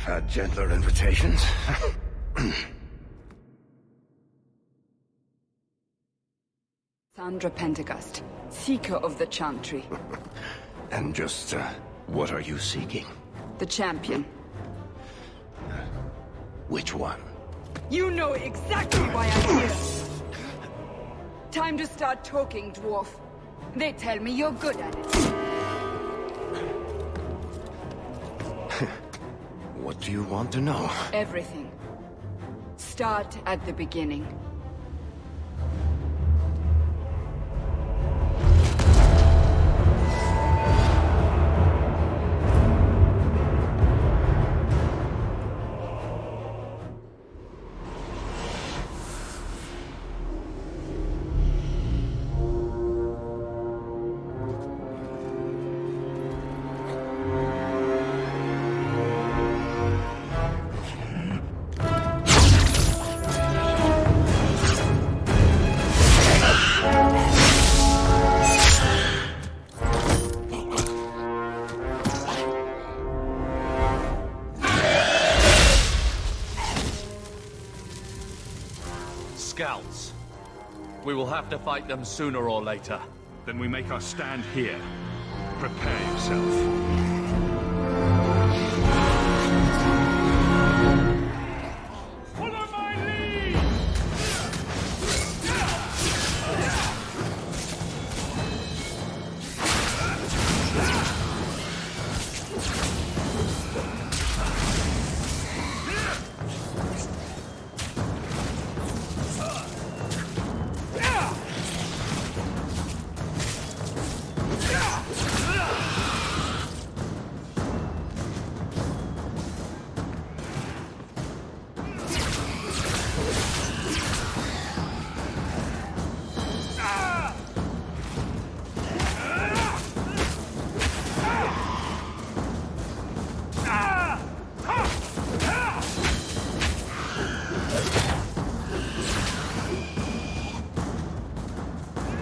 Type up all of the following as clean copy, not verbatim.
I've had gentler invitations. Sandra Pentecost, seeker of the Chantry. And just, what are you seeking? The champion. Which one? You know exactly why I'm here. Time to start talking, dwarf. They tell me you're good at it. What do you want to know? Everything. Start at the beginning. Scouts. We will have to fight them sooner or later. Then we make our stand here. Prepare yourself.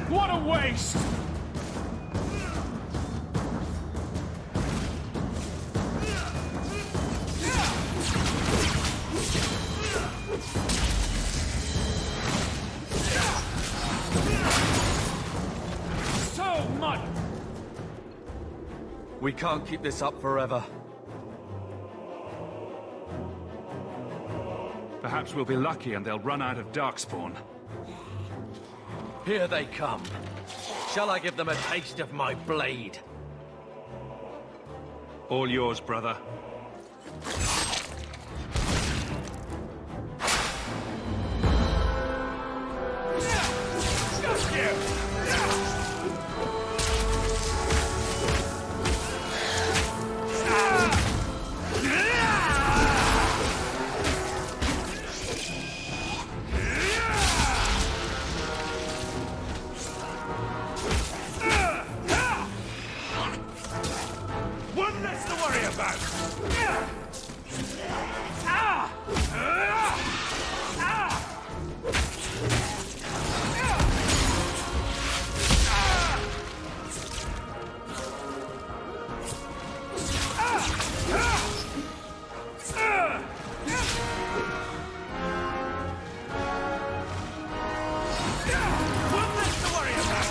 What a waste! So much! We can't keep this up forever. Perhaps we'll be lucky and they'll run out of Darkspawn. Here they come. Shall I give them a taste of my blade? All yours, brother. One less to worry about! One less to worry about!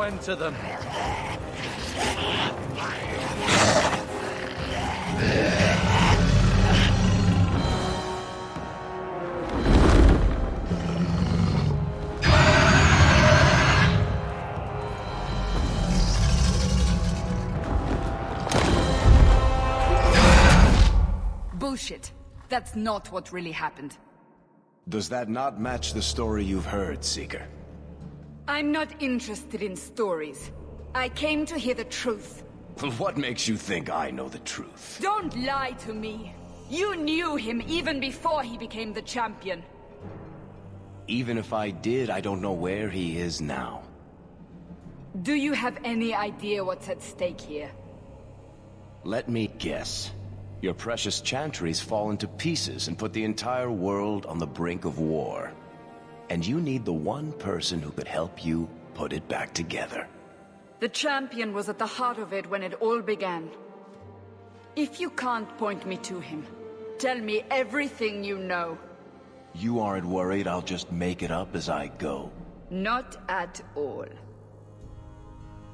end to them. Bullshit. That's not what really happened. Does that not match the story you've heard, Seeker? I'm not interested in stories. I came to hear the truth. Well, what makes you think I know the truth? Don't lie to me. You knew him even before he became the champion. Even if I did, I don't know where he is now. Do you have any idea what's at stake here? Let me guess. Your precious chantries fall into pieces and put the entire world on the brink of war. And you need the one person who could help you put it back together. The champion was at the heart of it when it all began. If you can't point me to him, tell me everything you know. You aren't worried I'll just make it up as I go? Not at all.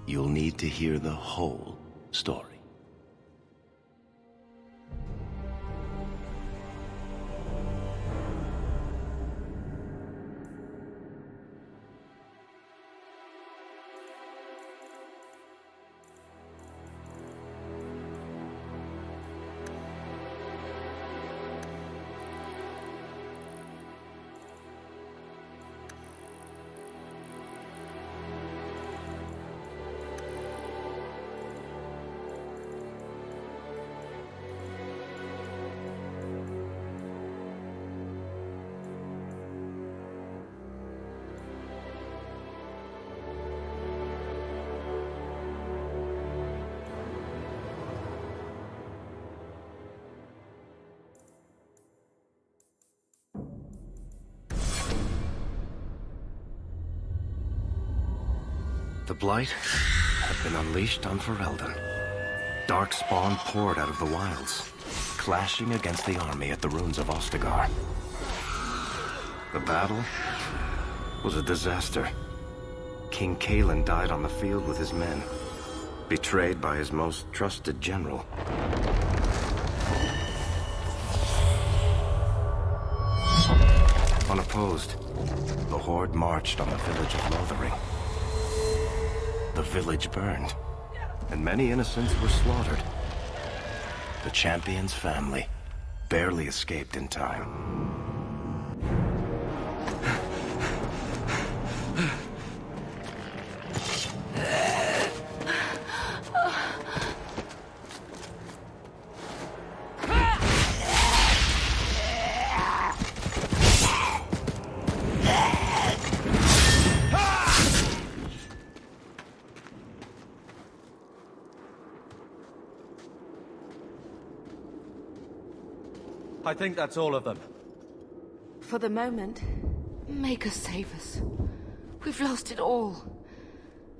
You'll need to hear the whole story. The Blight had been unleashed on Ferelden. Darkspawn poured out of the wilds, clashing against the army at the ruins of Ostagar. The battle was a disaster. King Kalen died on the field with his men, betrayed by his most trusted general. Unopposed, the Horde marched on the village of Lothering. The village burned, and many innocents were slaughtered. The champion's family barely escaped in time. I think that's all of them. For the moment, make us save us. We've lost it all.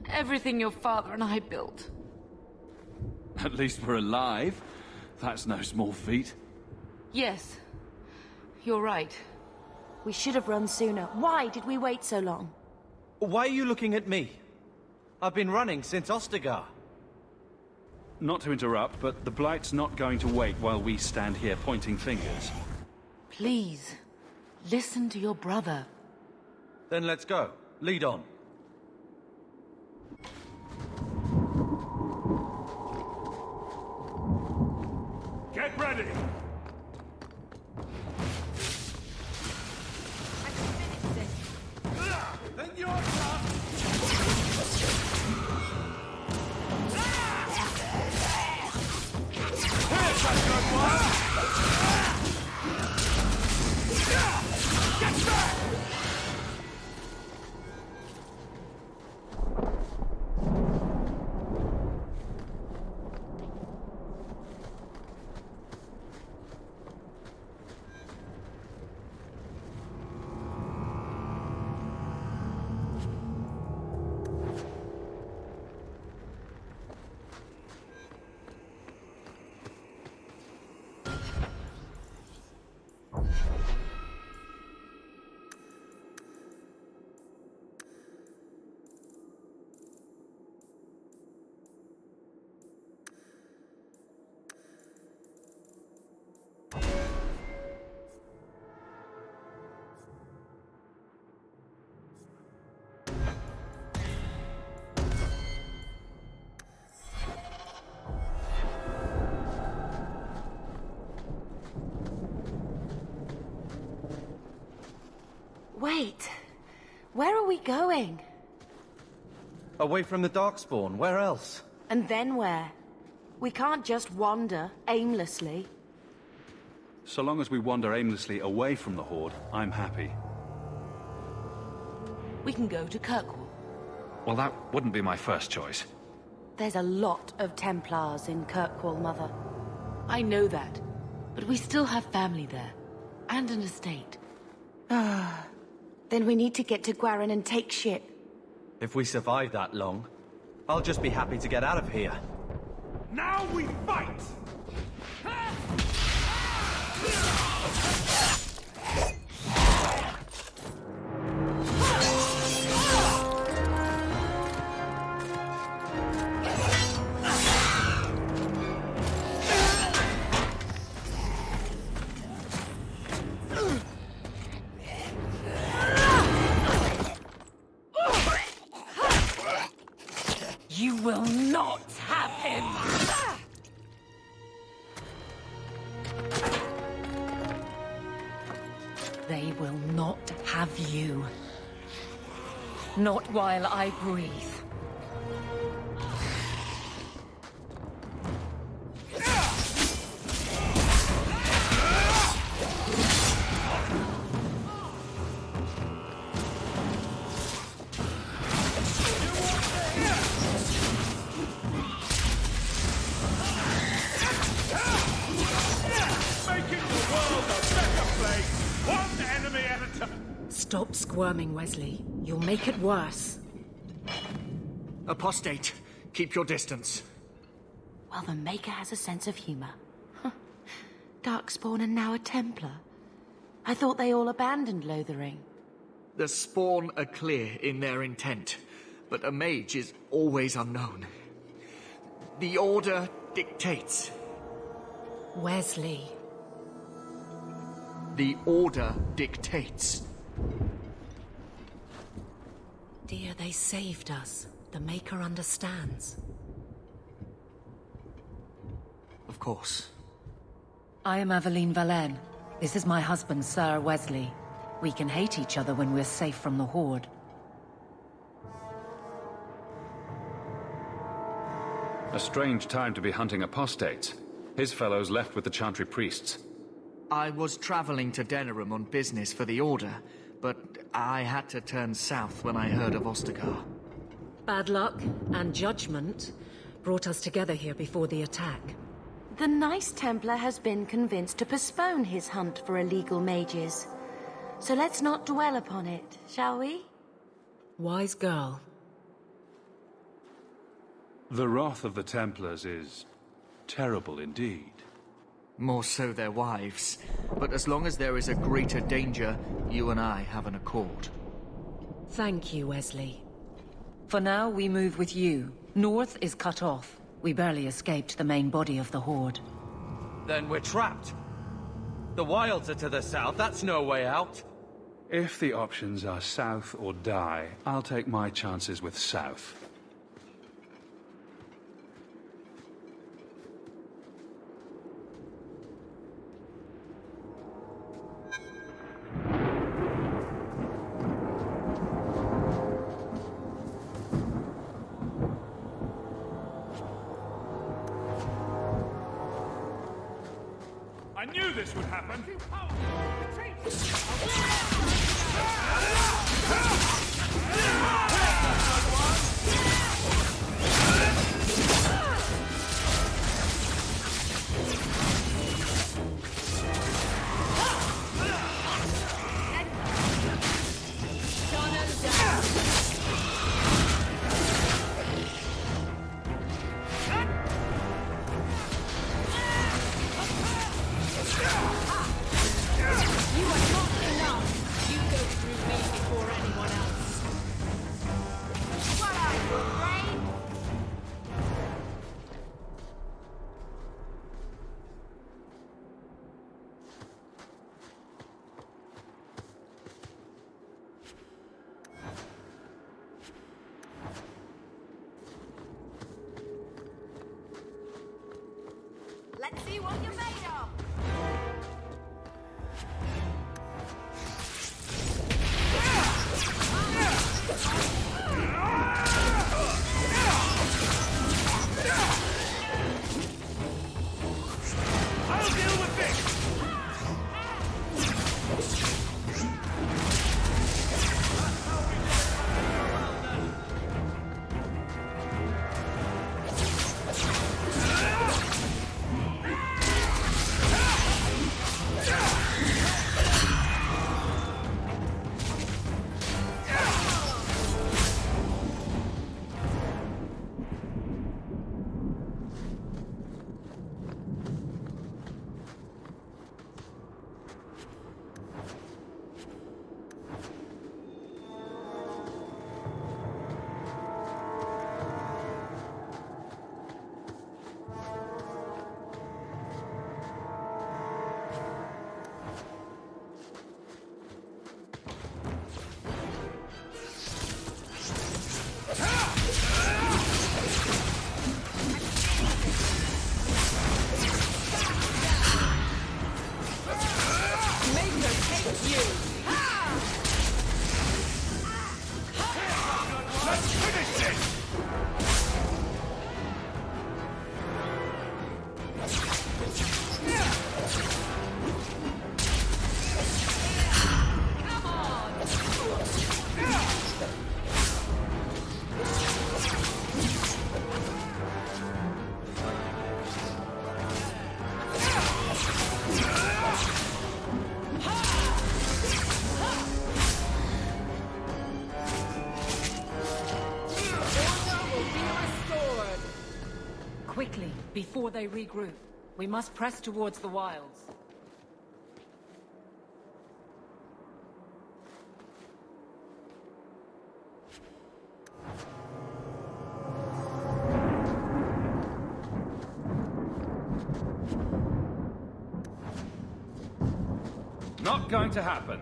Everything your father and I built. At least we're alive. That's no small feat. Yes, you're right. We should have run sooner. Why did we wait so long? Why are you looking at me? I've been running since Ostagar. Not to interrupt, but the Blight's not going to wait while we stand here pointing fingers. Please, listen to your brother. Then let's go. Lead on. Get ready! Then you're done! Here's a good one! Get back! Wait. Where are we going? Away from the Darkspawn, where else? And then where? We can't just wander aimlessly. So long as we wander aimlessly away from the Horde, I'm happy. We can go to Kirkwall. Well, that wouldn't be my first choice. There's a lot of Templars in Kirkwall, Mother. I know that, but we still have family there, and an estate. Then we need to get to Gwaran and take ship. If we survive that long, I'll just be happy to get out of here. Now we fight! You will not have him! They will not have you. Not while I breathe. Stop squirming, Wesley. You'll make it worse. Apostate, keep your distance. Well, the Maker has a sense of humor. Darkspawn and now a Templar. I thought they all abandoned Lothering. The Spawn are clear in their intent, but a mage is always unknown. The Order dictates. Wesley. The Order dictates. Dear, they saved us. The Maker understands. Of course. I am Aveline Valenne. This is my husband, Sir Wesley. We can hate each other when we're safe from the Horde. A strange time to be hunting apostates. His fellows left with the Chantry priests. I was traveling to Denerim on business for the Order, but I had to turn south when I heard of Ostagar. Bad luck and judgment brought us together here before the attack. The nice Templar has been convinced to postpone his hunt for illegal mages. So let's not dwell upon it, shall we? Wise girl. The wrath of the Templars is terrible indeed. More so their wives. But as long as there is a greater danger, you and I have an accord. Thank you, Wesley. For now, we move with you. North is cut off. We barely escaped the main body of the Horde. Then we're trapped. The wilds are to the south, that's no way out. If the options are south or die, I'll take my chances with south. I knew this would happen! you! Let's finish this! Quickly, before they regroup. We must press towards the wilds. Not going to happen.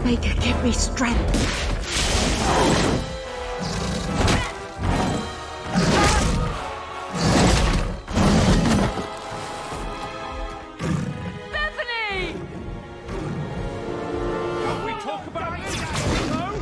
Maker, give me strength. Can we talk about this? No?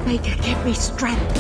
Maker, give me strength.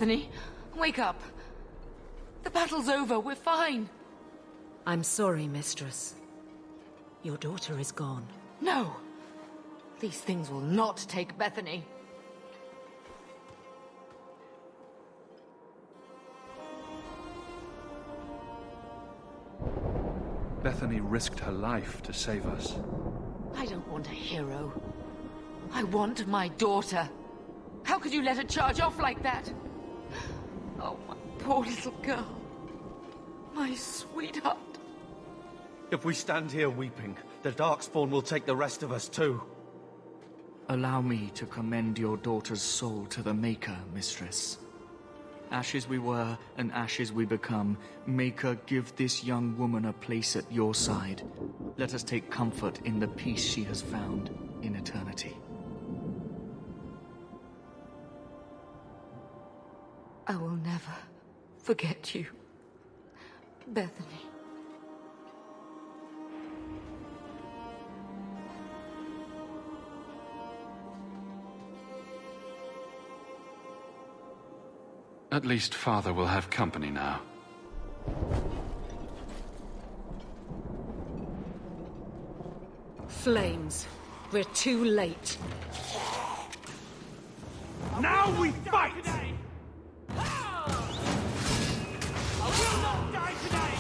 Bethany, wake up. The battle's over. We're fine. I'm sorry, Mistress. Your daughter is gone. No. These things will not take Bethany. Bethany risked her life to save us. I don't want a hero. I want my daughter. How could you let her charge off like that? Oh, my poor little girl. My sweetheart. If we stand here weeping, the Darkspawn will take the rest of us too. Allow me to commend your daughter's soul to the Maker, Mistress. Ashes we were, and ashes we become. Maker, give this young woman a place at your side. Let us take comfort in the peace she has found in eternity. I will never forget you, Bethany. At least Father will have company now. Flames. We're too late. Now we fight! I will not die today!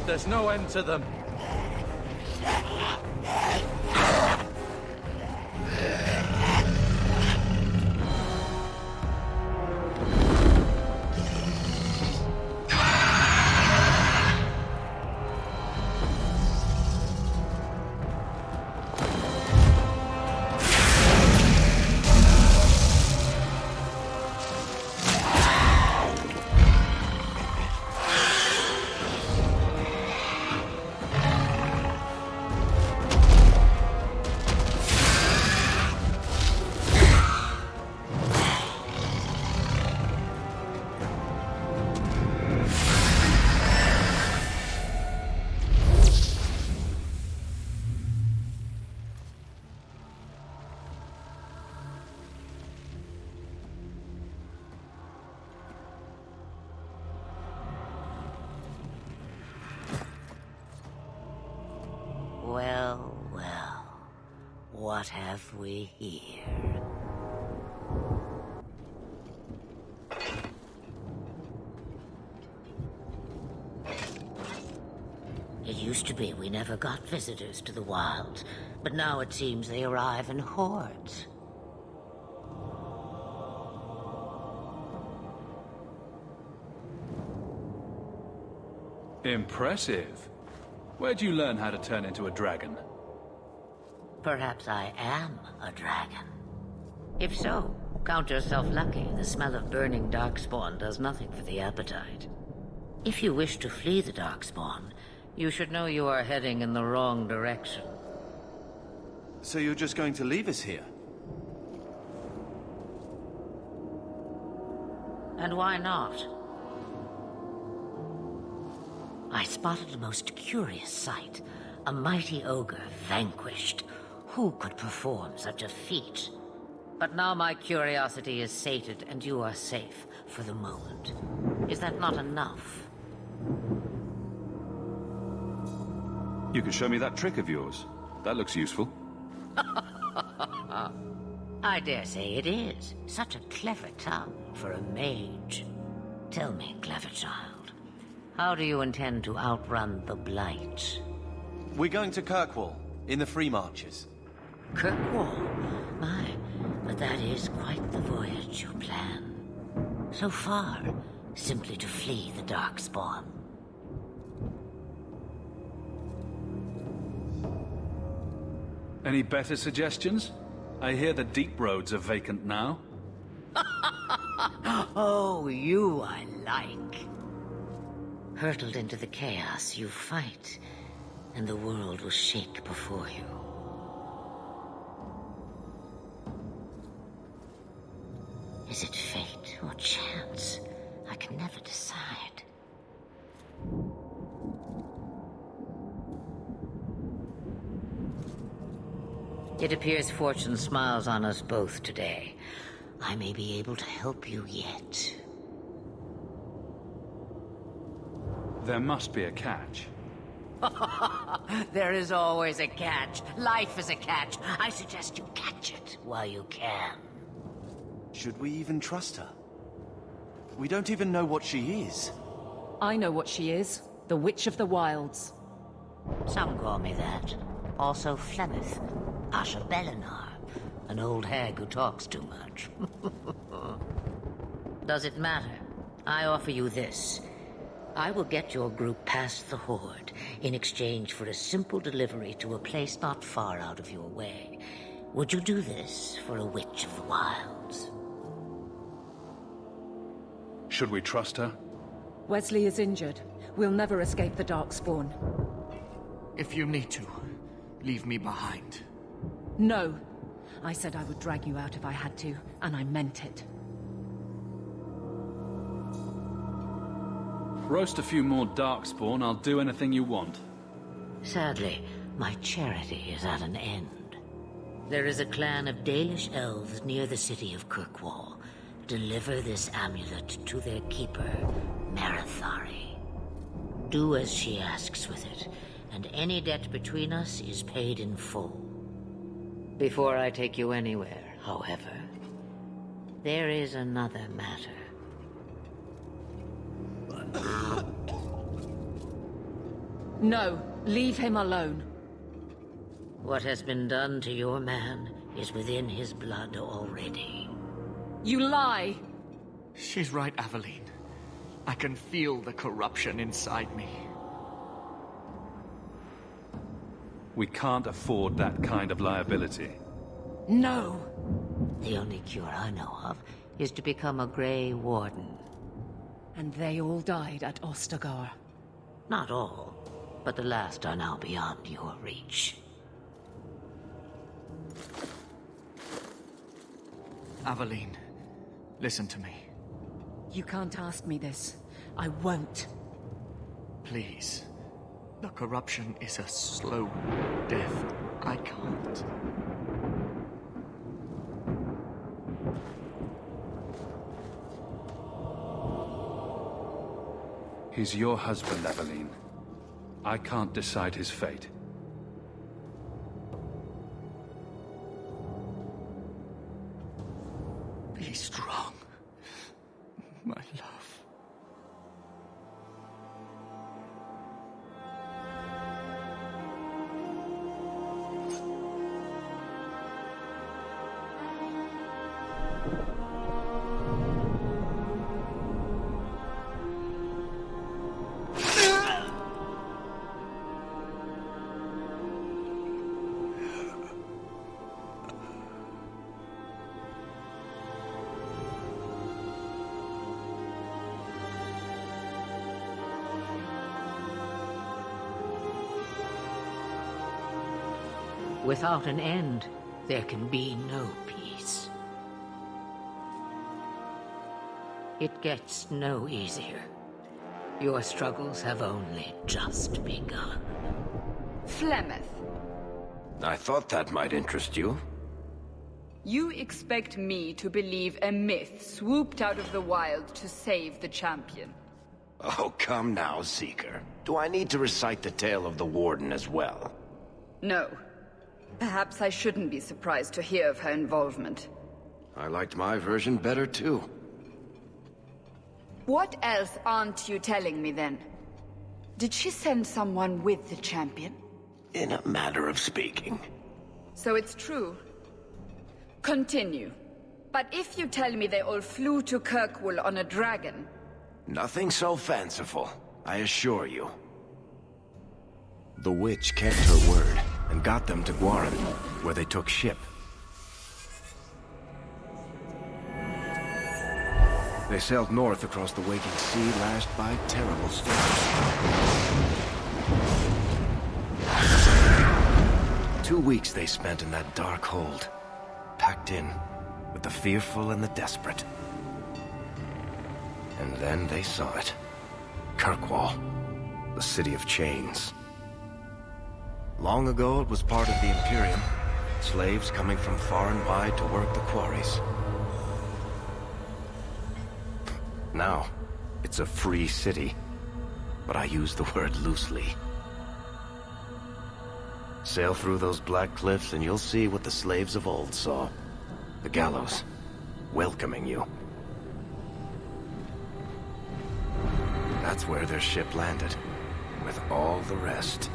There's no end to them. Well, well. What have we here? It used to be we never got visitors to the wilds, but now it seems they arrive in hordes. Impressive. Where'd you learn how to turn into a dragon? Perhaps I am a dragon. If so, count yourself lucky. The smell of burning darkspawn does nothing for the appetite. If you wish to flee the darkspawn, you should know you are heading in the wrong direction. So you're just going to leave us here? And why not? I spotted a most curious sight. A mighty ogre vanquished. Who could perform such a feat? But now my curiosity is sated, and you are safe for the moment. Is that not enough? You can show me that trick of yours. That looks useful. I dare say it is. Such a clever tongue for a mage. Tell me, clever child, how do you intend to outrun the Blight? We're going to Kirkwall, in the Free Marches. Kirkwall? My, but that is quite the voyage you plan. So far, simply to flee the Darkspawn. Any better suggestions? I hear the deep roads are vacant now. Oh, you I like. Hurtled into the chaos, you fight, and the world will shake before you. Is it fate or chance? I can never decide. It appears fortune smiles on us both today. I may be able to help you yet. There must be a catch. There is always a catch. Life is a catch. I suggest you catch it while you can. Should we even trust her? We don't even know what she is. I know what she is. The Witch of the Wilds. Some call me that. Also Flemeth, Asha Belinar, an old hag who talks too much. Does it matter? I offer you this. I will get your group past the Horde in exchange for a simple delivery to a place not far out of your way. Would you do this for a Witch of the Wilds? Should we trust her? Wesley is injured. We'll never escape the Darkspawn. If you need to, leave me behind. No. I said I would drag you out if I had to, and I meant it. Roast a few more Darkspawn, I'll do anything you want. Sadly, my charity is at an end. There is a clan of Dalish elves near the city of Kirkwall. Deliver this amulet to their keeper, Marathari. Do as she asks with it, and any debt between us is paid in full. Before I take you anywhere, however, there is another matter. No, leave him alone. What has been done to your man is within his blood already. You lie! She's right, Aveline. I can feel the corruption inside me. We can't afford that kind of liability. No! The only cure I know of is to become a Grey Warden. And they all died at Ostagar. Not all, but the last are now beyond your reach. Aveline, listen to me. You can't ask me this. I won't. Please. The corruption is a slow death. I can't. He's your husband, Aveline. I can't decide his fate. Be strong, my love. Without an end, there can be no peace. It gets no easier. Your struggles have only just begun. Flemeth, I thought that might interest you. you expect me to believe a myth swooped out of the wild to save the champion? Oh, come now, Seeker. Do I need to recite the tale of the Warden as well? No. Perhaps I shouldn't be surprised to hear of her involvement. I liked my version better, too. What else aren't you telling me, then? Did she send someone with the champion? In a manner of speaking. So it's true. Continue. But if you tell me they all flew to Kirkwall on a dragon... Nothing so fanciful, I assure you. The witch kept her word, and got them to Gwaren, where they took ship. They sailed north across the waking sea, lashed by terrible storms. 2 weeks they spent in that dark hold, packed in with the fearful and the desperate. And then they saw it. Kirkwall, the city of chains. Long ago it was part of the Imperium, Slaves coming from far and wide to work the quarries. Now, it's a free city, but I use the word loosely. Sail through those black cliffs and you'll see what the slaves of old saw. The gallows, welcoming you. That's where their ship landed, with all the rest.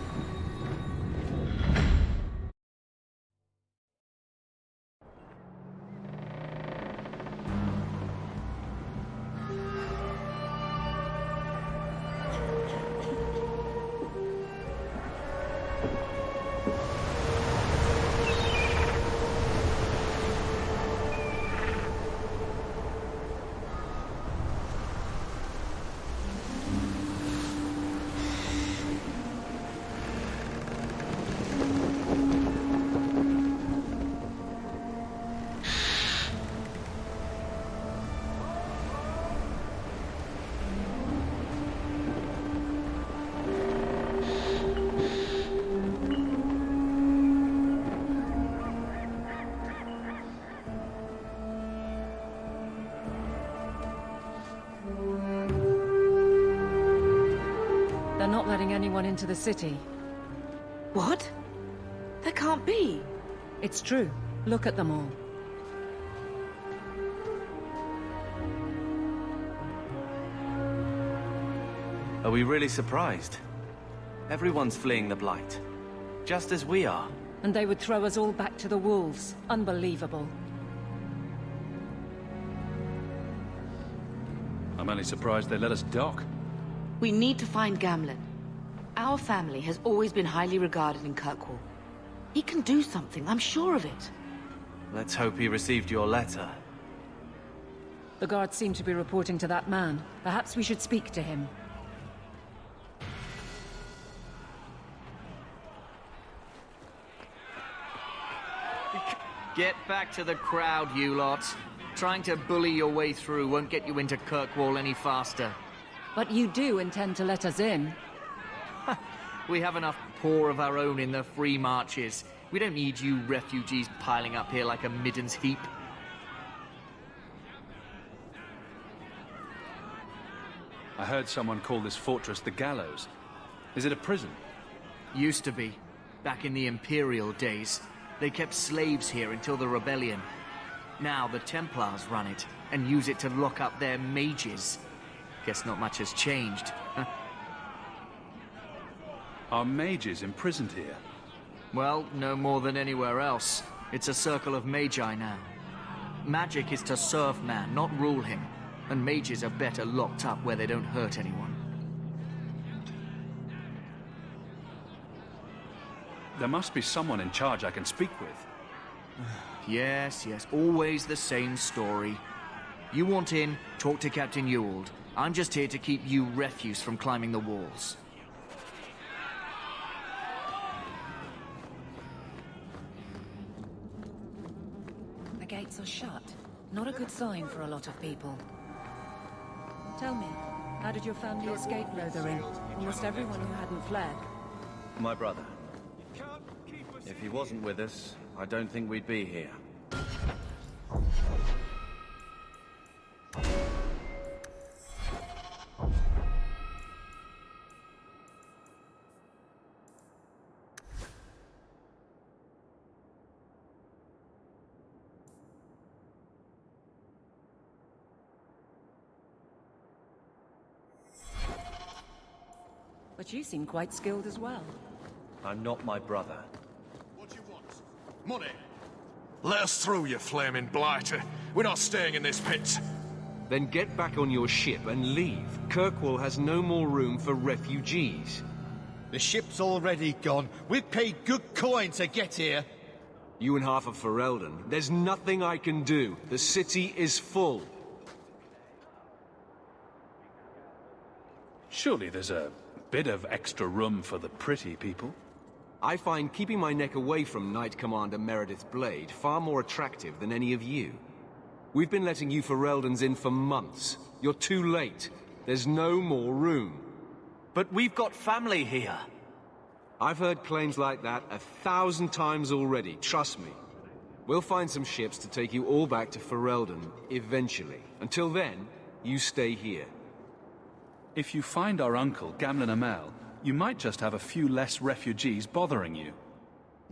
They're not letting anyone into the city. What? There can't be. It's true. Look at them all. Are we really surprised? Everyone's fleeing the Blight. Just as we are. And they would throw us all back to the wolves. Unbelievable. I'm only surprised they let us dock. We need to find Gamlen. Our family has always been highly regarded in Kirkwall. He can do something, I'm sure of it. Let's hope he received your letter. The guards seem to be reporting to that man. Perhaps we should speak to him. Get back to the crowd, you lot. Trying to bully your way through won't get you into Kirkwall any faster. But you do intend to let us in. We have enough poor of our own in the free marches. We don't need you refugees piling up here like a middens heap. I heard someone call this fortress the Gallows. Is it a prison? Used to be. Back in the Imperial days. They kept slaves here until the rebellion. Now the Templars run it, and use it to lock up their mages. Guess not much has changed. Are mages imprisoned here? Well, no more than anywhere else. It's a circle of magi now. Magic is to serve man, not rule him. And mages are better locked up where they don't hurt anyone. There must be someone in charge I can speak with. Yes, always the same story. You want in, talk to Captain Ewald. I'm just here to keep you refuse from climbing the walls. The gates are shut. Not a good sign for a lot of people. Tell me, how did your family escape Lothering? Almost everyone who hadn't fled. My brother. If he wasn't with us, I don't think we'd be here. But you seem quite skilled as well. I'm not my brother. What do you want? Money? Let us through, you flaming blighter. We're not staying in this pit. Then get back on your ship and leave. Kirkwall has no more room for refugees. The ship's already gone. We've paid good coin to get here. You and half of Ferelden. There's nothing I can do. The city is full. Surely there's a bit of extra room for the pretty people. I find keeping my neck away from Knight Commander Meredith Blade far more attractive than any of you. We've been letting you Fereldans in for months. You're too late. There's no more room. But we've got family here. I've heard claims like that 1,000 times already, trust me. We'll find some ships to take you all back to Ferelden, eventually. Until then, you stay here. If you find our uncle, Gamlen Amel, you might just have a few less refugees bothering you.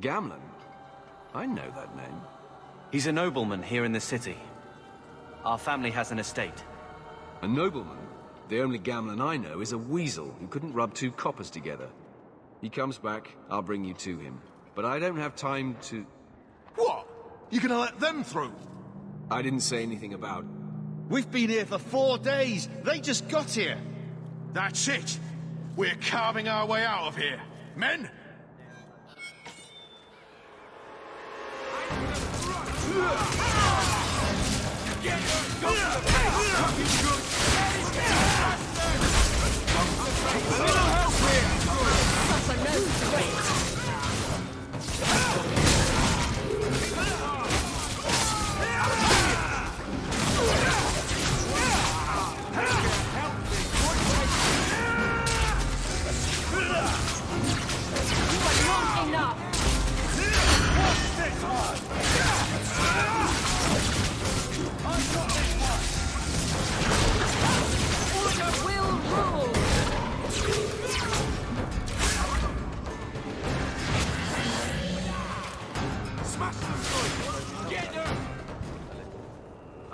Gamlen? I know that name. He's a nobleman here in the city. Our family has an estate. A nobleman? The only Gamlen I know is a weasel who couldn't rub two coppers together. He comes back, I'll bring you to him. But I don't have time to... What? You gonna let them through? I didn't say anything about... We've been here for 4 days. They just got here. That's it. We're carving our way out of here. Men?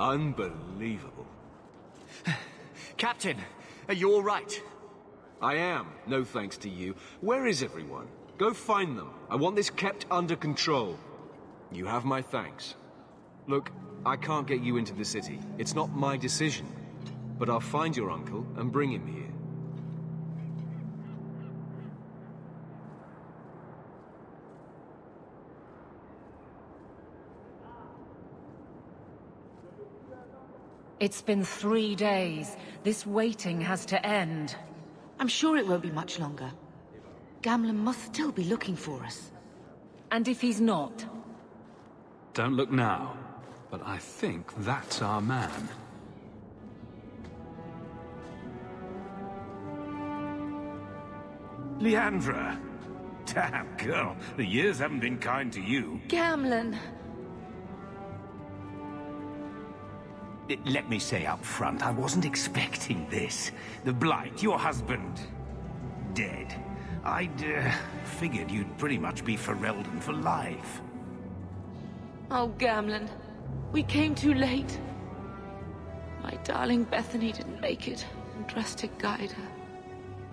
Unbelievable. Captain, are you all right? I am, no thanks to you. Where is everyone? Go find them. I want this kept under control. You have my thanks. Look, I can't get you into the city. It's not my decision. But I'll find your uncle and bring him here. It's been 3 days. This waiting has to end. I'm sure it won't be much longer. Gamlen must still be looking for us. And if he's not? Don't look now, but I think that's our man. Leandra! Damn, girl, the years haven't been kind to you. Gamlen! Let me say up front, I wasn't expecting this. The Blight, your husband, dead. I'd figured you'd pretty much be Ferelden for life. Oh, Gamlen. We came too late. My darling Bethany didn't make it, and trust to guide her.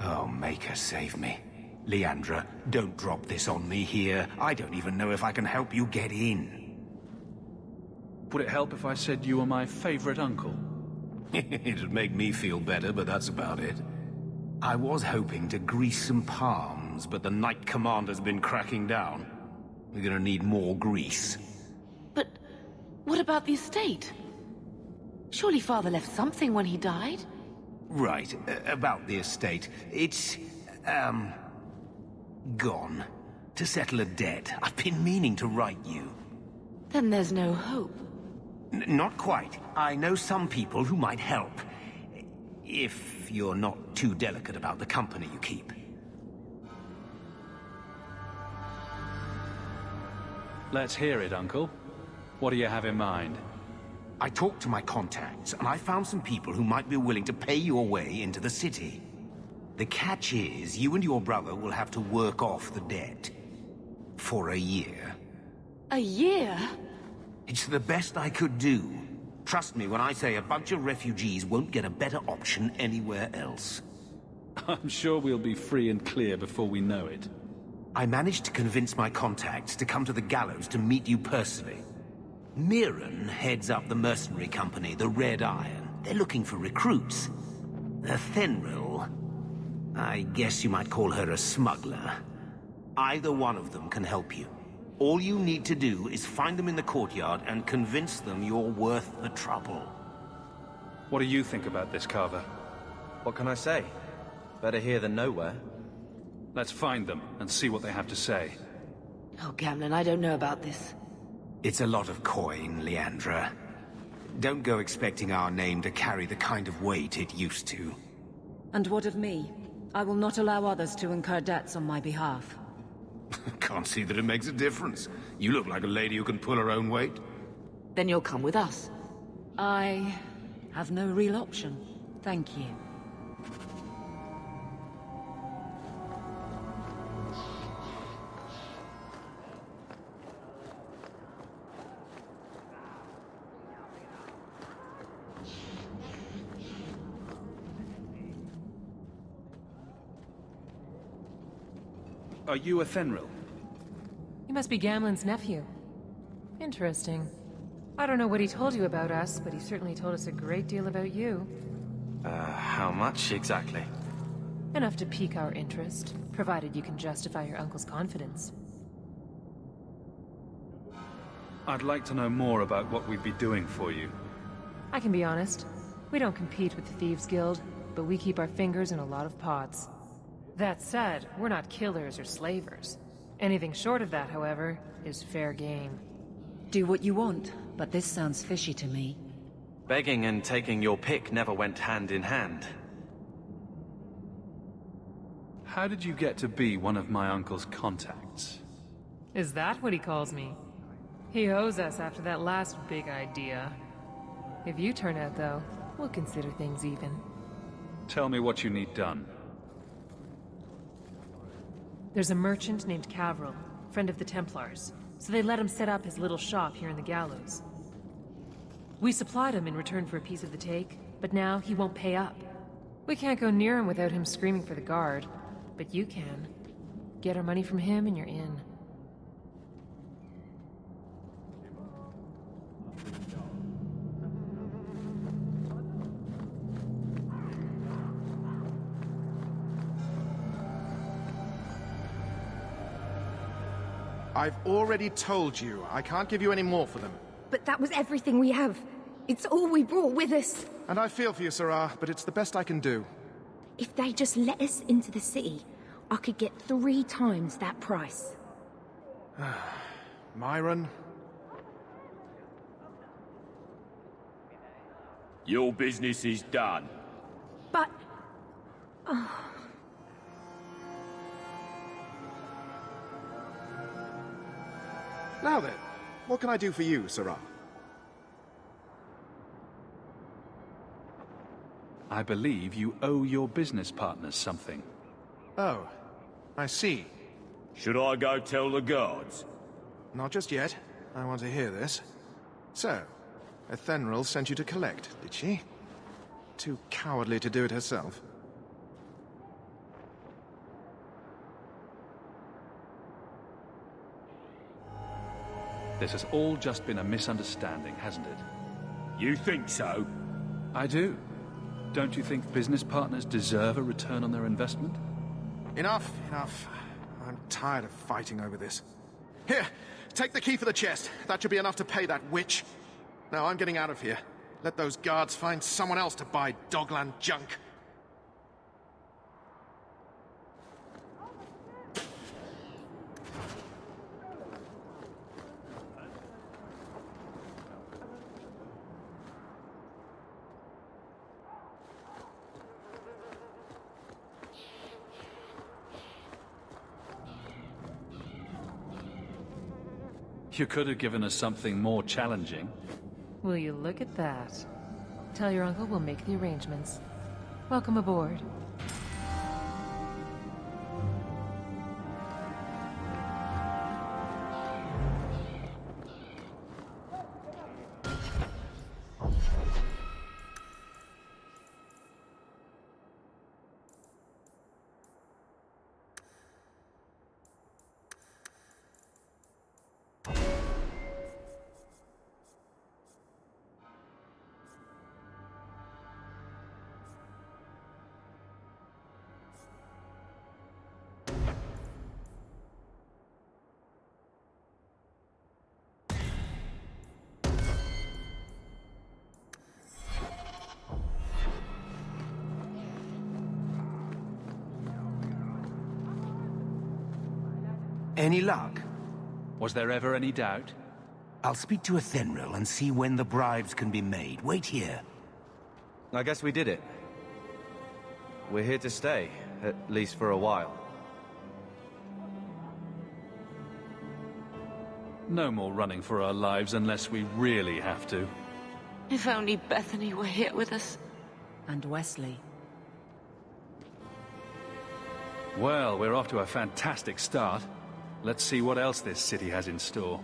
Oh, make her save me. Leandra, don't drop this on me here. I don't even know if I can help you get in. Would it help if I said you were my favorite uncle? It'd make me feel better, but that's about it. I was hoping to grease some palms, but the Knight Commander's been cracking down. We're gonna need more grease. But what about the estate? Surely Father left something when he died? Right, about the estate. It's, gone. To settle a debt. I've been meaning to write you. Then there's no hope. Not quite. I know some people who might help. If you're not too delicate about the company you keep. Let's hear it, Uncle. What do you have in mind? I talked to my contacts, and I found some people who might be willing to pay your way into the city. The catch is, you and your brother will have to work off the debt. For a year. A year? It's the best I could do. Trust me when I say a bunch of refugees won't get a better option anywhere else. I'm sure we'll be free and clear before we know it. I managed to convince my contacts to come to the gallows to meet you personally. Mirren heads up the mercenary company, the Red Iron. They're looking for recruits. Fenrir, I guess you might call her a smuggler. Either one of them can help you. All you need to do is find them in the courtyard and convince them you're worth the trouble. What do you think about this, Carver? What can I say? Better here than nowhere. Let's find them and see what they have to say. Oh, Gamlen, I don't know about this. It's a lot of coin, Leandra. Don't go expecting our name to carry the kind of weight it used to. And what of me? I will not allow others to incur debts on my behalf. Can't see that it makes a difference. You look like a lady who can pull her own weight. Then you'll come with us. I have no real option. Thank you. Are you a Thenril? You must be Gamlen's nephew. Interesting. I don't know what he told you about us, but he certainly told us a great deal about you. How much exactly? Enough to pique our interest, provided you can justify your uncle's confidence. I'd like to know more about what we'd be doing for you. I can be honest. We don't compete with the Thieves Guild, but we keep our fingers in a lot of pots. That said, we're not killers or slavers. Anything short of that, however, is fair game. Do what you want, but this sounds fishy to me. Begging and taking your pick never went hand in hand. How did you get to be one of my uncle's contacts? Is that what he calls me? He owes us after that last big idea. If you turn out, though, we'll consider things even. Tell me what you need done. There's a merchant named Cavril, friend of the Templars, so they let him set up his little shop here in the gallows. We supplied him in return for a piece of the take, but now he won't pay up. We can't go near him without him screaming for the guard, but you can. Get our money from him and you're in. I've already told you, I can't give you any more for them. But that was everything we have. It's all we brought with us. And I feel for you, Sarah, but it's the best I can do. If they just let us into the city, I could get 3 times that price. Myron? Your business is done. But... Oh. Now then, what can I do for you, Sarah? I believe you owe your business partners something. Oh, I see. Should I go tell the guards? Not just yet. I want to hear this. So, Ethenril sent you to collect, did she? Too cowardly to do it herself. This has all just been a misunderstanding, hasn't it? You think so? I do. Don't you think business partners deserve a return on their investment? Enough, enough. I'm tired of fighting over this. Here, take the key for the chest. That should be enough to pay that witch. Now I'm getting out of here. Let those guards find someone else to buy Dogland junk. You could have given us something more challenging. Will you look at that? Tell your uncle we'll make the arrangements. Welcome aboard. Any luck? Was there ever any doubt? I'll speak to Ethenril and see when the bribes can be made. Wait here. I guess we did it. We're here to stay, at least for a while. No more running for our lives unless we really have to. If only Bethany were here with us. And Wesley. Well, we're off to a fantastic start. Let's see what else this city has in store.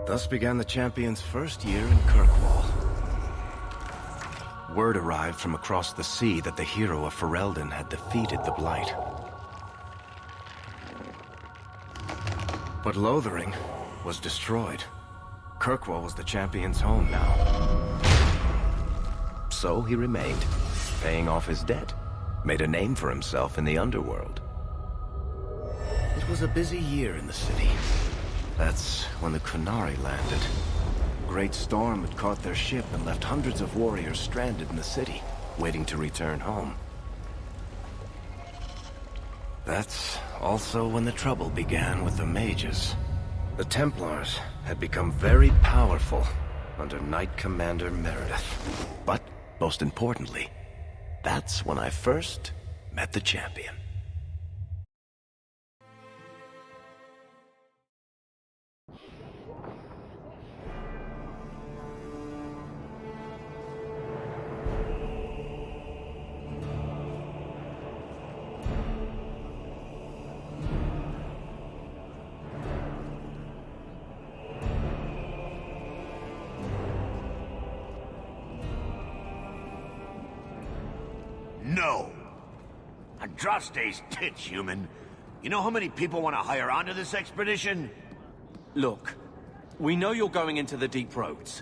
Thus began the champion's first year in Kirkwall. Word arrived from across the sea that the hero of Ferelden had defeated the Blight. But Lothering was destroyed. Kirkwall was the champion's home now. So he remained, paying off his debt, made a name for himself in the underworld. It was a busy year in the city. That's when the Kunari landed. A great storm had caught their ship and left hundreds of warriors stranded in the city, waiting to return home. That's also when the trouble began with the mages. The Templars had become very powerful under Knight Commander Meredith. But, most importantly, that's when I first met the champion. No! Andraste's tits, human. You know how many people want to hire onto this expedition? Look, we know you're going into the deep roads.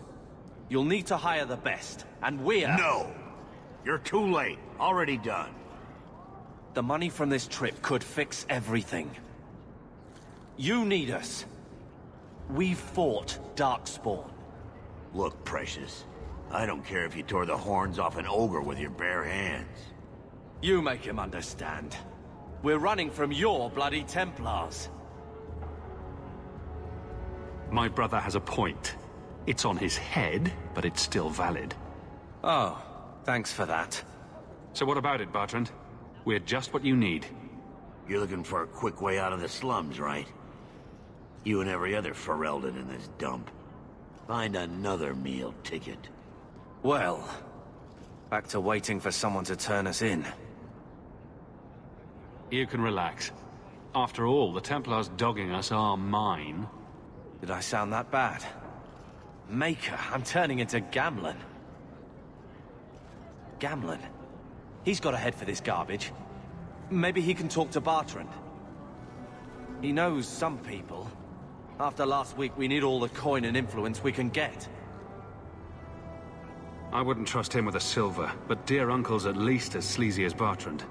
You'll need to hire the best, and we're... No! You're too late. Already done. The money from this trip could fix everything. You need us. We've fought Darkspawn. Look, Precious. I don't care if you tore the horns off an ogre with your bare hands. You make him understand. We're running from your bloody Templars. My brother has a point. It's on his head, but it's still valid. Oh, thanks for that. So what about it, Bertrand? We're just what you need. You're looking for a quick way out of the slums, right? You and every other Ferelden in this dump. Find another meal ticket. Well, back to waiting for someone to turn us in. You can relax. After all, the Templars dogging us are mine. Did I sound that bad? Maker, I'm turning into Gamlen. Gamlen? He's got a head for this garbage. Maybe he can talk to Bertrand. He knows some people. After last week, we need all the coin and influence we can get. I wouldn't trust him with a silver, but dear uncle's at least as sleazy as Bertrand.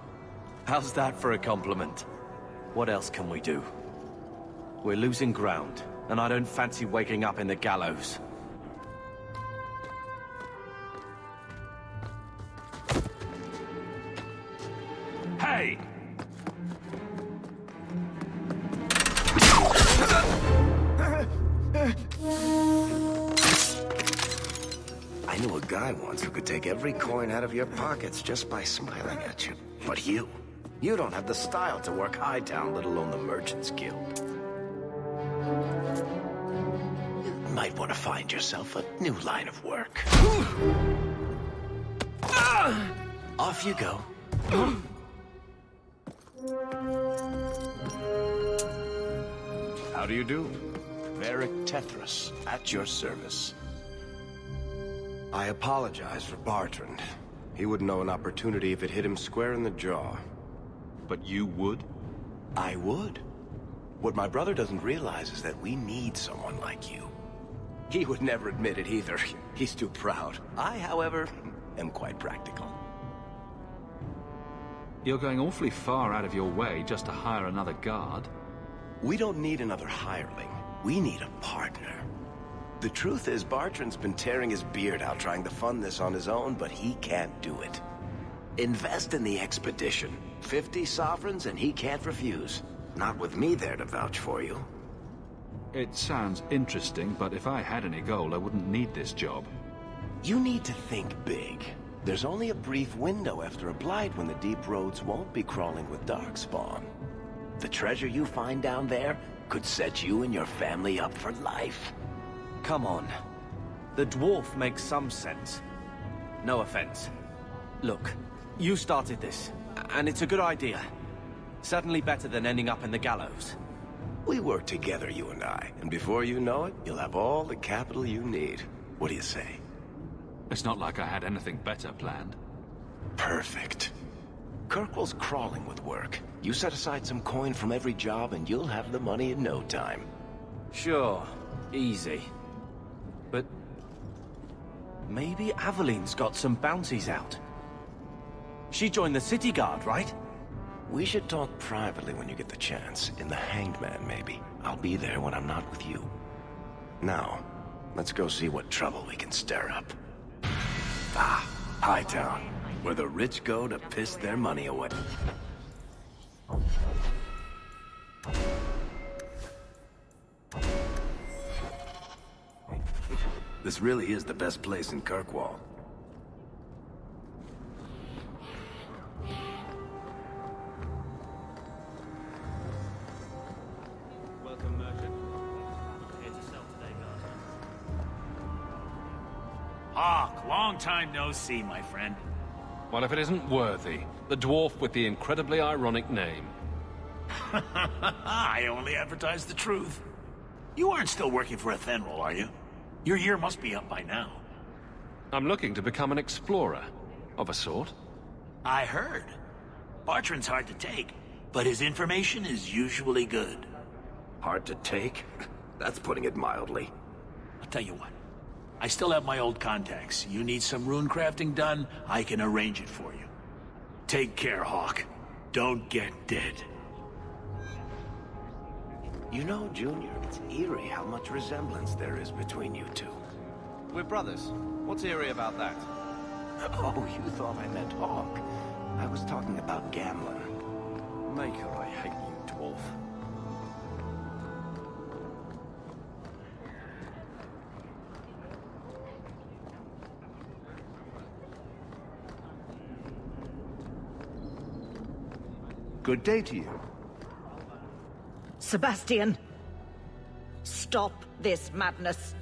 How's that for a compliment? What else can we do? We're losing ground, and I don't fancy waking up in the gallows. Hey! I knew a guy once who could take every coin out of your pockets just by smiling at you. But you don't have the style to work Hightown, let alone the Merchants Guild. You might want to find yourself a new line of work. Off you go. How do you do? Varric Tethras, at your service. I apologize for Bertrand. He wouldn't know an opportunity if it hit him square in the jaw. But you would? I would. What my brother doesn't realize is that we need someone like you. He would never admit it either. He's too proud. I, however, am quite practical. You're going awfully far out of your way just to hire another guard. We don't need another hireling. We need a partner. The truth is, Bertrand's been tearing his beard out trying to fund this on his own, but he can't do it. Invest in the expedition. 50 sovereigns and he can't refuse. Not with me there to vouch for you. It sounds interesting, but if I had any gold, I wouldn't need this job. You need to think big. There's only a brief window after a blight when the deep roads won't be crawling with darkspawn. The treasure you find down there could set you and your family up for life. Come on. The dwarf makes some sense. No offense. Look, you started this, and it's a good idea. Certainly better than ending up in the gallows. We work together, you and I, and before you know it, you'll have all the capital you need. What do you say? It's not like I had anything better planned. Perfect. Kirkwall's crawling with work. You set aside some coin from every job and you'll have the money in no time. Sure, easy. But maybe Aveline's got some bounties out. She joined the city guard, right? We should talk privately when you get the chance. In the Hanged Man, maybe. I'll be there when I'm not with you. Now, let's go see what trouble we can stir up. Ah, Hightown, where the rich go to piss their money away. This really is the best place in Kirkwall. Welcome, merchant. Here to sell today, Guardsman. Hawk, long time no see, my friend. Well, if it isn't Worthy, the dwarf with the incredibly ironic name. I only advertise the truth. You aren't still working for Athenril, are you? Your year must be up by now. I'm looking to become an explorer, of a sort. I heard. Bartrand's hard to take, but his information is usually good. Hard to take? That's putting it mildly. I'll tell you what. I still have my old contacts. You need some rune crafting done, I can arrange it for you. Take care, Hawk. Don't get dead. You know, Junior, it's eerie how much resemblance there is between you two. We're brothers. What's eerie about that? Oh, you thought I meant Hawk. I was talking about gambling. Maker, I hate you, dwarf. Good day to you. Sebastian! Stop this madness.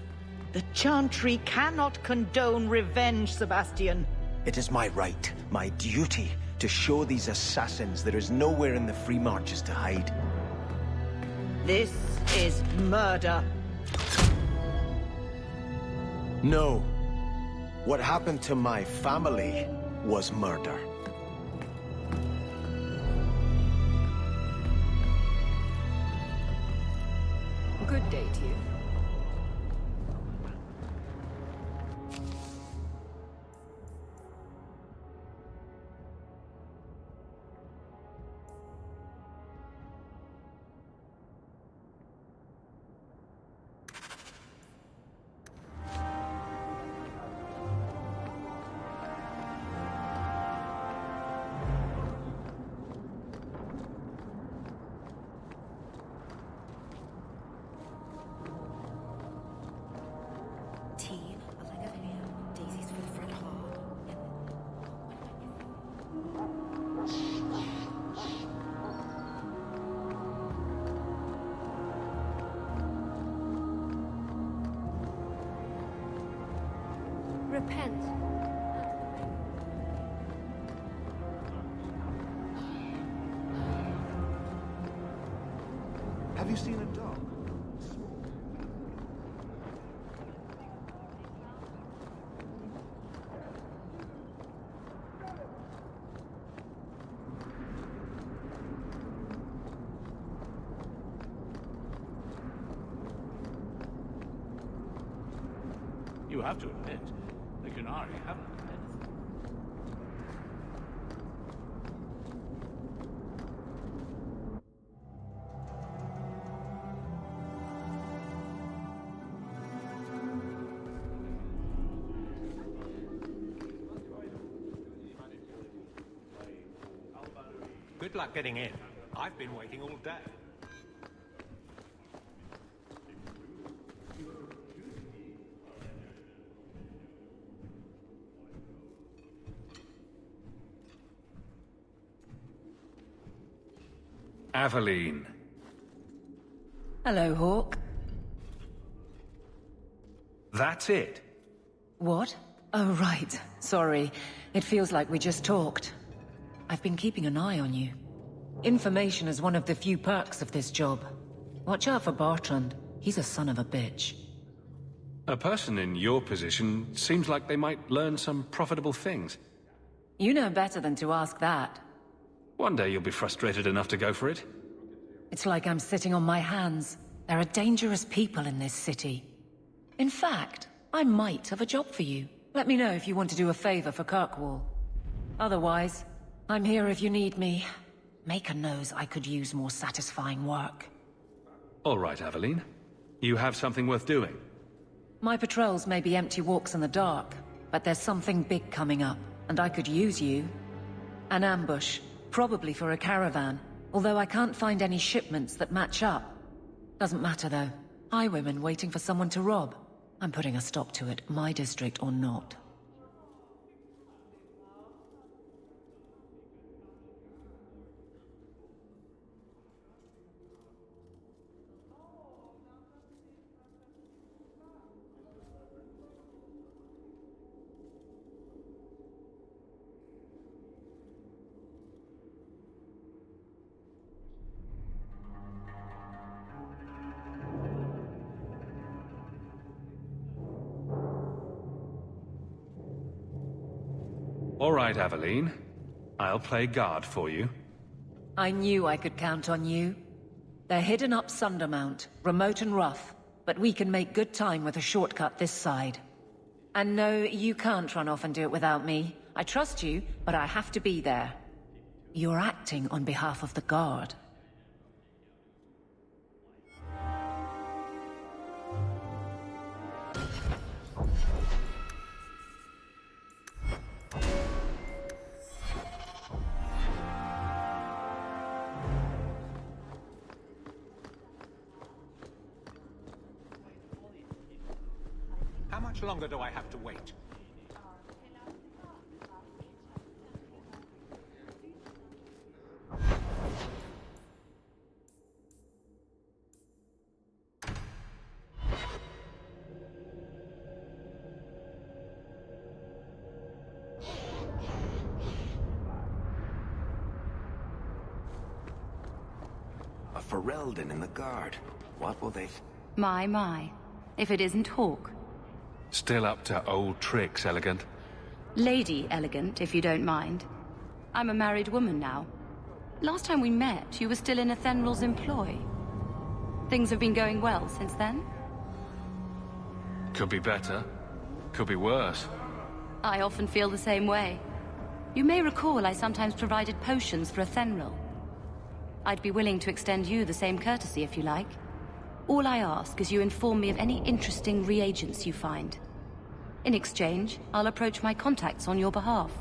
The Chantry cannot condone revenge, Sebastian. It is my right, my duty, to show these assassins there is nowhere in the Free Marches to hide. This is murder. No. What happened to my family was murder. Good day to you. Repent. Have you seen a dog? You have to admit, the Canary haven't. Good luck getting in. I've been waiting all day. Aveline. Hello, Hawk. That's it? What? Oh, right. Sorry. It feels like we just talked. I've been keeping an eye on you. Information is one of the few perks of this job. Watch out for Bartrand. He's a son of a bitch. A person in your position seems like they might learn some profitable things. You know better than to ask that. One day you'll be frustrated enough to go for it. It's like I'm sitting on my hands. There are dangerous people in this city. In fact, I might have a job for you. Let me know if you want to do a favor for Kirkwall. Otherwise, I'm here if you need me. Maker knows I could use more satisfying work. All right, Aveline. You have something worth doing. My patrols may be empty walks in the dark, but there's something big coming up, and I could use you. An ambush, probably for a caravan, although I can't find any shipments that match up. Doesn't matter though. Highwaymen waiting for someone to rob. I'm putting a stop to it, my district or not. All right, Aveline. I'll play guard for you. I knew I could count on you. They're hidden up Sundermount, remote and rough, but we can make good time with a shortcut this side. And no, you can't run off and do it without me. I trust you, but I have to be there. You're acting on behalf of the Guard. How much longer do I have to wait? A Ferelden in the Guard. What will they... My. If it isn't Hawk. Still up to old tricks, Elegant. Lady Elegant, if you don't mind. I'm a married woman now. Last time we met, you were still in Athenral's employ. Things have been going well since then? Could be better. Could be worse. I often feel the same way. You may recall I sometimes provided potions for Athenral. I'd be willing to extend you the same courtesy if you like. All I ask is you inform me of any interesting reagents you find. In exchange, I'll approach my contacts on your behalf.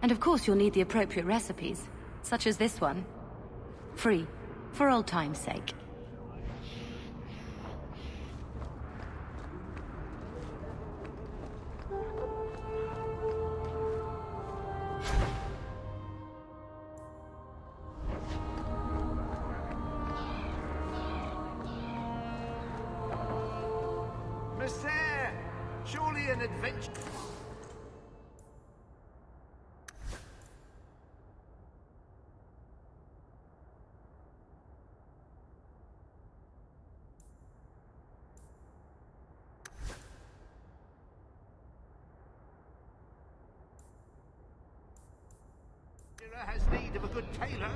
And of course you'll need the appropriate recipes, such as this one. Free, for old time's sake. Monsieur! Surely an adventure... has need of a good tailor.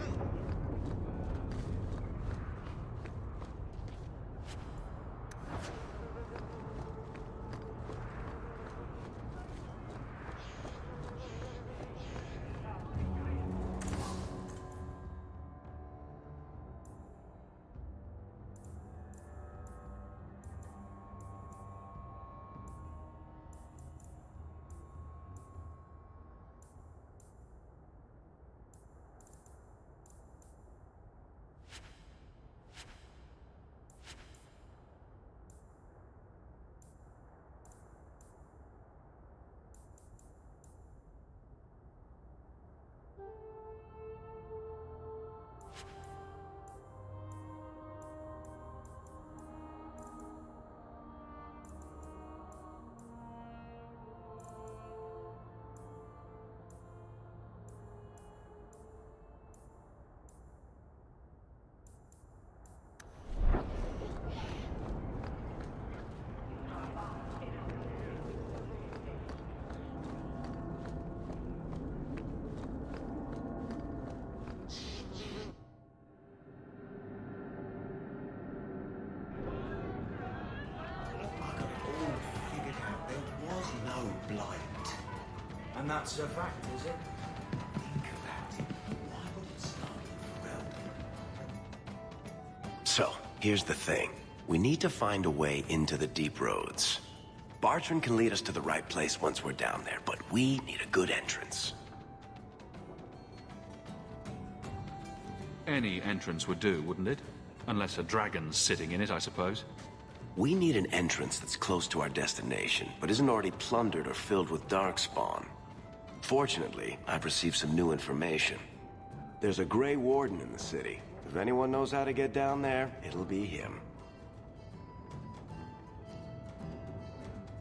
And that's a fact, is it? So, here's the thing. We need to find a way into the deep roads. Bartrand can lead us to the right place once we're down there, but we need a good entrance. Any entrance would do, wouldn't it? Unless a dragon's sitting in it, I suppose. We need an entrance that's close to our destination, but isn't already plundered or filled with darkspawn. Fortunately, I've received some new information. There's a Grey Warden in the city. If anyone knows how to get down there, it'll be him.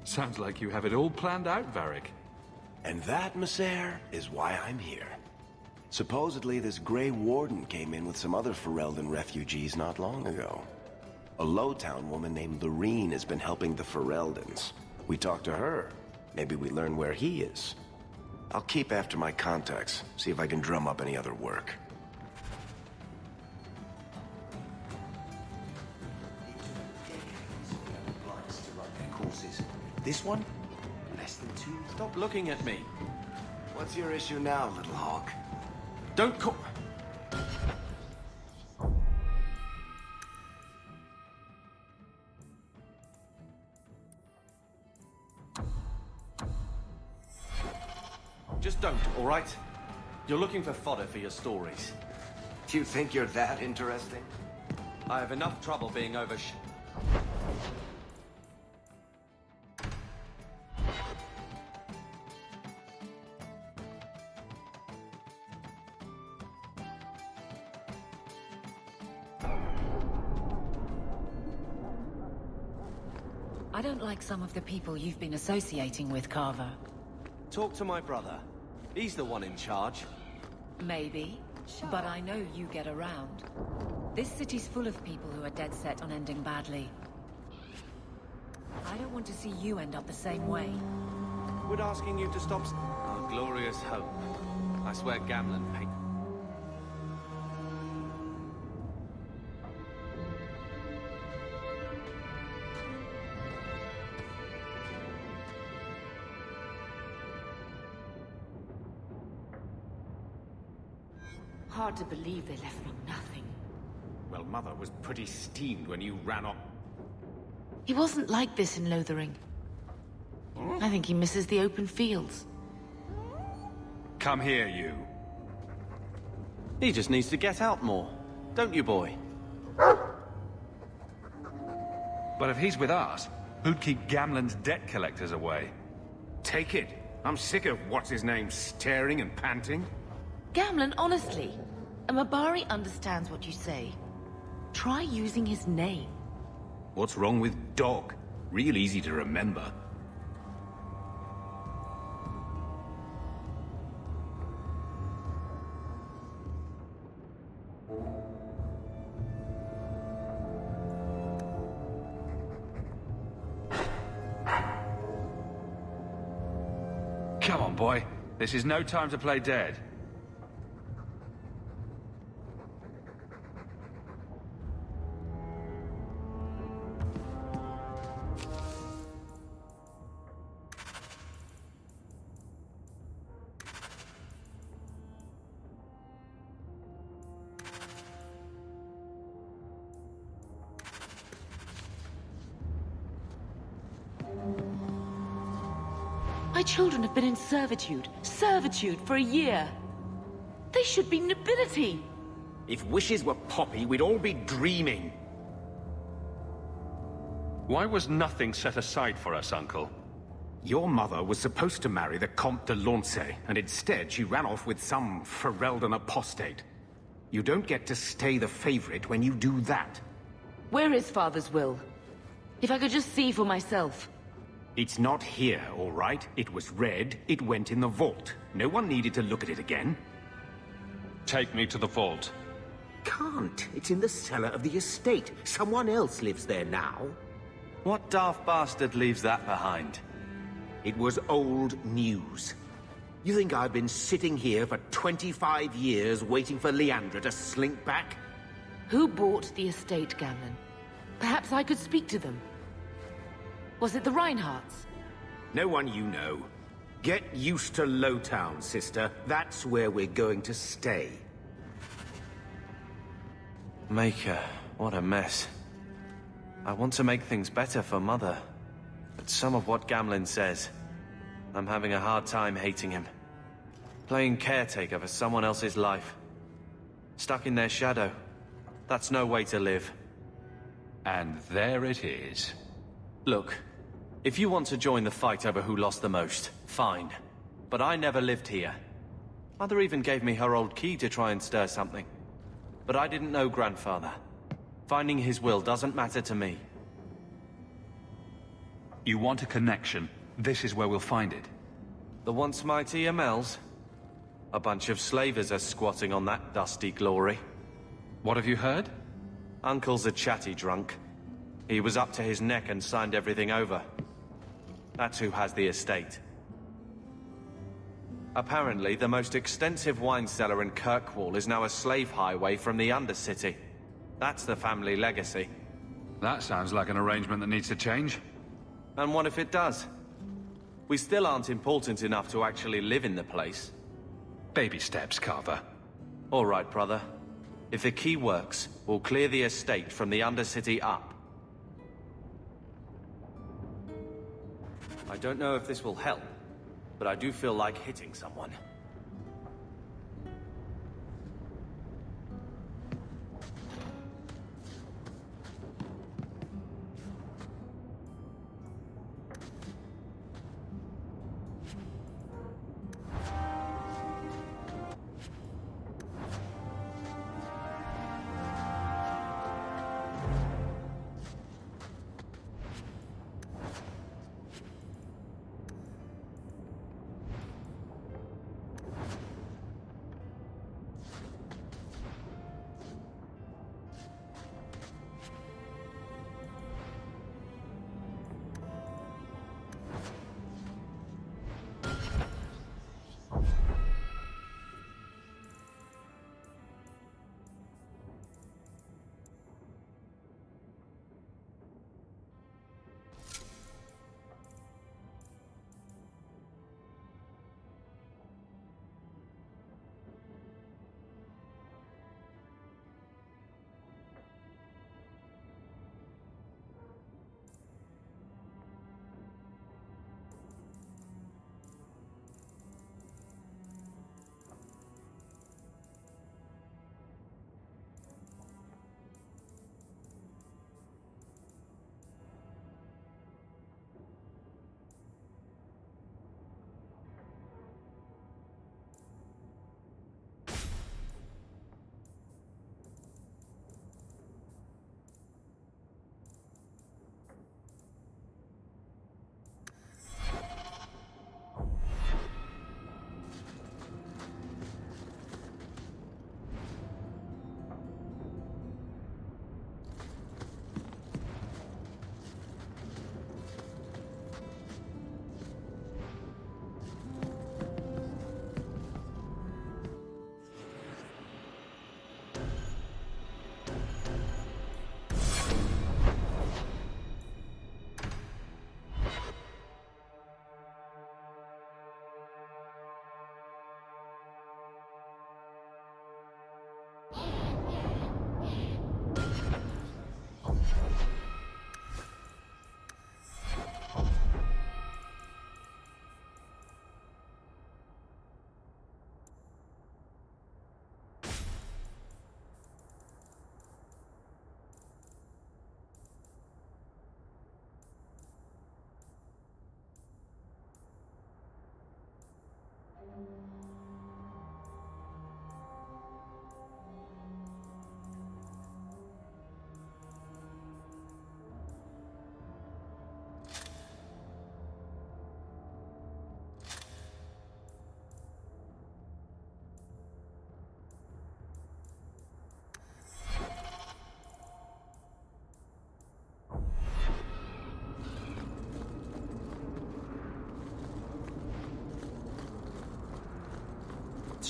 Sounds like you have it all planned out, Varric. And that, Messer, is why I'm here. Supposedly, this Grey Warden came in with some other Ferelden refugees not long ago. A Lowtown woman named Lorene has been helping the Fereldans. We talked to her. Maybe we learn where he is. I'll keep after my contacts, see if I can drum up any other work. This one? Less than 2. Stop looking at me. What's your issue now, little hawk? Don't call... Just don't, all right? You're looking for fodder for your stories. Do you think you're that interesting? I have enough trouble being I don't like some of the people you've been associating with, Carver. Talk to my brother. He's the one in charge. Maybe, but I know you get around. This city's full of people who are dead set on ending badly. I don't want to see you end up the same way. We're asking you to stop... Our glorious hope. I swear Gamlen paid... Hard to believe they left me nothing. Well, Mother was pretty steamed when you ran off. He wasn't like this in Lothering. I think he misses the open fields. Come here, you. He just needs to get out more. Don't you, boy? But if he's with us, who'd keep Gamlen's debt collectors away? Take it. I'm sick of what's-his-name staring and panting. Gamlen, honestly, a Mabari understands what you say. Try using his name. What's wrong with dog? Real easy to remember. Come on, boy. This is no time to play dead. My children have been in servitude for a year. They should be nobility. If wishes were poppy, we'd all be dreaming. Why was nothing set aside for us, Uncle? Your mother was supposed to marry the Comte de Launcey, and instead she ran off with some Ferelden apostate. You don't get to stay the favorite when you do that. Where is Father's will? If I could just see for myself. It's not here, all right? It was read, it went in the vault. No one needed to look at it again. Take me to the vault. Can't. It's in the cellar of the estate. Someone else lives there now. What daft bastard leaves that behind? It was old news. You think I've been sitting here for 25 years waiting for Leandra to slink back? Who bought the estate, Gamlen? Perhaps I could speak to them. Was it the Reinhardts? No one you know. Get used to Lowtown, sister. That's where we're going to stay. Maker, what a mess. I want to make things better for Mother, but some of what Gamlen says, I'm having a hard time hating him. Playing caretaker for someone else's life. Stuck in their shadow. That's no way to live. And there it is. Look, if you want to join the fight over who lost the most, fine. But I never lived here. Mother even gave me her old key to try and stir something. But I didn't know Grandfather. Finding his will doesn't matter to me. You want a connection? This is where we'll find it. The once mighty Amels? A bunch of slavers are squatting on that dusty glory. What have you heard? Uncle's a chatty drunk. He was up to his neck and signed everything over. That's who has the estate. Apparently, the most extensive wine cellar in Kirkwall is now a slave highway from the Undercity. That's the family legacy. That sounds like an arrangement that needs to change. And what if it does? We still aren't important enough to actually live in the place. Baby steps, Carver. All right, brother. If the key works, we'll clear the estate from the Undercity up. I don't know if this will help, but I do feel like hitting someone.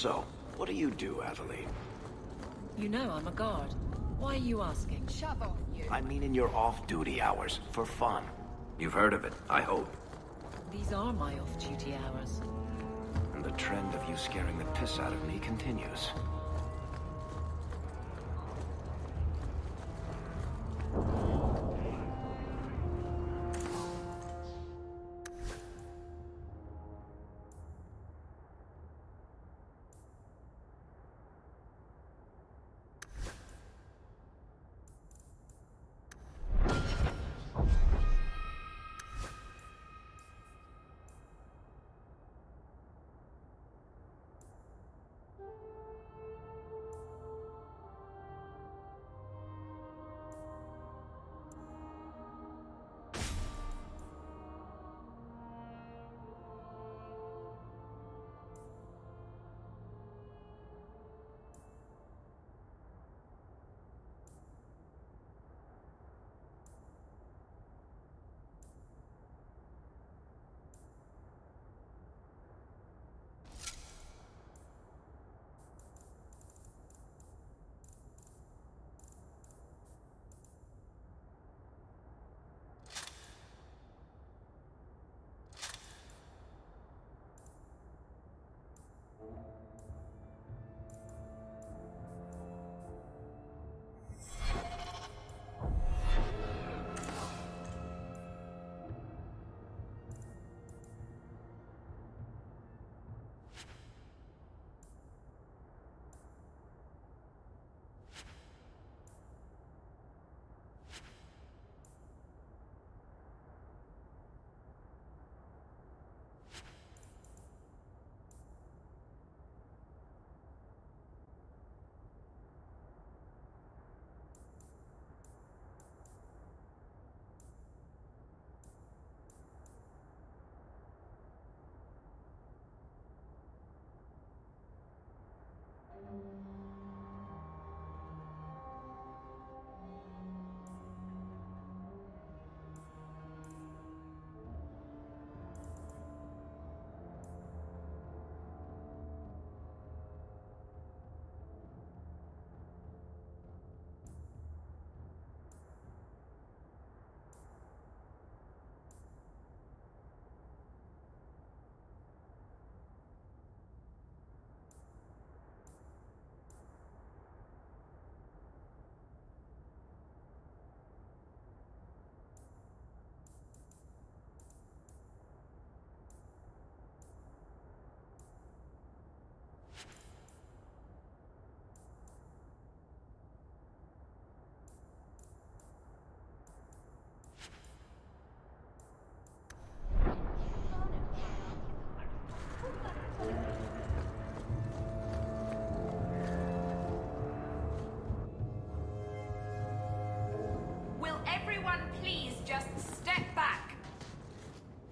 So, what do you do, Adeline? You know I'm a guard. Why are you asking? Shove off, you. I mean in your off-duty hours, for fun. You've heard of it, I hope. These are my off-duty hours. And the trend of you scaring the piss out of me continues.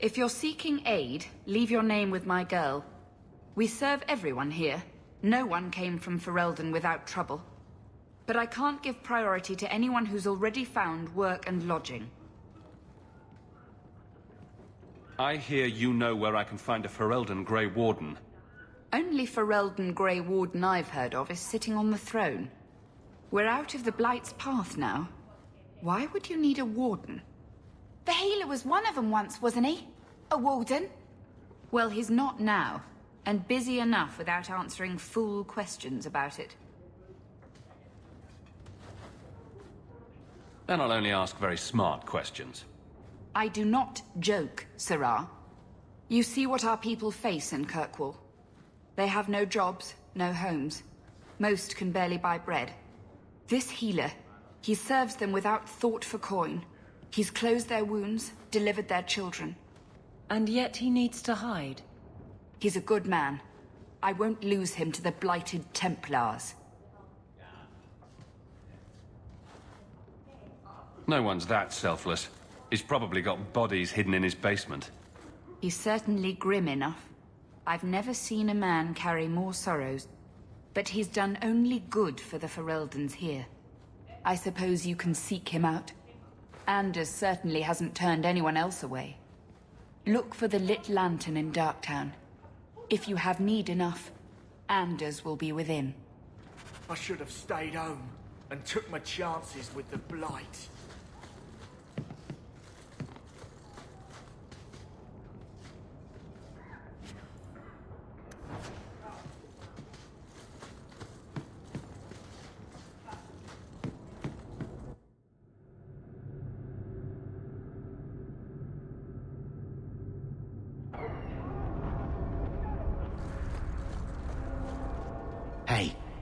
If you're seeking aid, leave your name with my girl. We serve everyone here. No one came from Ferelden without trouble. But I can't give priority to anyone who's already found work and lodging. I hear you know where I can find a Ferelden Grey Warden. Only Ferelden Grey Warden I've heard of is sitting on the throne. We're out of the Blight's path now. Why would you need a warden? The healer was one of them once, wasn't he? A warden? Well, he's not now, and busy enough without answering fool questions about it. Then I'll only ask very smart questions. I do not joke, Sirrah. You see what our people face in Kirkwall. They have no jobs, no homes. Most can barely buy bread. This healer, he serves them without thought for coin. He's closed their wounds, delivered their children. And yet he needs to hide. He's a good man. I won't lose him to the blighted Templars. No one's that selfless. He's probably got bodies hidden in his basement. He's certainly grim enough. I've never seen a man carry more sorrows. But he's done only good for the Fereldans here. I suppose you can seek him out. Anders certainly hasn't turned anyone else away. Look for the lit lantern in Darktown. If you have need enough, Anders will be within. I should have stayed home and took my chances with the Blight.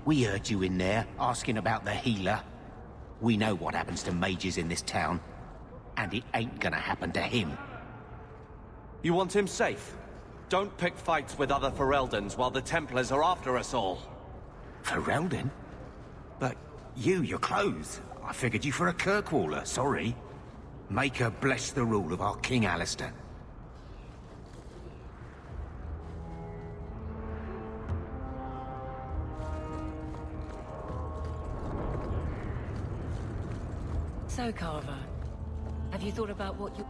We heard you in there, asking about the healer. We know what happens to mages in this town. And it ain't gonna happen to him. You want him safe? Don't pick fights with other Fereldans while the Templars are after us all. Ferelden? But your clothes. I figured you for a Kirkwaller, sorry. Make her bless the rule of our King Alistair. So, Carver, have you thought about what you...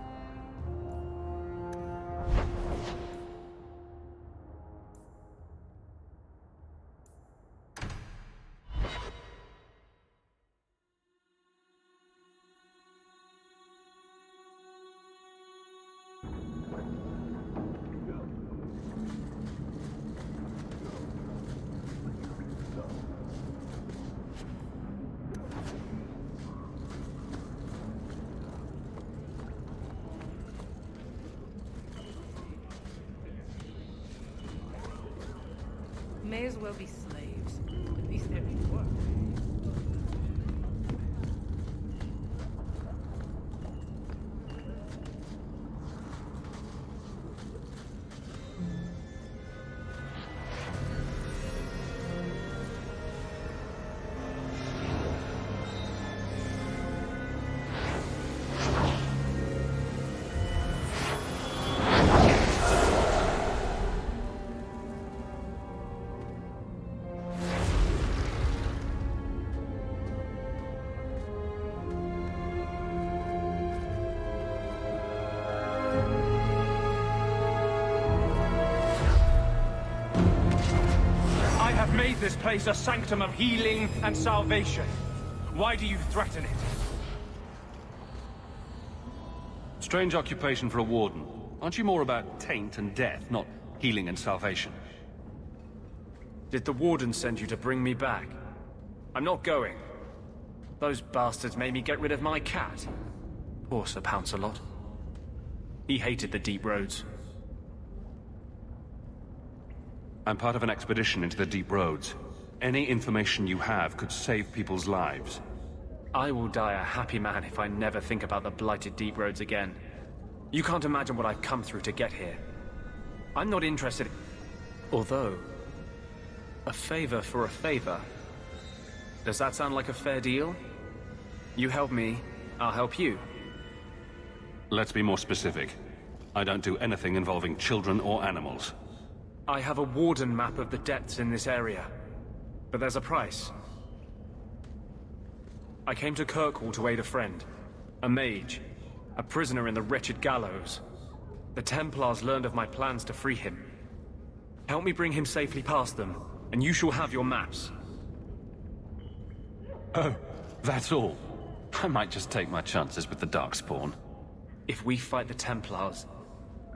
May as well be slaves. At least they're in work. Made this place a sanctum of healing and salvation. Why do you threaten it? Strange occupation for a warden. Aren't you more about taint and death, not healing and salvation? Did the warden send you to bring me back? I'm not going. Those bastards made me get rid of my cat. Poor Sir Pouncelot. He hated the deep roads. I'm part of an expedition into the deep roads. Any information you have could save people's lives. I will die a happy man if I never think about the blighted deep roads again. You can't imagine what I've come through to get here. I'm not interested... Although... a favor for a favor. Does that sound like a fair deal? You help me, I'll help you. Let's be more specific. I don't do anything involving children or animals. I have a warden map of the depths in this area. But there's a price. I came to Kirkwall to aid a friend. A mage. A prisoner in the wretched gallows. The Templars learned of my plans to free him. Help me bring him safely past them, and you shall have your maps. Oh, that's all. I might just take my chances with the Darkspawn. If we fight the Templars,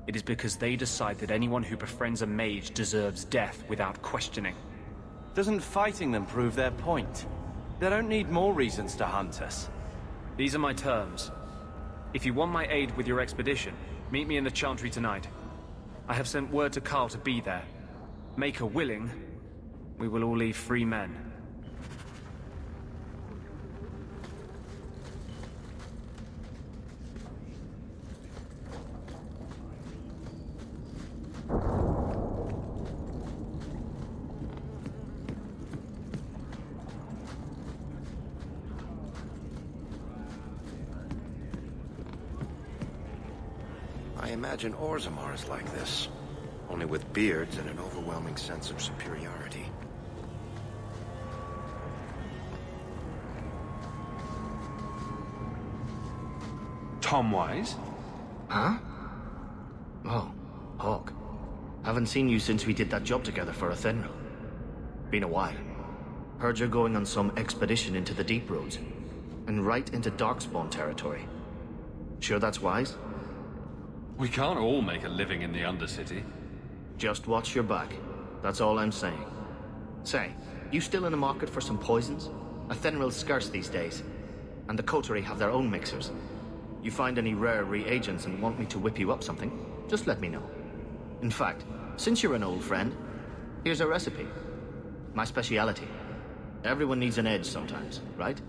it is because they decide that anyone who befriends a mage deserves death without questioning. Doesn't fighting them prove their point? They don't need more reasons to hunt us. These are my terms. If you want my aid with your expedition, meet me in the Chantry tonight. I have sent word to Carl to be there. Make her willing, we will all leave free men. I imagine Orzammar is like this, only with beards and an overwhelming sense of superiority. Tom Wise? Huh? Oh, Hawk. Haven't seen you since we did that job together for Athenril. Been a while. Heard you're going on some expedition into the deep roads, and right into Darkspawn territory. Sure that's wise? We can't all make a living in the Undercity. Just watch your back. That's all I'm saying. Say, you still in the market for some poisons? Athenril's scarce these days, and the coterie have their own mixers. You find any rare reagents and want me to whip you up something, just let me know. In fact, since you're an old friend, here's a recipe. My speciality. Everyone needs an edge sometimes, right?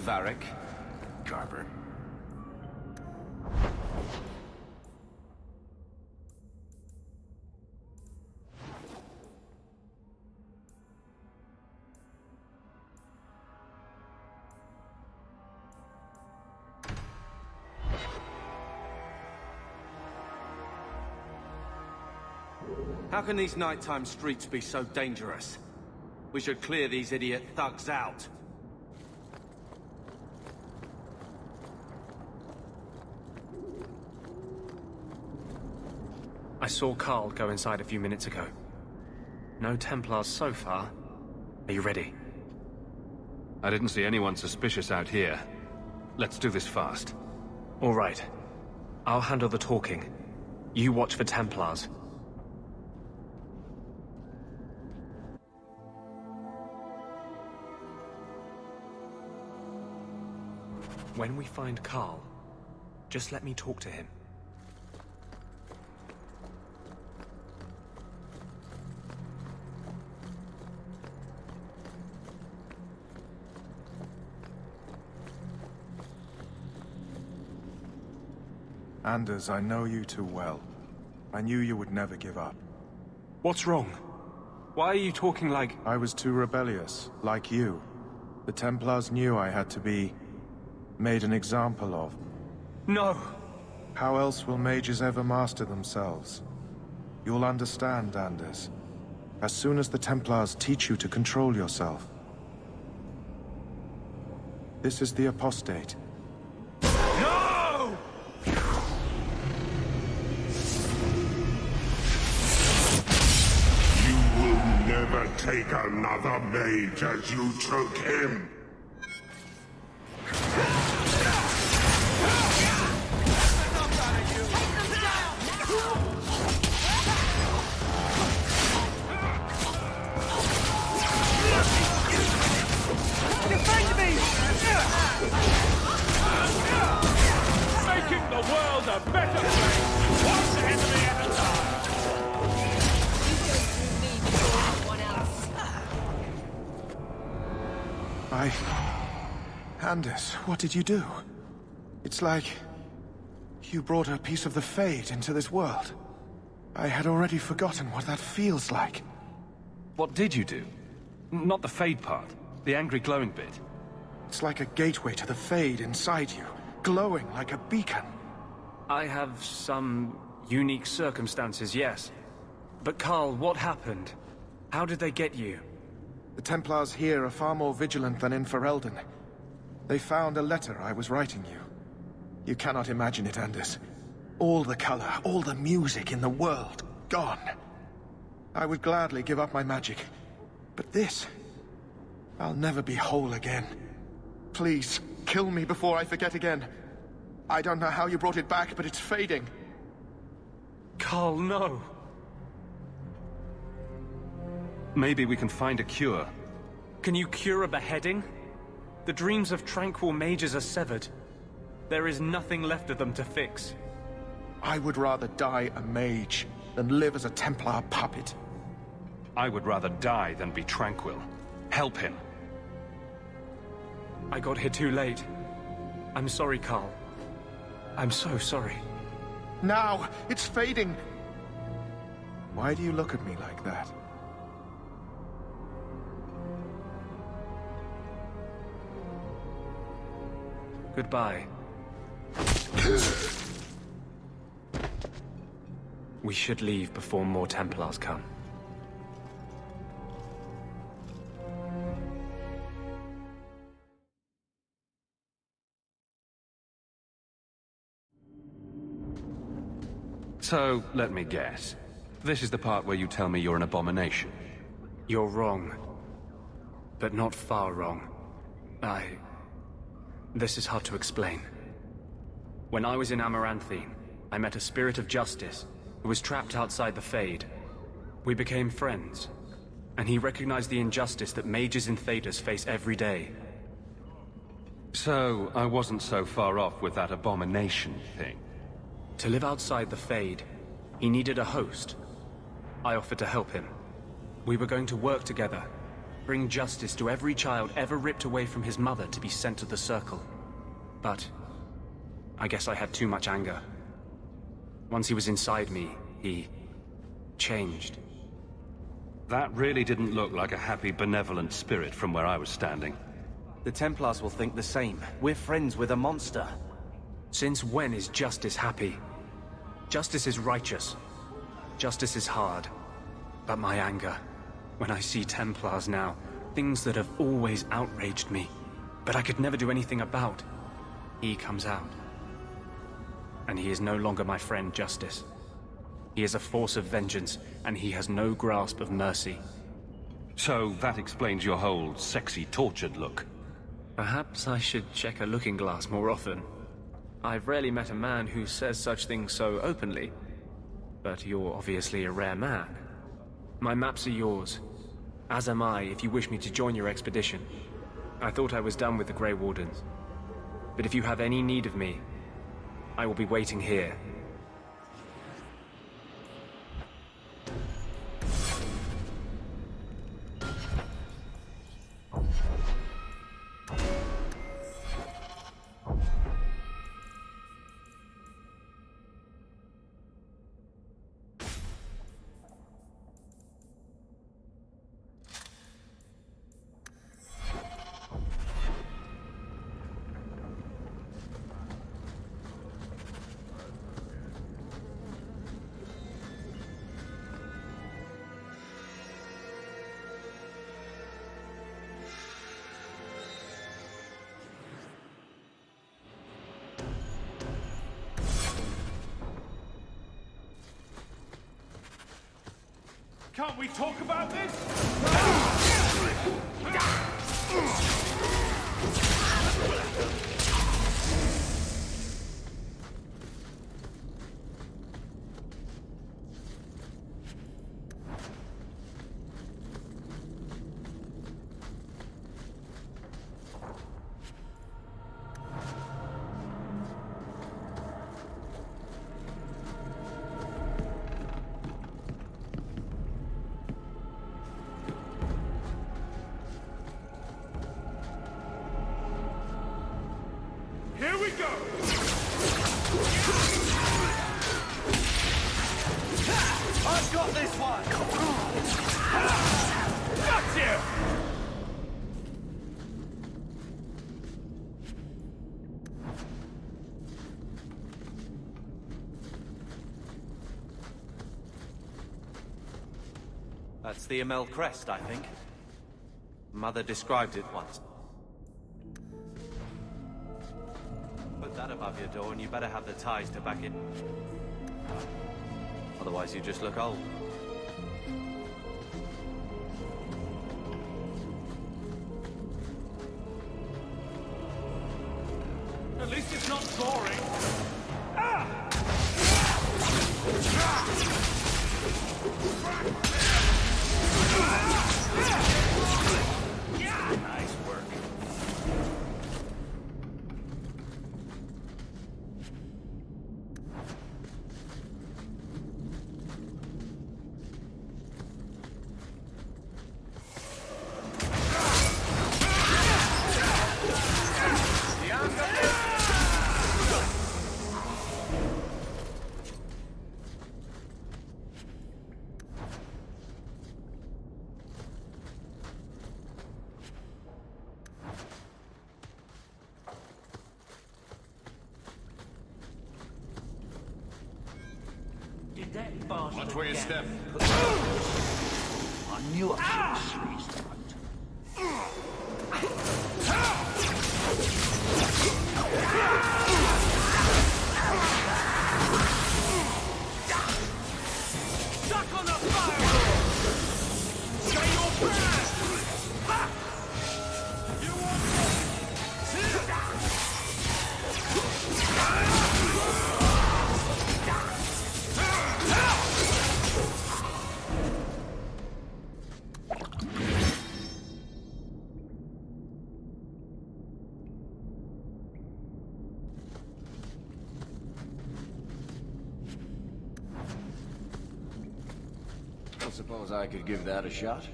Varric, Garber. How can these nighttime streets be so dangerous? We should clear these idiot thugs out. I saw Carl go inside a few minutes ago. No Templars so far. Are you ready? I didn't see anyone suspicious out here. Let's do this fast. All right. I'll handle the talking. You watch for Templars. When we find Carl, just let me talk to him. Anders, I know you too well. I knew you would never give up. What's wrong? Why are you talking like... I was too rebellious, like you. The Templars knew I had to be... made an example of. No! How else will mages ever master themselves? You'll understand, Anders. As soon as the Templars teach you to control yourself. This is the apostate. No! You will never take another mage as you took him. Making the world a better place, one enemy at a time. Anders, what did you do? It's like... you brought a piece of the Fade into this world. I had already forgotten what that feels like. What did you do? Not the Fade part. The angry glowing bit. It's like a gateway to the Fade inside you, glowing like a beacon. I have some unique circumstances, yes. But Carl, what happened? How did they get you? The Templars here are far more vigilant than in Ferelden. They found a letter I was writing you. You cannot imagine it, Anders. All the color, all the music in the world, gone. I would gladly give up my magic. But this... I'll never be whole again. Please, kill me before I forget again. I don't know how you brought it back, but it's fading. Carl, no. Maybe we can find a cure. Can you cure a beheading? The dreams of tranquil mages are severed. There is nothing left of them to fix. I would rather die a mage than live as a Templar puppet. I would rather die than be tranquil. Help him. I got here too late. I'm sorry, Carl. I'm so sorry. Now! It's fading! Why do you look at me like that? Goodbye. We should leave before more Templars come. So, let me guess. This is the part where you tell me you're an abomination. You're wrong. But not far wrong. This is hard to explain. When I was in Amaranthine, I met a spirit of justice who was trapped outside the Fade. We became friends, and he recognized the injustice that mages in Thedas face every day. So, I wasn't so far off with that abomination thing. To live outside the Fade, he needed a host. I offered to help him. We were going to work together, bring justice to every child ever ripped away from his mother to be sent to the Circle. But I guess I had too much anger. Once he was inside me, he changed. That really didn't look like a happy, benevolent spirit from where I was standing. The Templars will think the same. We're friends with a monster. Since when is justice happy? Justice is righteous. Justice is hard. But my anger, when I see Templars now, things that have always outraged me, but I could never do anything about, he comes out. And he is no longer my friend, Justice. He is a force of vengeance, and he has no grasp of mercy. So that explains your whole sexy, tortured look. Perhaps I should check a looking glass more often. I've rarely met a man who says such things so openly. But you're obviously a rare man. My maps are yours. As am I, if you wish me to join your expedition. I thought I was done with the Grey Wardens. But if you have any need of me, I will be waiting here. Can't we talk about this? Here we go! I've got this one! Got you! That's the Amel crest, I think. Mother described it once. Put that above your door and you better have the ties to back it. Otherwise you just look old. At least it's not boring. Watch where you step. I knew I should have squeezed. Stuck on the firewall! Say your prayers! Ha! You I suppose I could give that a shot.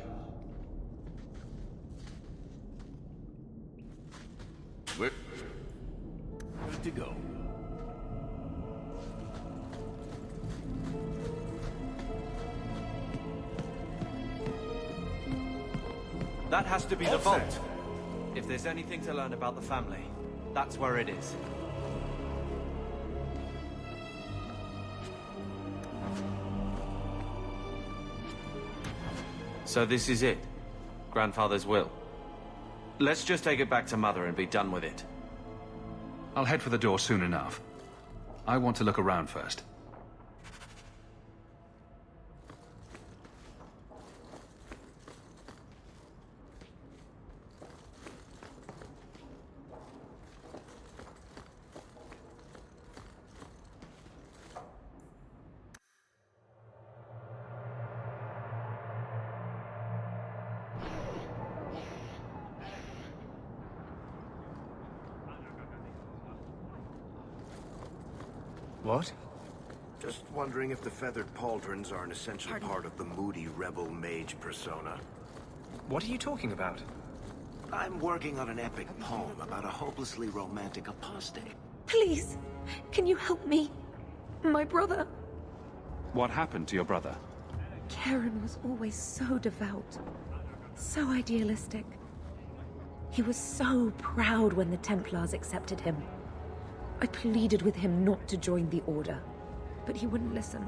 We're good to go. That has to be the vault. If there's anything to learn about the family, that's where it is. So this is it? Grandfather's will? Let's just take it back to Mother and be done with it. I'll head for the door soon enough. I want to look around first. What? Just wondering if the feathered pauldrons are an essential part of the moody rebel mage persona. What are you talking about? I'm working on an epic poem about a hopelessly romantic apostate. Please, can you help me? My brother. What happened to your brother? Karen was always so devout, so idealistic. He was so proud when the Templars accepted him. I pleaded with him not to join the Order, but he wouldn't listen.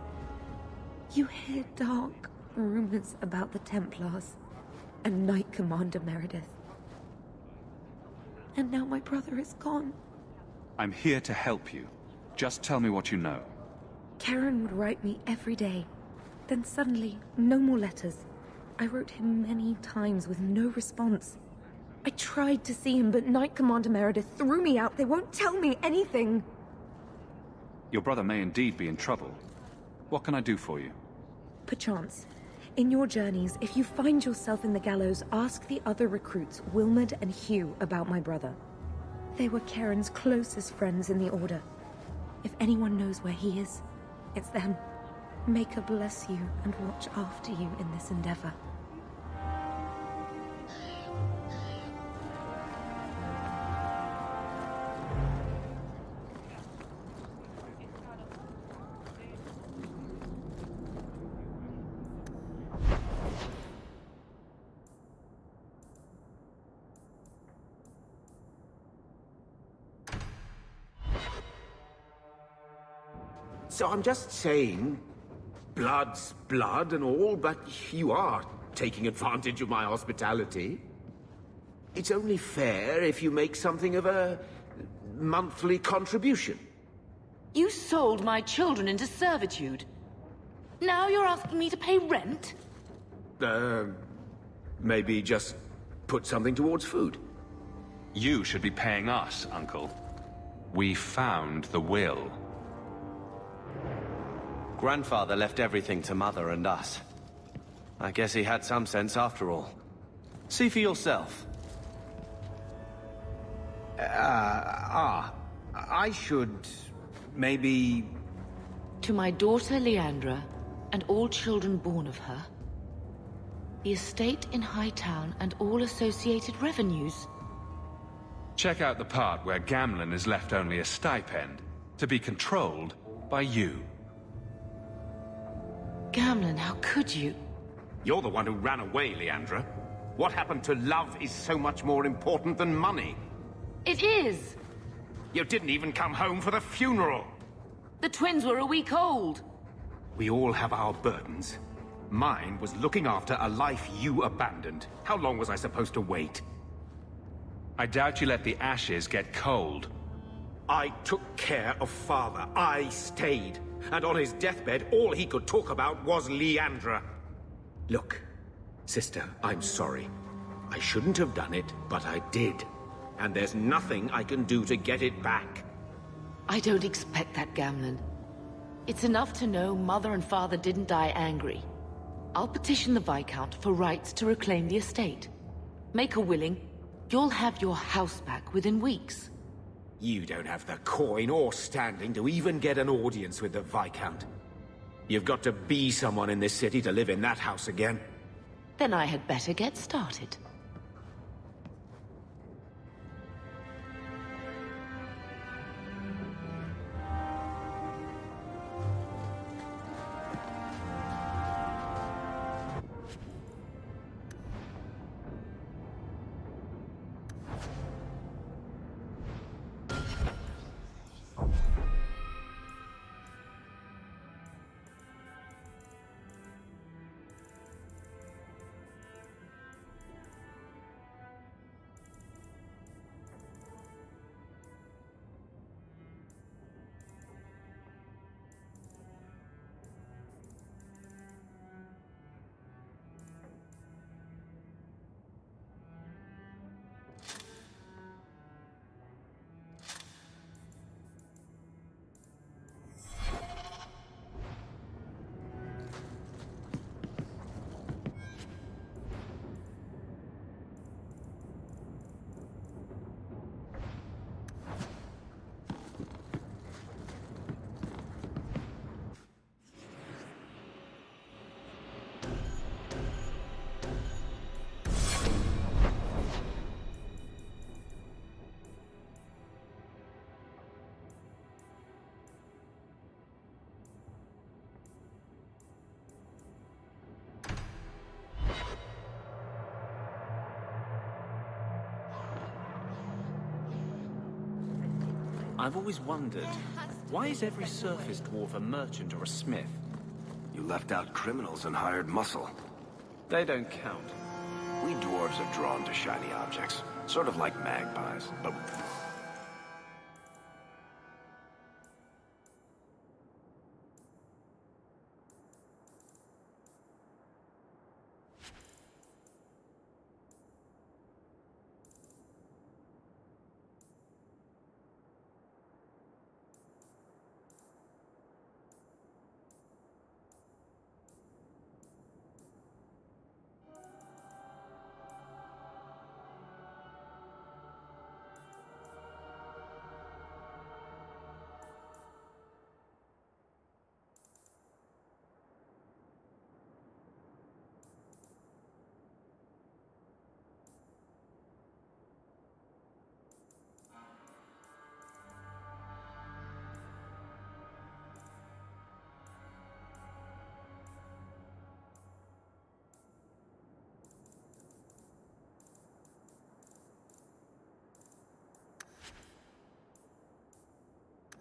You hear dark rumors about the Templars and Knight Commander Meredith. And now my brother is gone. I'm here to help you. Just tell me what you know. Karen would write me every day. Then suddenly, no more letters. I wrote him many times with no response. I tried to see him, but Knight Commander Meredith threw me out. They won't tell me anything. Your brother may indeed be in trouble. What can I do for you? Perchance. In your journeys, if you find yourself in the gallows, ask the other recruits, Wilmerd and Hugh, about my brother. They were Karen's closest friends in the Order. If anyone knows where he is, it's them. May God bless you and watch after you in this endeavor. So I'm just saying, blood's blood and all, but you are taking advantage of my hospitality. It's only fair if you make something of a monthly contribution. You sold my children into servitude. Now you're asking me to pay rent? Maybe just put something towards food. You should be paying us, Uncle. We found the will. Grandfather left everything to Mother and us. I guess he had some sense after all. See for yourself. I should... maybe... To my daughter Leandra, and all children born of her, the estate in Hightown and all associated revenues. Check out the part where Gamlen is left only a stipend, to be controlled by you. Gamlen, how could you? You're the one who ran away, Leandra. What happened to love is so much more important than money. It is! You didn't even come home for the funeral! The twins were a week old. We all have our burdens. Mine was looking after a life you abandoned. How long was I supposed to wait? I doubt you let the ashes get cold. I took care of Father. I stayed. And on his deathbed, all he could talk about was Leandra. Look, sister, I'm sorry. I shouldn't have done it, but I did. And there's nothing I can do to get it back. I don't expect that, Gamlen. It's enough to know Mother and Father didn't die angry. I'll petition the Viscount for rights to reclaim the estate. Make her willing, you'll have your house back within weeks. You don't have the coin or standing to even get an audience with the Viscount. You've got to be someone in this city to live in that house again. Then I had better get started. I've always wondered, why is every surface dwarf a merchant or a smith? You left out criminals and hired muscle. They don't count. We dwarves are drawn to shiny objects, sort of like magpies, but...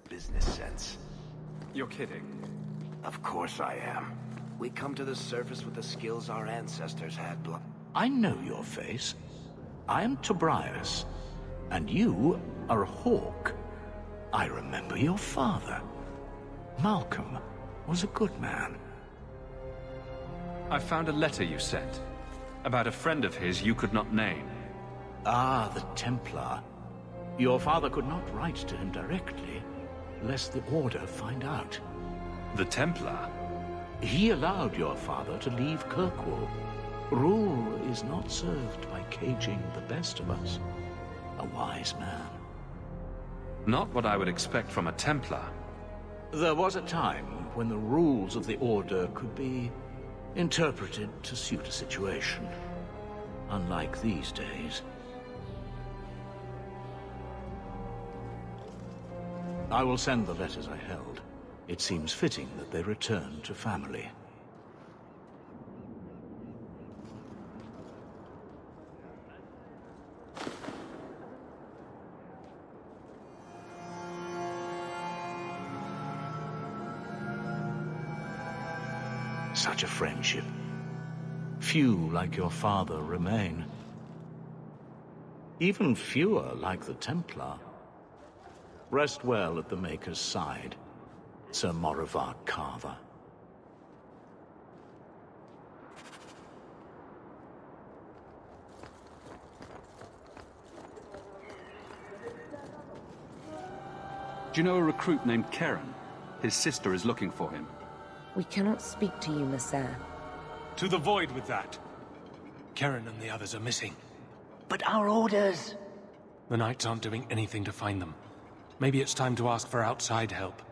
business sense. You're kidding. Of course I am. We come to the surface with the skills our ancestors had. I know your face. I am Tobias, and you are a hawk. I remember your father. Malcolm was a good man. I found a letter you sent. About a friend of his you could not name. Ah, the Templar. Your father could not write to him directly, lest the Order find out. The Templar? He allowed your father to leave Kirkwall. Rule is not served by caging the best of us. A wise man. Not what I would expect from a Templar. There was a time when the rules of the Order could be interpreted to suit a situation. Unlike these days. I will send the letters I held. It seems fitting that they return to family. Such a friendship. Few like your father remain. Even fewer like the Templar. Rest well at the Maker's side, Sir Morivard Carver. Do you know a recruit named Karen? His sister is looking for him. We cannot speak to you, Messer. To the void with that. Karen and the others are missing. But our orders... The Knights aren't doing anything to find them. Maybe it's time to ask for outside help.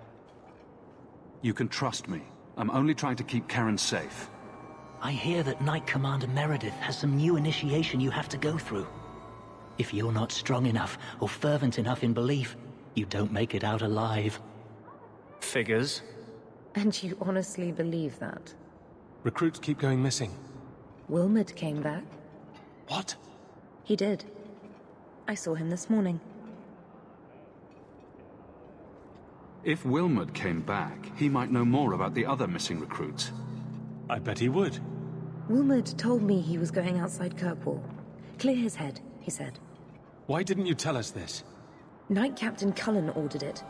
You can trust me. I'm only trying to keep Karen safe. I hear that Knight Commander Meredith has some new initiation you have to go through. If you're not strong enough or fervent enough in belief, you don't make it out alive. Figures. And you honestly believe that? Recruits keep going missing. Wilmot came back. What? He did. I saw him this morning. If Wilmot came back, he might know more about the other missing recruits. I bet he would. Wilmot told me he was going outside Kirkwall. Clear his head, he said. Why didn't you tell us this? Knight Captain Cullen ordered it,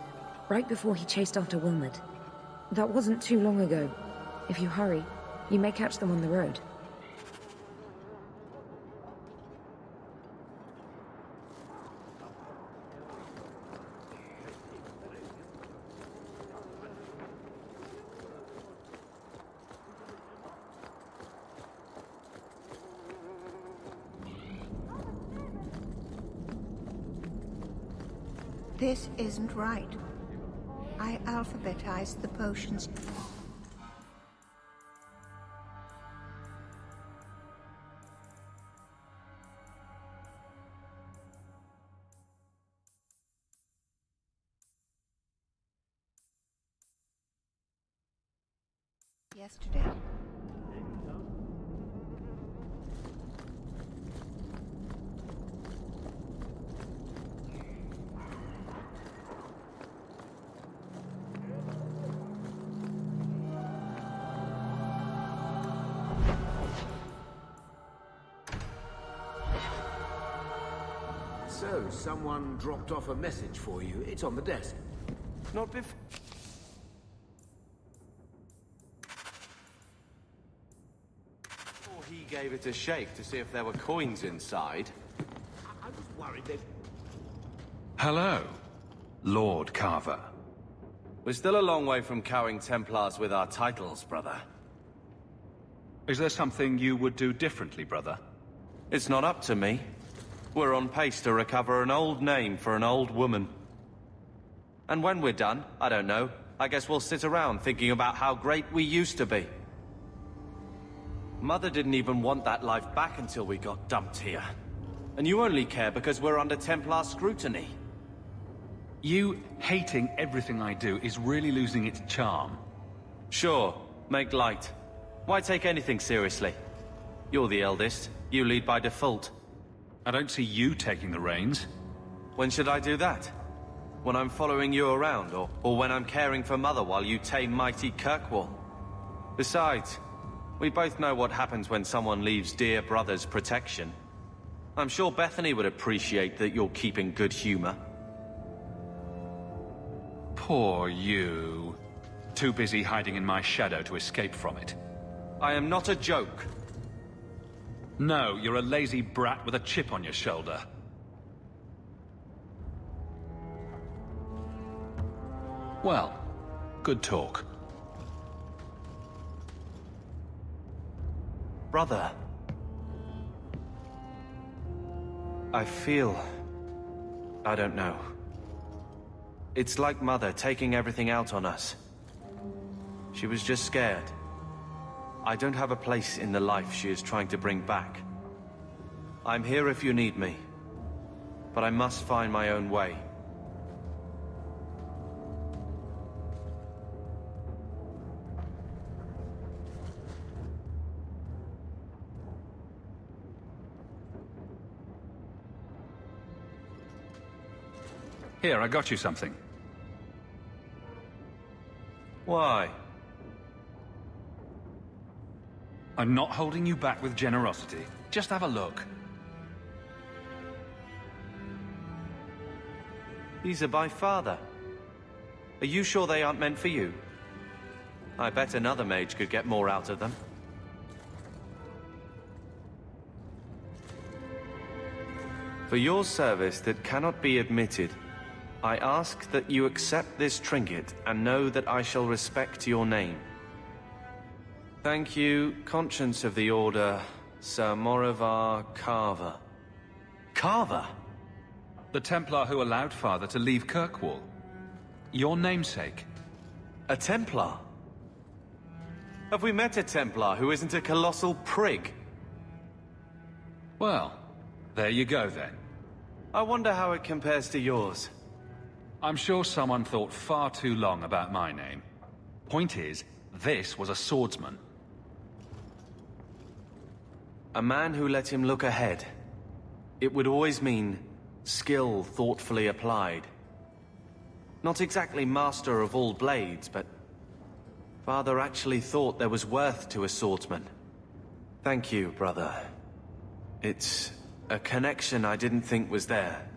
right before he chased after Wilmot. That wasn't too long ago. If you hurry, you may catch them on the road. This isn't right. I alphabetized the potions. Yesterday. So, someone dropped off a message for you. It's on the desk. Not before... He gave it a shake to see if there were coins inside. I was worried that... Hello, Lord Carver. We're still a long way from cowing Templars with our titles, brother. Is there something you would do differently, brother? It's not up to me. We're on pace to recover an old name for an old woman. And when we're done, I don't know, I guess we'll sit around thinking about how great we used to be. Mother didn't even want that life back until we got dumped here. And you only care because we're under Templar scrutiny. You hating everything I do is really losing its charm. Sure, make light. Why take anything seriously? You're the eldest. You lead by default. I don't see you taking the reins. When should I do that? When I'm following you around, or when I'm caring for Mother while you tame mighty Kirkwall? Besides, we both know what happens when someone leaves dear brother's protection. I'm sure Bethany would appreciate that you're keeping good humor. Poor you. Too busy hiding in my shadow to escape from it. I am not a joke. No, you're a lazy brat with a chip on your shoulder. Well, good talk. Brother. I feel... I don't know. It's like Mother taking everything out on us. She was just scared. I don't have a place in the life she is trying to bring back. I'm here if you need me. But I must find my own way. Here, I got you something. Why? I'm not holding you back with generosity. Just have a look. These are by father. Are you sure they aren't meant for you? I bet another mage could get more out of them. For your service that cannot be admitted, I ask that you accept this trinket and know that I shall respect your name. Thank you, Conscience of the Order, Sir Morivar Carver. Carver? The Templar who allowed Father to leave Kirkwall. Your namesake. A Templar? Have we met a Templar who isn't a colossal prig? Well, there you go then. I wonder how it compares to yours. I'm sure someone thought far too long about my name. Point is, this was a swordsman. A man who let him look ahead. It would always mean skill thoughtfully applied. Not exactly master of all blades, but Father actually thought there was worth to a swordsman. Thank you, brother. It's a connection I didn't think was there.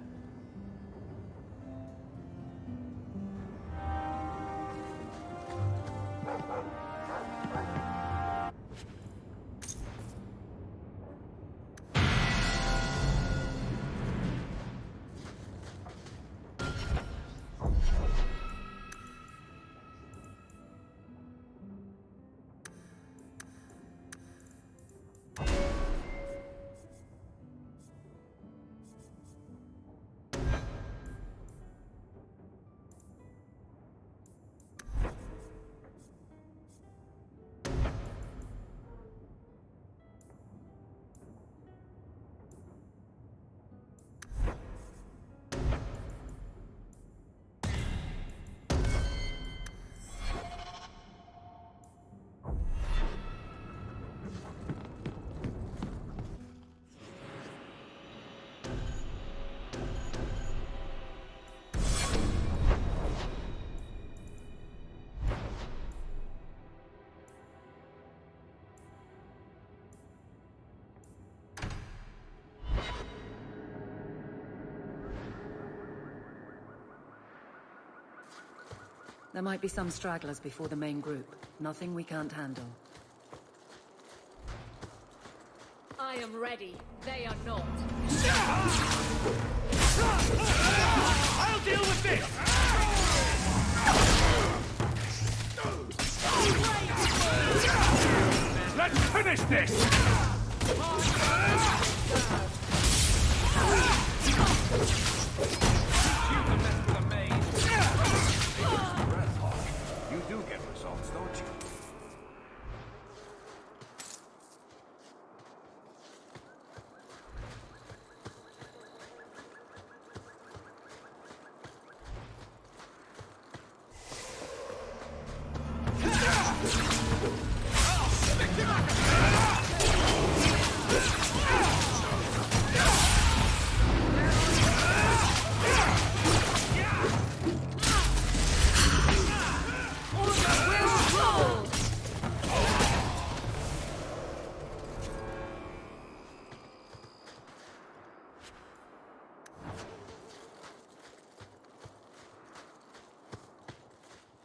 There might be some stragglers before the main group. Nothing we can't handle. I am ready. They are not. I'll deal with this! Let's finish this! You do get results, don't you?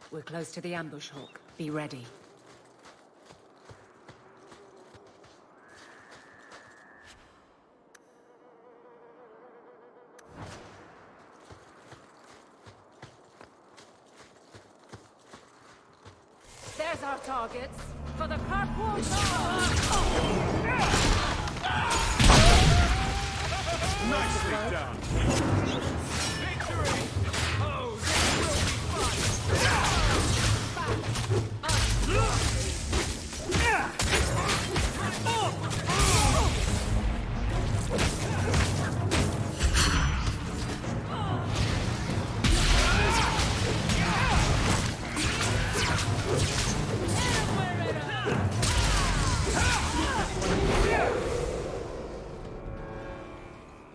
We're close to the ambush, Hawk. Be ready. There's our targets. For the Kirkwall Nicely done! Victory! Oh,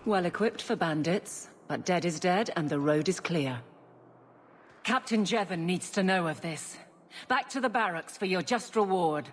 Well equipped for bandits, but dead is dead and the road is clear. Captain Jevon needs to know of this. Back to the barracks for your just reward.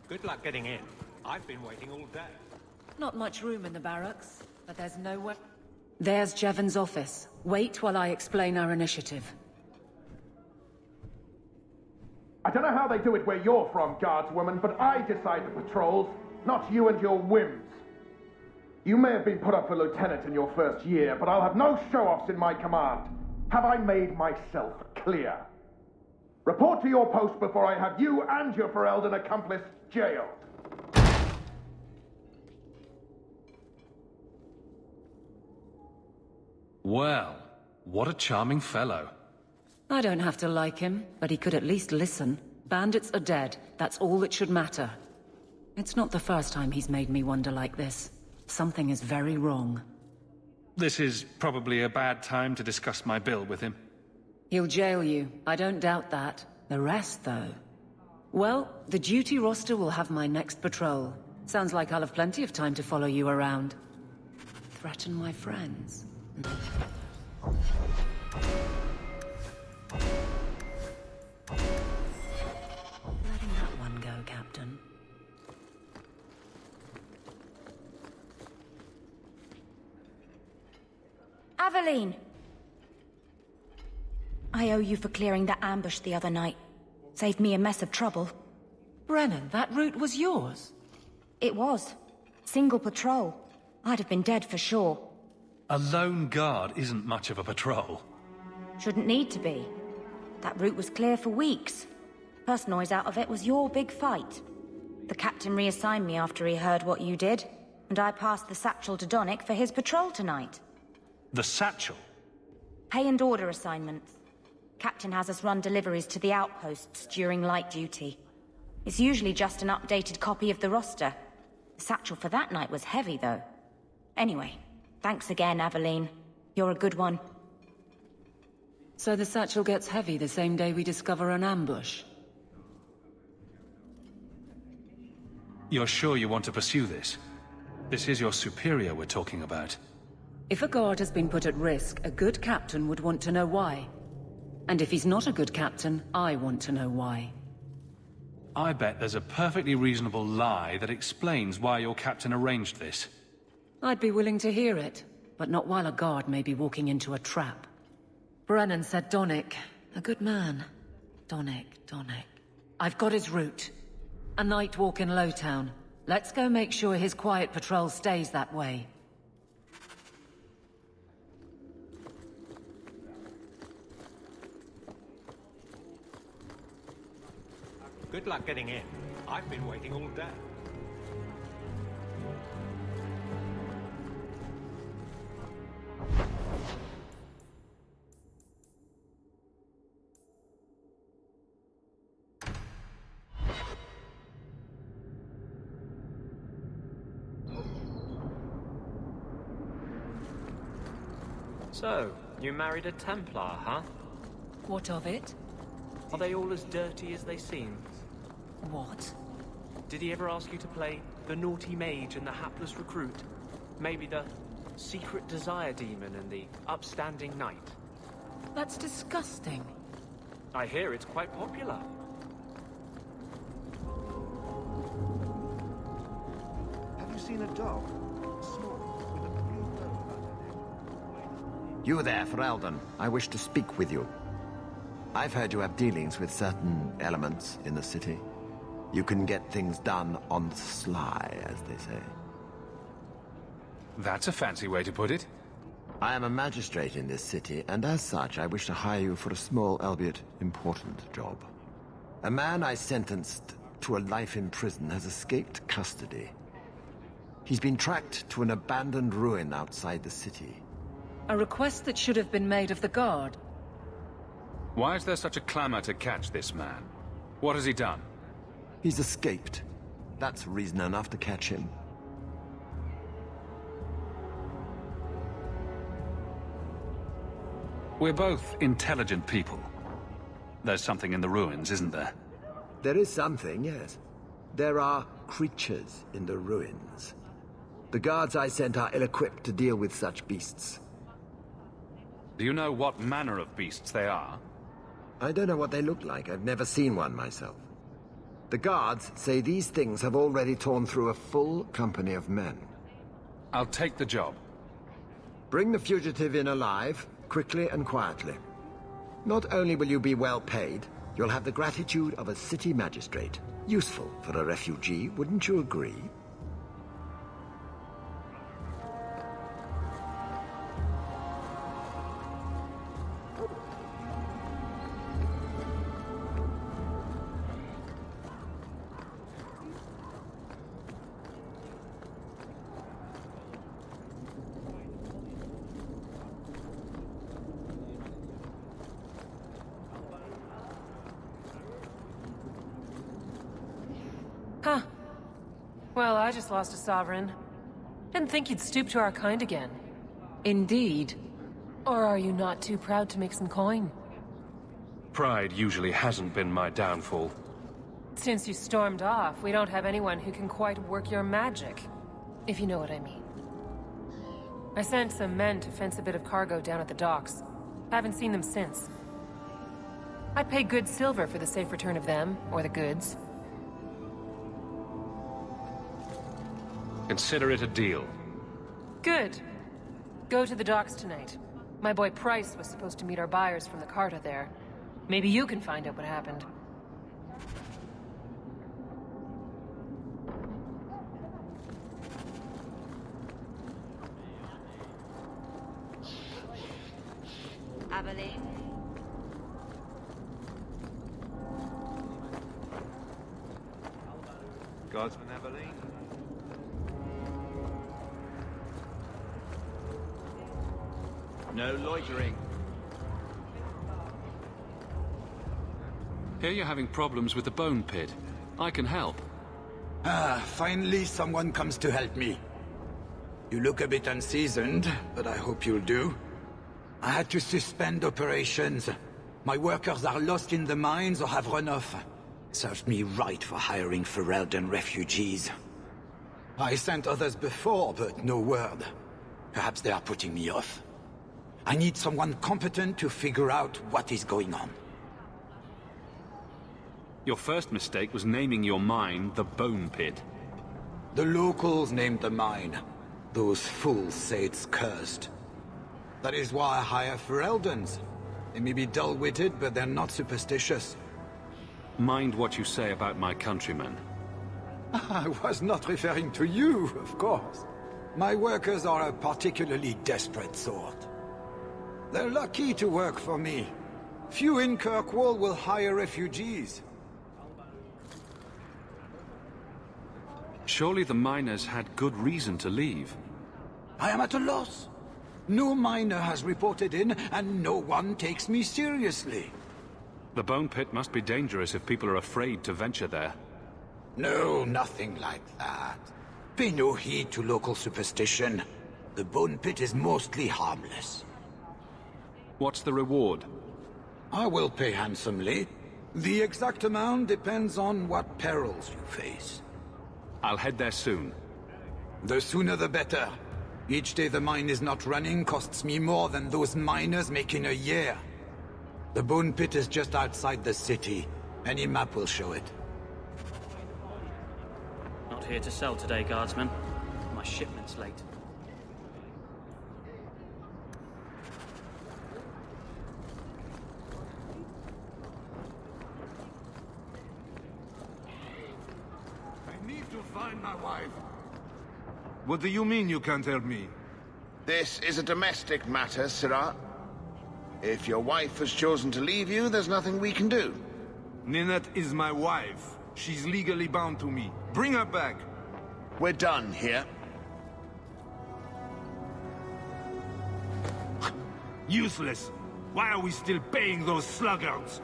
Good luck getting in. I've been waiting all day. Not much room in the barracks, but there's nowhere... There's Jevon's office. Wait while I explain our initiative. I don't know how they do it where you're from, guardswoman, but I decide the patrols, not you and your whims. You may have been put up for lieutenant in your first year, but I'll have no show-offs in my command. Have I made myself clear? Report to your post before I have you and your Ferelden accomplice jailed. Well, what a charming fellow. I don't have to like him, but he could at least listen. Bandits are dead. That's all that should matter. It's not the first time he's made me wonder like this. Something is very wrong. This is probably a bad time to discuss my bill with him. He'll jail you. I don't doubt that. The rest, though... Well, the duty roster will have my next patrol. Sounds like I'll have plenty of time to follow you around. Threaten my friends. Letting that one go, Captain. Aveline! I owe you for clearing that ambush the other night. Saved me a mess of trouble. Brennan, that route was yours? It was. Single patrol. I'd have been dead for sure. A lone guard isn't much of a patrol. Shouldn't need to be. That route was clear for weeks. First noise out of it was your big fight. The captain reassigned me after he heard what you did, and I passed the satchel to Donnick for his patrol tonight. The satchel? Pay and order assignments. Captain has us run deliveries to the outposts during light duty. It's usually just an updated copy of the roster. The satchel for that night was heavy, though. Anyway, thanks again, Aveline. You're a good one. So the satchel gets heavy the same day we discover an ambush? You're sure you want to pursue this? This is your superior we're talking about. If a guard has been put at risk, a good captain would want to know why. And if he's not a good captain, I want to know why. I bet there's a perfectly reasonable lie that explains why your captain arranged this. I'd be willing to hear it, but not while a guard may be walking into a trap. Brennan said Donnick. A good man. Donnick. I've got his route. A night walk in Lowtown. Let's go make sure his quiet patrol stays that way. Good luck getting in. I've been waiting all day. So, you married a Templar, huh? What of it? Are they all as dirty as they seem? What? Did he ever ask you to play the naughty mage and the hapless recruit? Maybe the secret desire demon and the upstanding knight? That's disgusting. I hear it's quite popular. Have you seen a dog? Small, with a blue bow about her neck. You there, Ferelden. I wish to speak with you. I've heard you have dealings with certain elements in the city. You can get things done on the sly, as they say. That's a fancy way to put it. I am a magistrate in this city, and as such, I wish to hire you for a small, albeit important, job. A man I sentenced to a life in prison has escaped custody. He's been tracked to an abandoned ruin outside the city. A request that should have been made of the guard. Why is there such a clamor to catch this man? What has he done? He's escaped. That's reason enough to catch him. We're both intelligent people. There's something in the ruins, isn't there? There is something, yes. There are creatures in the ruins. The guards I sent are ill-equipped to deal with such beasts. Do you know what manner of beasts they are? I don't know what they look like. I've never seen one myself. The guards say these things have already torn through a full company of men. I'll take the job. Bring the fugitive in alive, quickly and quietly. Not only will you be well paid, you'll have the gratitude of a city magistrate. Useful for a refugee, wouldn't you agree? Huh. Well, I just lost a sovereign. Didn't think you'd stoop to our kind again. Indeed. Or are you not too proud to make some coin? Pride usually hasn't been my downfall. Since you stormed off, we don't have anyone who can quite work your magic. If you know what I mean. I sent some men to fence a bit of cargo down at the docks. Haven't seen them since. I'd pay good silver for the safe return of them, or the goods. Consider it a deal. Good. Go to the docks tonight. My boy Price was supposed to meet our buyers from the Carta there. Maybe you can find out what happened. Abilene? Guardsman Abilene? No loitering. Here you're having problems with the bone pit. I can help. Ah, finally someone comes to help me. You look a bit unseasoned, but I hope you'll do. I had to suspend operations. My workers are lost in the mines or have run off. Served me right for hiring Ferelden refugees. I sent others before, but no word. Perhaps they are putting me off. I need someone competent to figure out what is going on. Your first mistake was naming your mine the Bone Pit. The locals named the mine. Those fools say it's cursed. That is why I hire Fereldens. They may be dull-witted, but they're not superstitious. Mind what you say about my countrymen. I was not referring to you, of course. My workers are a particularly desperate sort. They're lucky to work for me. Few in Kirkwall will hire refugees. Surely the miners had good reason to leave. I am at a loss. No miner has reported in, and no one takes me seriously. The Bone Pit must be dangerous if people are afraid to venture there. No, nothing like that. Pay no heed to local superstition. The Bone Pit is mostly harmless. What's the reward? I will pay handsomely. The exact amount depends on what perils you face. I'll head there soon. The sooner the better. Each day the mine is not running costs me more than those miners make in a year. The Bone Pit is just outside the city. Any map will show it. Not here to sell today, guardsman. My shipment's late. Find my wife. What do you mean you can't help me? This is a domestic matter, Sirrah. If your wife has chosen to leave you, there's nothing we can do. Ninette is my wife. She's legally bound to me. Bring her back. We're done here. Useless. Why are we still paying those sluggards?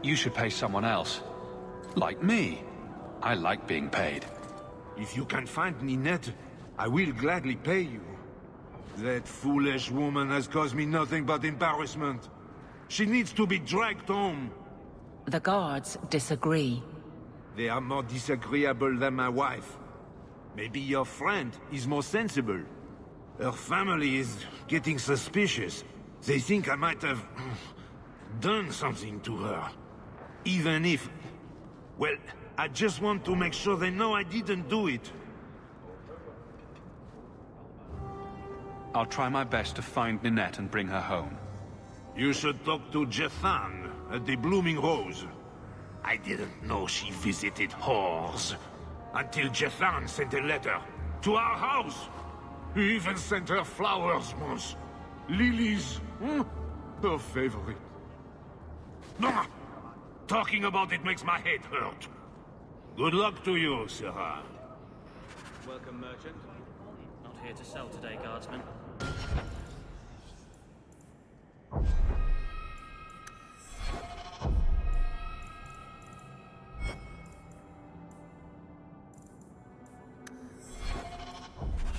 You should pay someone else. Like me. I like being paid. If you can find Ninette, I will gladly pay you. That foolish woman has caused me nothing but embarrassment. She needs to be dragged home. The guards disagree. They are more disagreeable than my wife. Maybe your friend is more sensible. Her family is getting suspicious. They think I might have done something to her. Even if... Well, I just want to make sure they know I didn't do it. I'll try my best to find Ninette and bring her home. You should talk to Jethan at the Blooming Rose. I didn't know she visited whores. Until Jethan sent a letter to our house. He even sent her flowers once. Lilies. Her favorite. Ah, talking about it makes my head hurt. Good luck to you, Sarah. Welcome, merchant. Not here to sell today, guardsman.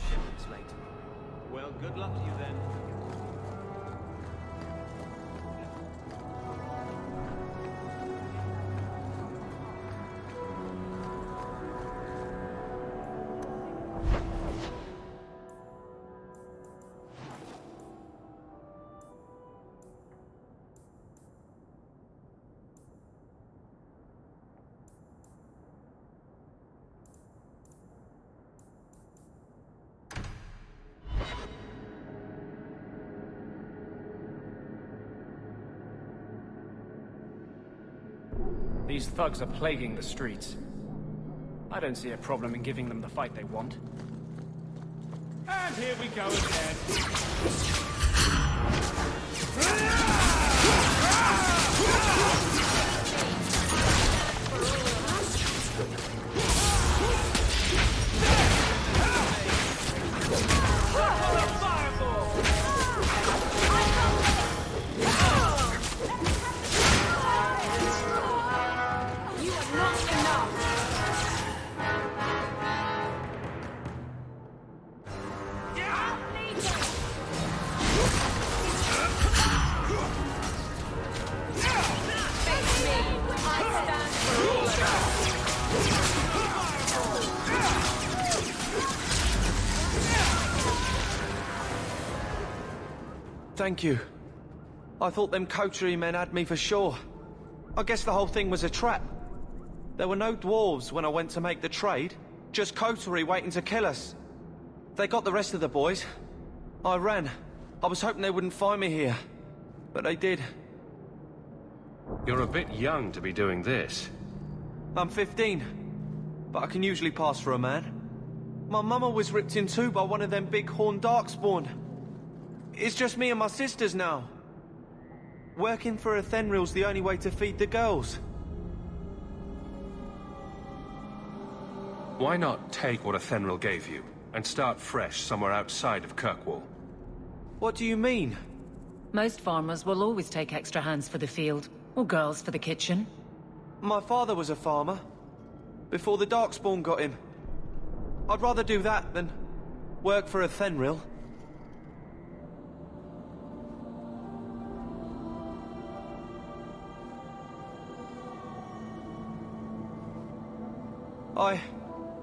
Shipment's late. Well, good luck to you then. These thugs are plaguing the streets. I don't see a problem in giving them the fight they want. And here we go again. Thank you. I thought them coterie men had me for sure. I guess the whole thing was a trap. There were no dwarves when I went to make the trade, just coterie waiting to kill us. They got the rest of the boys. I ran. I was hoping they wouldn't find me here, but they did. You're a bit young to be doing this. I'm 15, but I can usually pass for a man. My mama was ripped in two by one of them big horned darkspawn. It's just me and my sisters now. Working for a Thenril's the only way to feed the girls. Why not take what a Thenril gave you, and start fresh somewhere outside of Kirkwall? What do you mean? Most farmers will always take extra hands for the field, or girls for the kitchen. My father was a farmer, before the Darkspawn got him. I'd rather do that than work for a Thenril.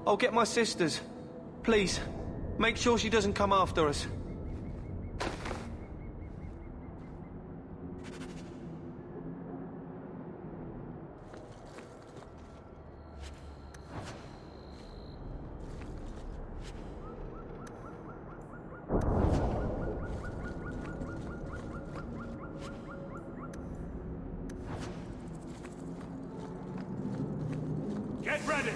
I'll get my sisters. Please, make sure she doesn't come after us. Get ready!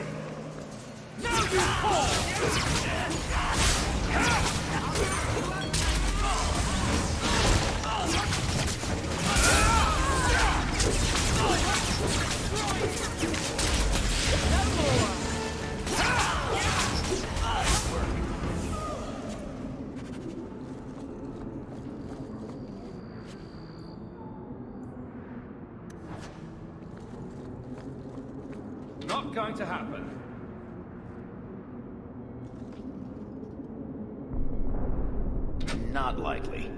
Now you fall! Not going to happen. Not likely.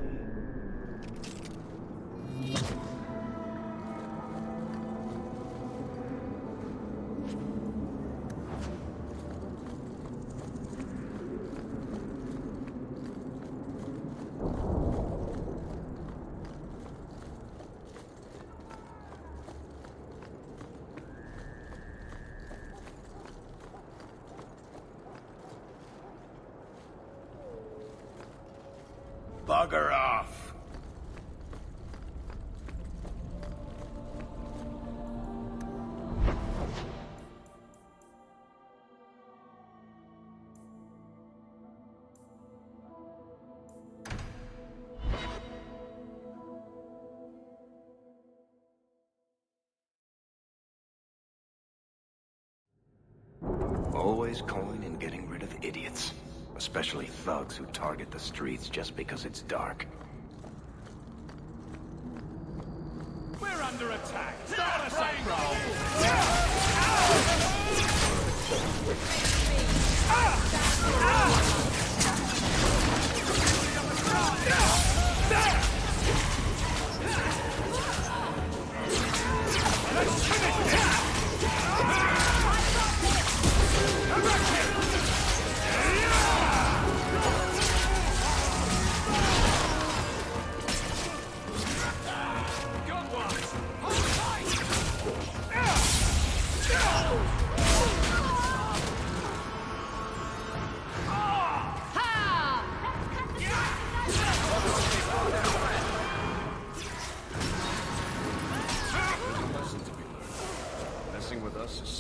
bugger off. Always coin and getting rid of idiots. Especially thugs who target the streets just because it's dark. We're under attack. Start us up, roll. Let's finish it.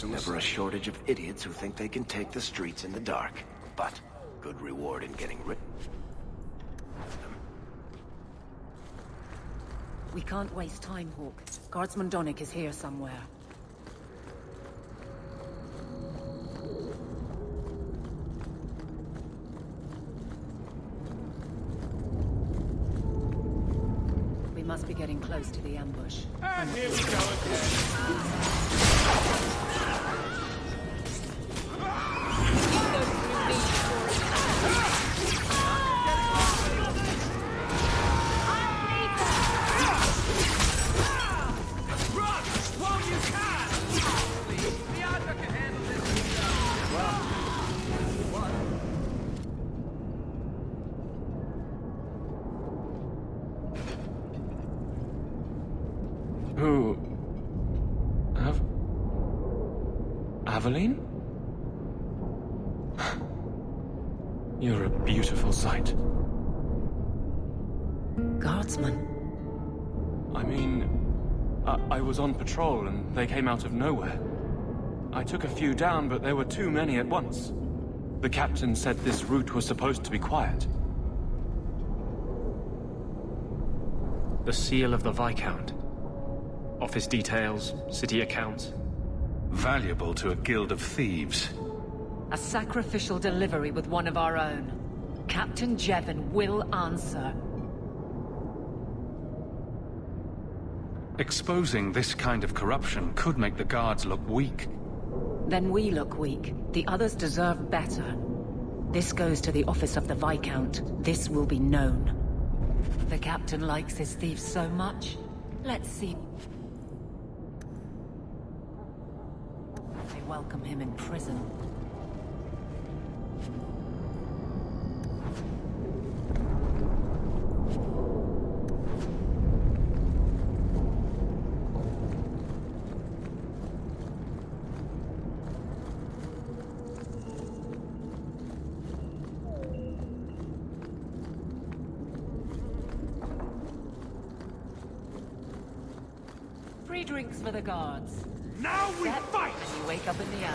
Never a shortage of idiots who think they can take the streets in the dark. But good reward in getting rid of them. We can't waste time, Hawk. Guardsman Donnick is here somewhere. We must be getting close to the ambush. And here we go again. Who... Aveline? You're a beautiful sight. Guardsman? I mean... I was on patrol and they came out of nowhere. I took a few down, but there were too many at once. The captain said this route was supposed to be quiet. The seal of the Viscount. Office details, city accounts. Valuable to a guild of thieves. A sacrificial delivery with one of our own. Captain Jevon will answer. Exposing this kind of corruption could make the guards look weak. Then we look weak. The others deserve better. This goes to the office of the Viscount. This will be known. The captain likes his thieves so much. Let's see. They welcome him in prison. Free drinks for the guards. Now we fight! And you wake up in the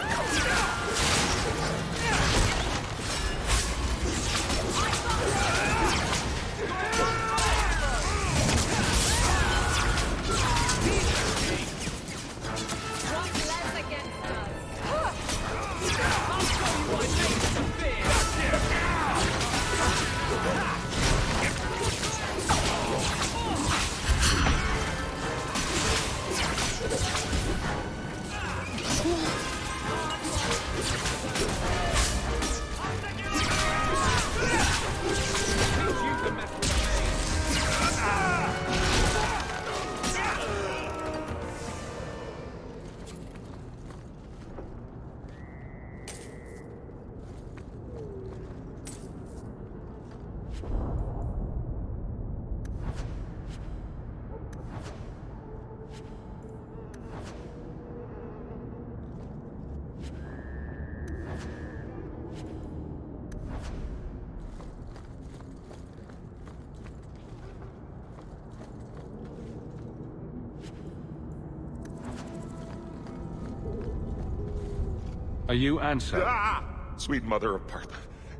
Are you Ansel? Ah! Sweet mother of Partha.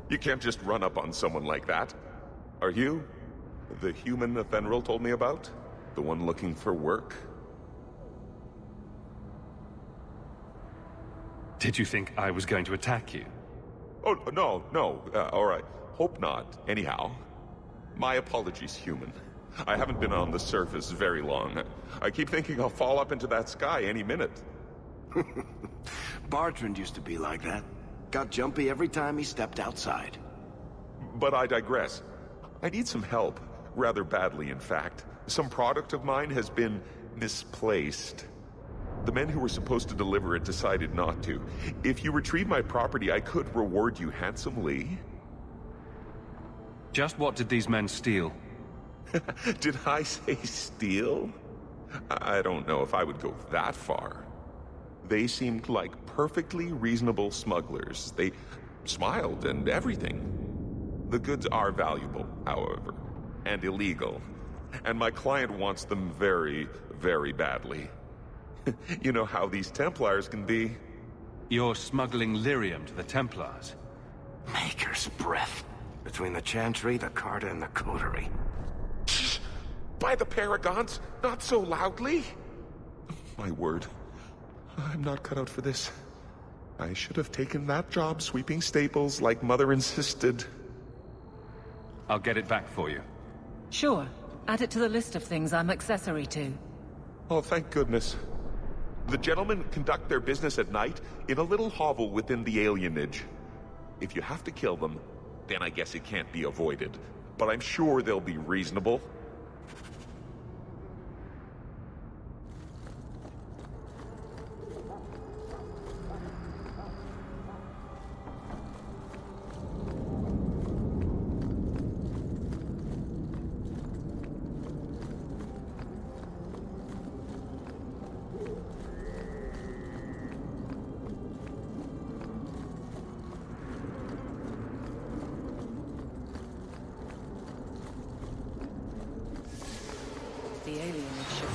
You can't just run up on someone like that. Are you the human Athenril told me about? The one looking for work? Did you think I was going to attack you? Oh, no. All right. Hope not. Anyhow, my apologies, human. I haven't been on the surface very long. I keep thinking I'll fall up into that sky any minute. Bartrand used to be like that. Got jumpy every time he stepped outside. But I digress. I need some help. Rather badly, in fact. Some product of mine has been misplaced. The men who were supposed to deliver it decided not to. If you retrieve my property, I could reward you handsomely. Just what did these men steal? Did I say steal? I don't know if I would go that far. They seemed like perfectly reasonable smugglers. They smiled and everything. The goods are valuable, however, and illegal. And my client wants them very, very badly. You know how these Templars can be. You're smuggling lyrium to the Templars? Maker's breath. Between the Chantry, the Carta, and the Coterie. By the Paragons, not so loudly. My word. I'm not cut out for this. I should have taken that job sweeping stables like Mother insisted. I'll get it back for you. Sure. Add it to the list of things I'm accessory to. Oh, thank goodness. The gentlemen conduct their business at night in a little hovel within the alienage. If you have to kill them, then I guess it can't be avoided. But I'm sure they'll be reasonable. The alien ship.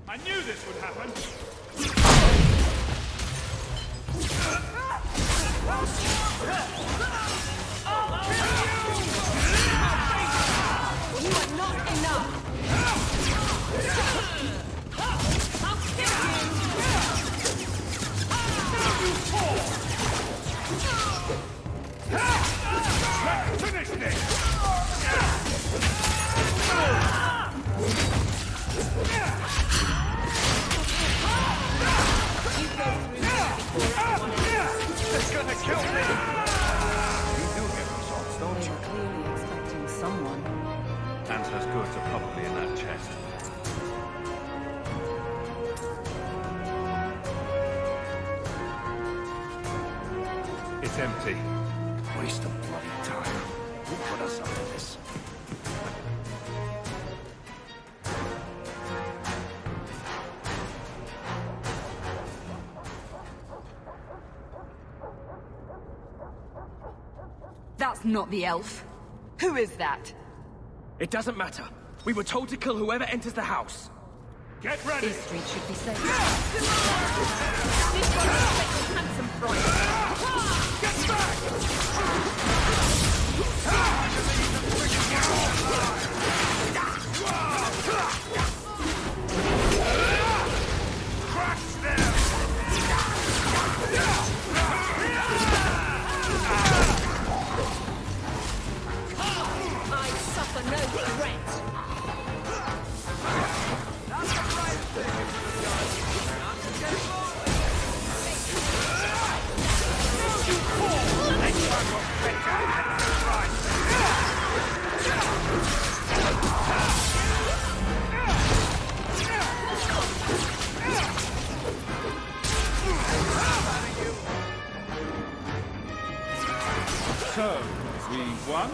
I knew this would happen! You are not enough! I'll kill Let's finish this! It's gonna kill me! You do get results, don't you? They're clearly expecting someone. Ansler's goods are probably in that chest. It's empty. Waste of bloody time. Who put us up to this? That's not the elf. Who is that? It doesn't matter. We were told to kill whoever enters the house. Get ready! This street should be safe. This one will take a handsome price. Get back! Crash them! I suffer no regret. So, we won?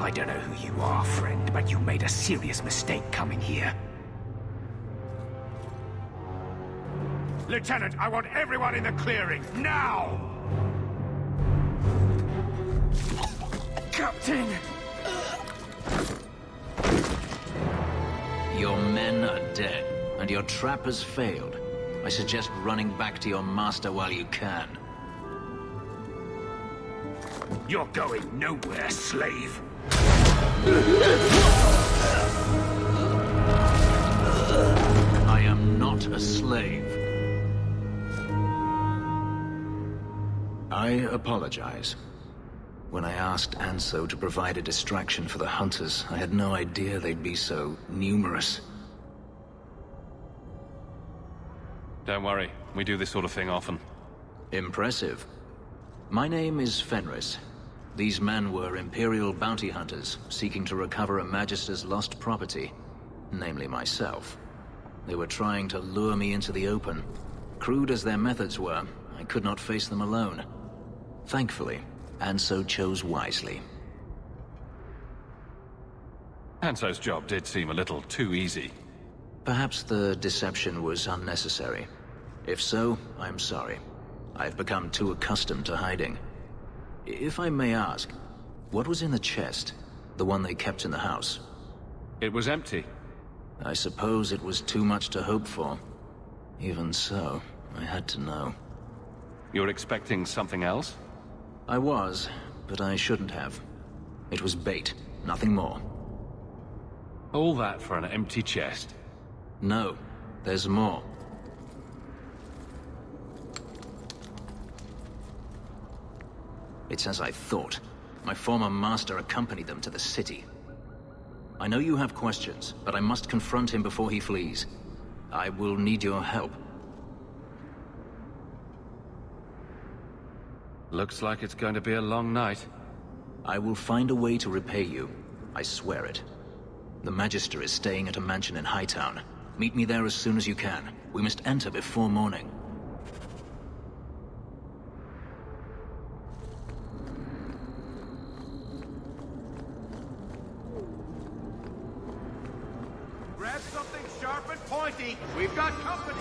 I don't know who you are, friend, but you made a serious mistake coming here. Lieutenant, I want everyone in the clearing, now! Captain! Your men are dead, and your trap has failed. I suggest running back to your master while you can. You're going nowhere, slave! I am not a slave. I apologize. When I asked Anso to provide a distraction for the hunters, I had no idea they'd be so numerous. Don't worry, we do this sort of thing often. Impressive. My name is Fenris. These men were Imperial bounty hunters, seeking to recover a Magister's lost property, namely myself. They were trying to lure me into the open. Crude as their methods were, I could not face them alone. Thankfully, Anso chose wisely. Anso's job did seem a little too easy. Perhaps the deception was unnecessary. If so, I'm sorry. I've become too accustomed to hiding. If I may ask, what was in the chest? The one they kept in the house? It was empty. I suppose it was too much to hope for. Even so, I had to know. You're expecting something else? I was, but I shouldn't have. It was bait, nothing more. All that for an empty chest? No, there's more. It's as I thought. My former master accompanied them to the city. I know you have questions, but I must confront him before he flees. I will need your help. Looks like it's going to be a long night. I will find a way to repay you. I swear it. The Magister is staying at a mansion in Hightown. Meet me there as soon as you can. We must enter before morning. Grab something sharp and pointy. We've got company.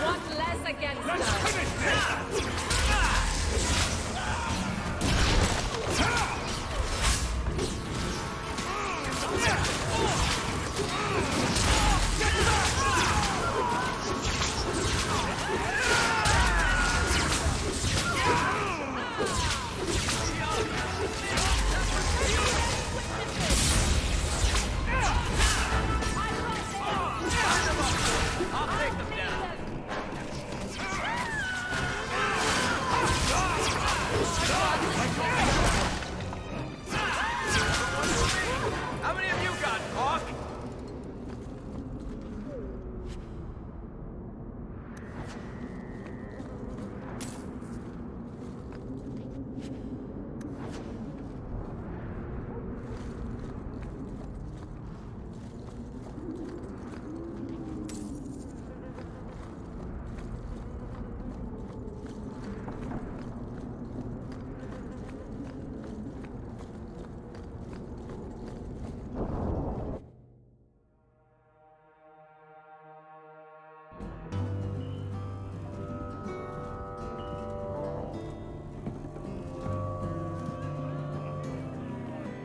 One less against us.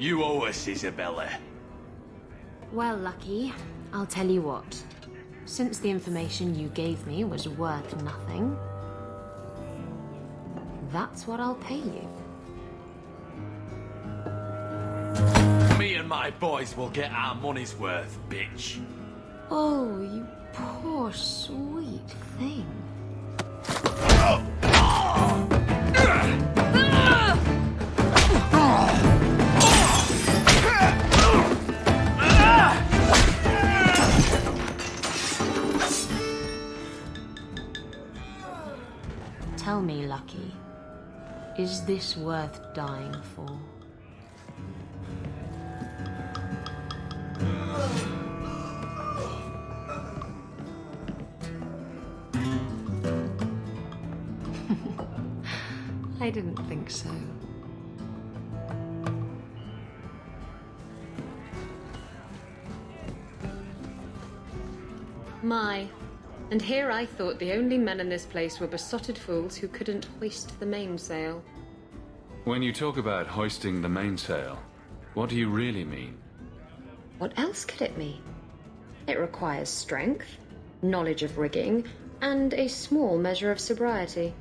You owe us, Isabella. Well, Lucky, I'll tell you what. Since the information you gave me was worth nothing, that's what I'll pay you. Me and my boys will get our money's worth, bitch. Oh, you poor, sweet thing. Tell me, Lucky, is this worth dying for? I didn't think so. My. And here I thought the only men in this place were besotted fools who couldn't hoist the mainsail. When you talk about hoisting the mainsail, what do you really mean? What else could it mean? It requires strength, knowledge of rigging, and a small measure of sobriety.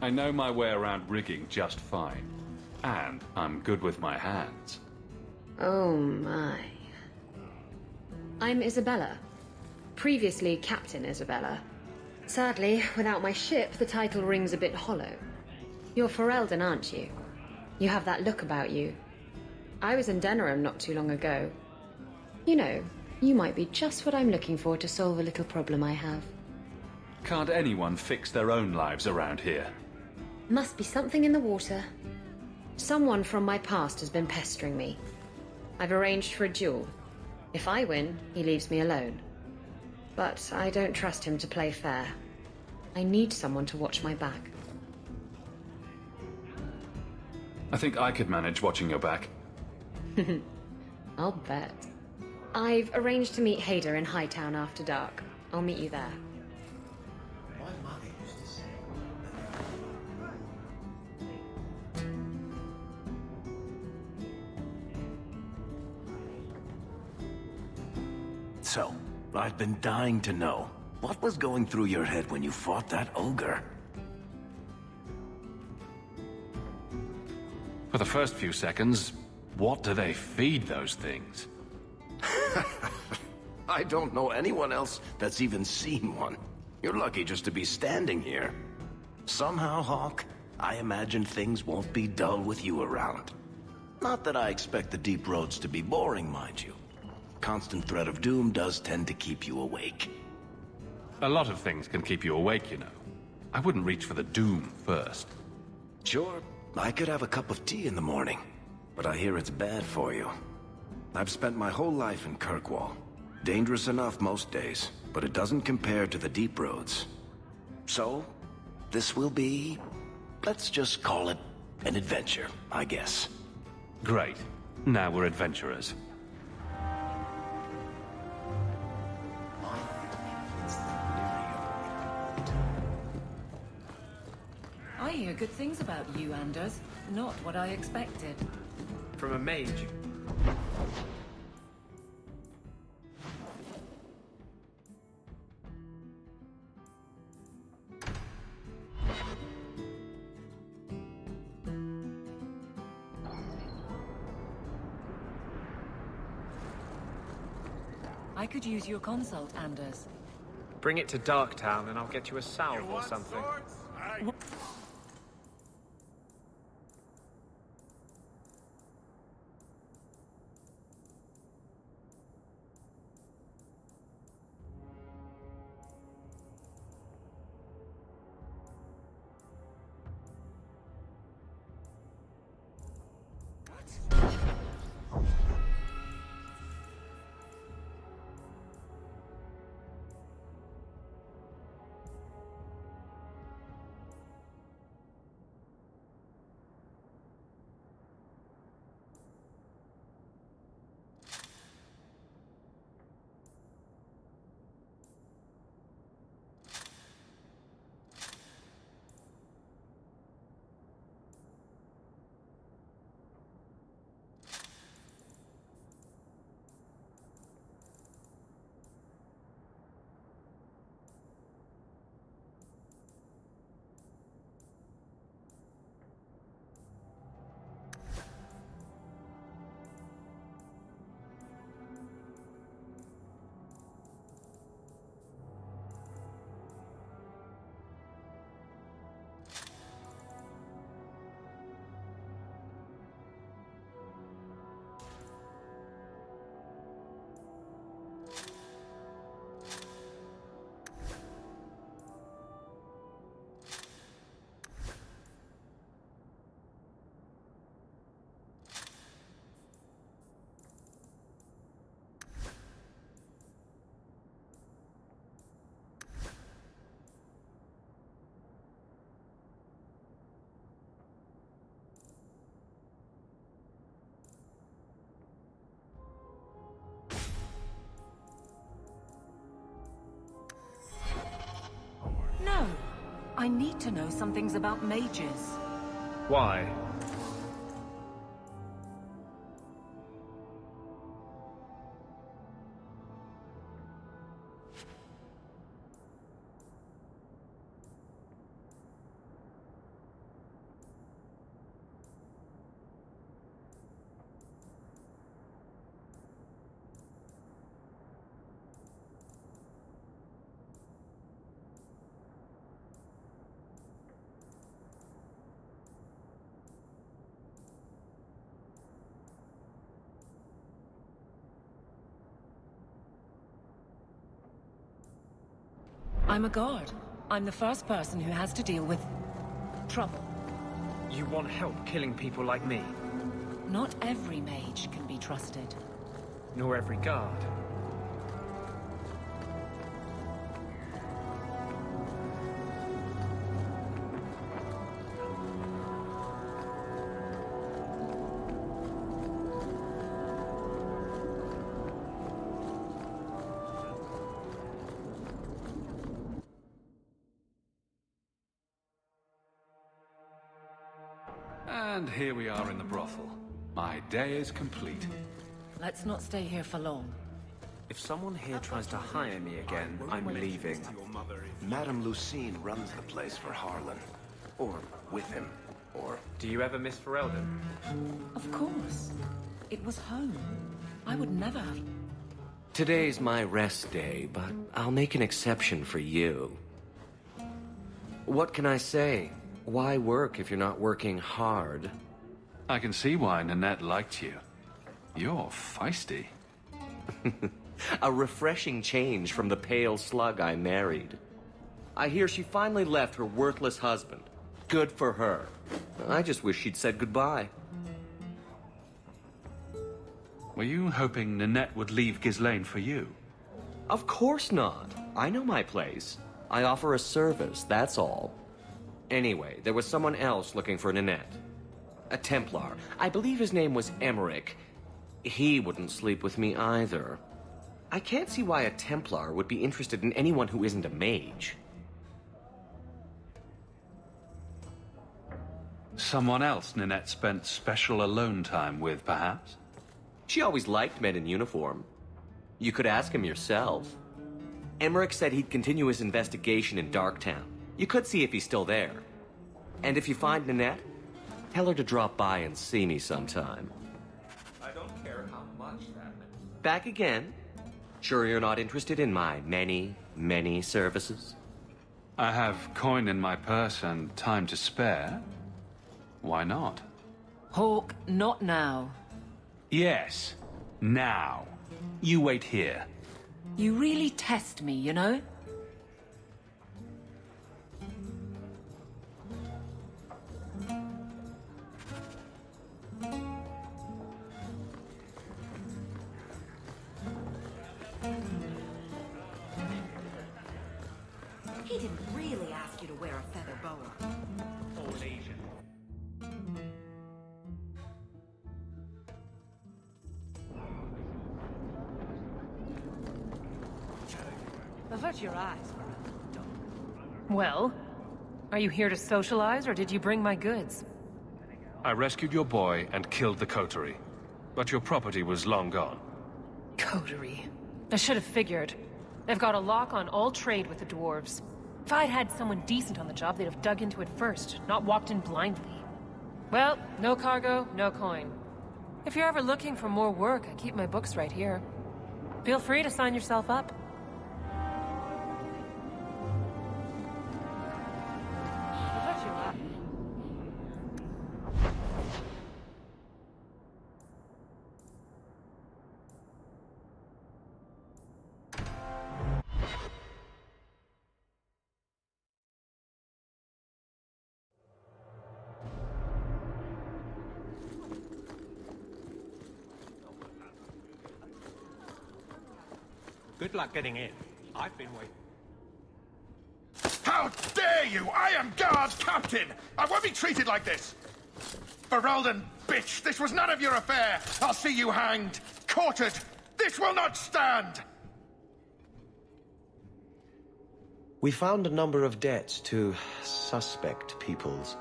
I know my way around rigging just fine. And I'm good with my hands. Oh my. I'm Isabella. Previously Captain Isabella. Sadly, without my ship, the title rings a bit hollow. You're Ferelden, aren't you? You have that look about you. I was in Denerim not too long ago. You know, you might be just what I'm looking for to solve a little problem I have. Can't anyone fix their own lives around here? Must be something in the water. Someone from my past has been pestering me. I've arranged for a duel. If I win, he leaves me alone. But I don't trust him to play fair. I need someone to watch my back. I think I could manage watching your back. I'll bet. I've arranged to meet Hader in Hightown after dark. I'll meet you there. So, I've been dying to know. What was going through your head when you fought that ogre? For the first few seconds, what do they feed those things? I don't know anyone else that's even seen one. You're lucky just to be standing here. Somehow, Hawk, I imagine things won't be dull with you around. Not that I expect the deep roads to be boring, mind you. Constant threat of doom does tend to keep you awake. A lot of things can keep you awake, you know. I wouldn't reach for the doom first. Sure, I could have a cup of tea in the morning, but I hear it's bad for you. I've spent my whole life in Kirkwall. Dangerous enough most days, but it doesn't compare to the deep roads. So, this will be... let's just call it an adventure, I guess. Great. Now we're adventurers. I hear good things about you, Anders. Not what I expected. From a mage. I could use your consult, Anders. Bring it to Darktown and I'll get you a salve or something. I need to know some things about mages. Why? I'm a guard. I'm the first person who has to deal with trouble. You want help killing people like me? Not every mage can be trusted. Nor every guard. And here we are in the brothel. My day is complete. Let's not stay here for long. If someone here tries to hire me again, I'm leaving. Madame Lucine runs the place for Harlan. Or with him. Or... Do you ever miss Ferelden? Of course. It was home. I would never have... Today's my rest day, but I'll make an exception for you. What can I say? Why work if you're not working hard? I can see why Nanette liked you. You're feisty. A refreshing change from the pale slug I married. I hear she finally left her worthless husband. Good for her. I just wish she'd said goodbye. Were you hoping Nanette would leave Ghislaine for you? Of course not. I know my place. I offer a service, that's all. Anyway, there was someone else looking for Nanette. A Templar. I believe his name was Emmerich. He wouldn't sleep with me either. I can't see why a Templar would be interested in anyone who isn't a mage. Someone else Nanette spent special alone time with, perhaps? She always liked men in uniform. You could ask him yourself. Emmerich said he'd continue his investigation in Darktown. You could see if he's still there. And if you find Nanette, tell her to drop by and see me sometime. I don't care how much that... Back again? Sure you're not interested in my many, many services? I have coin in my purse and time to spare. Why not? Hawk, not now. Yes, now. You wait here. You really test me, you know? He didn't really ask you to wear a feather boa. Old Asian. Avert your eyes for a... Well, are you here to socialize, or did you bring my goods? I rescued your boy and killed the coterie. But your property was long gone. Coterie. I should have figured. They've got a lock on all trade with the dwarves. If I'd had someone decent on the job, they'd have dug into it first, not walked in blindly. Well, no cargo, no coin. If you're ever looking for more work, I keep my books right here. Feel free to sign yourself up. Good luck getting in. I've been waiting. How dare you! I am guard captain! I won't be treated like this! Ferelden, bitch! This was none of your affair! I'll see you hanged! Quartered! This will not stand! We found a number of debts to suspect peoples.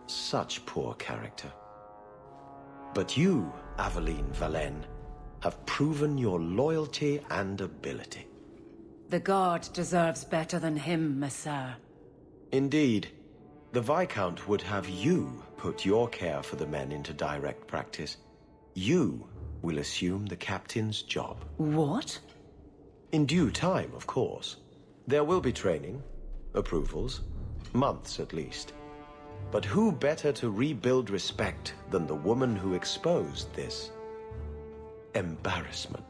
Such poor character. But you, Aveline Valen, have proven your loyalty and ability. The Guard deserves better than him, Messire. Indeed. The Viscount would have you put your care for the men into direct practice. You will assume the captain's job. What? In due time, of course. There will be training, approvals, months at least. But who better to rebuild respect than the woman who exposed this embarrassment?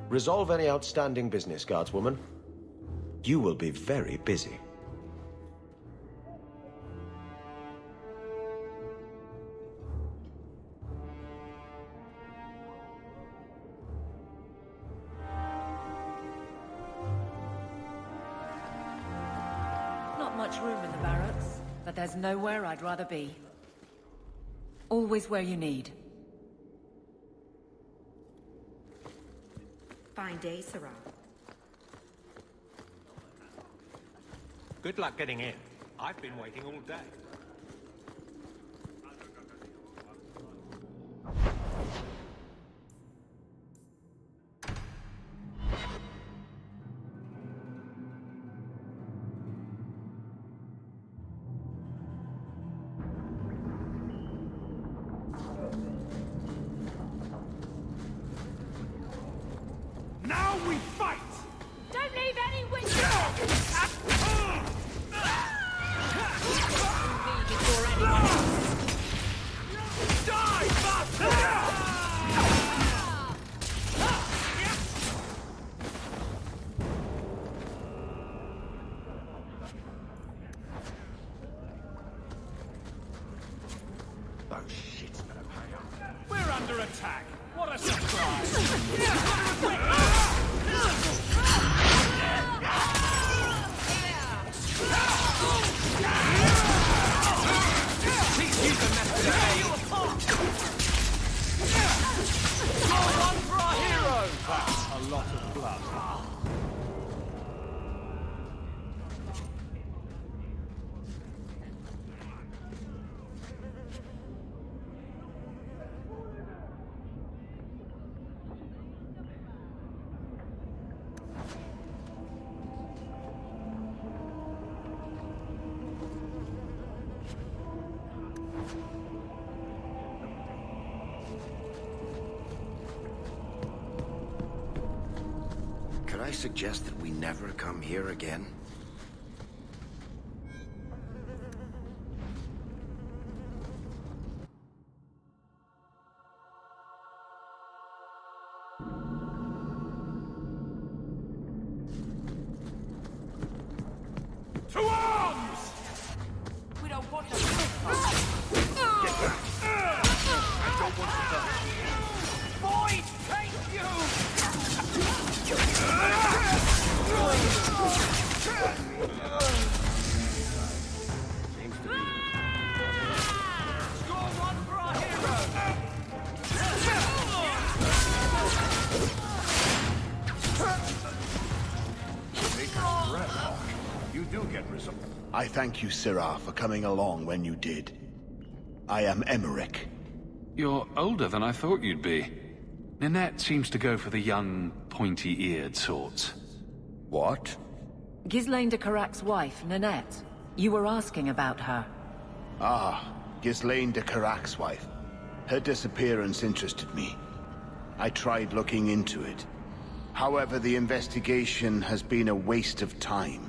Resolve any outstanding business, guardswoman. You will be very busy. Not much room in the barracks, but there's nowhere I'd rather be. Always where you need. Fine day, Sarah. Good luck getting in. I've been waiting all day. Now we fight! Don't leave any windows! Before anyone else. Die, bastard! Those shits better pay up. We're under attack. What a surprise! Please use the method of tear you apart! You're one for our hero! That's a lot of blood. Could I suggest that we never come here again? To arms! We don't want them. Get back! I don't want to die. Boys, thank you! Seems to be... Score one for our hero! You do get results. I thank you, Syrah, for coming along when you did. I am Emmerich. You're older than I thought you'd be. Ninette seems to go for the young, pointy-eared sorts. What? Ghislaine de Carac's wife, Ninette. You were asking about her. Ah, Ghislaine de Carac's wife. Her disappearance interested me. I tried looking into it. However, the investigation has been a waste of time.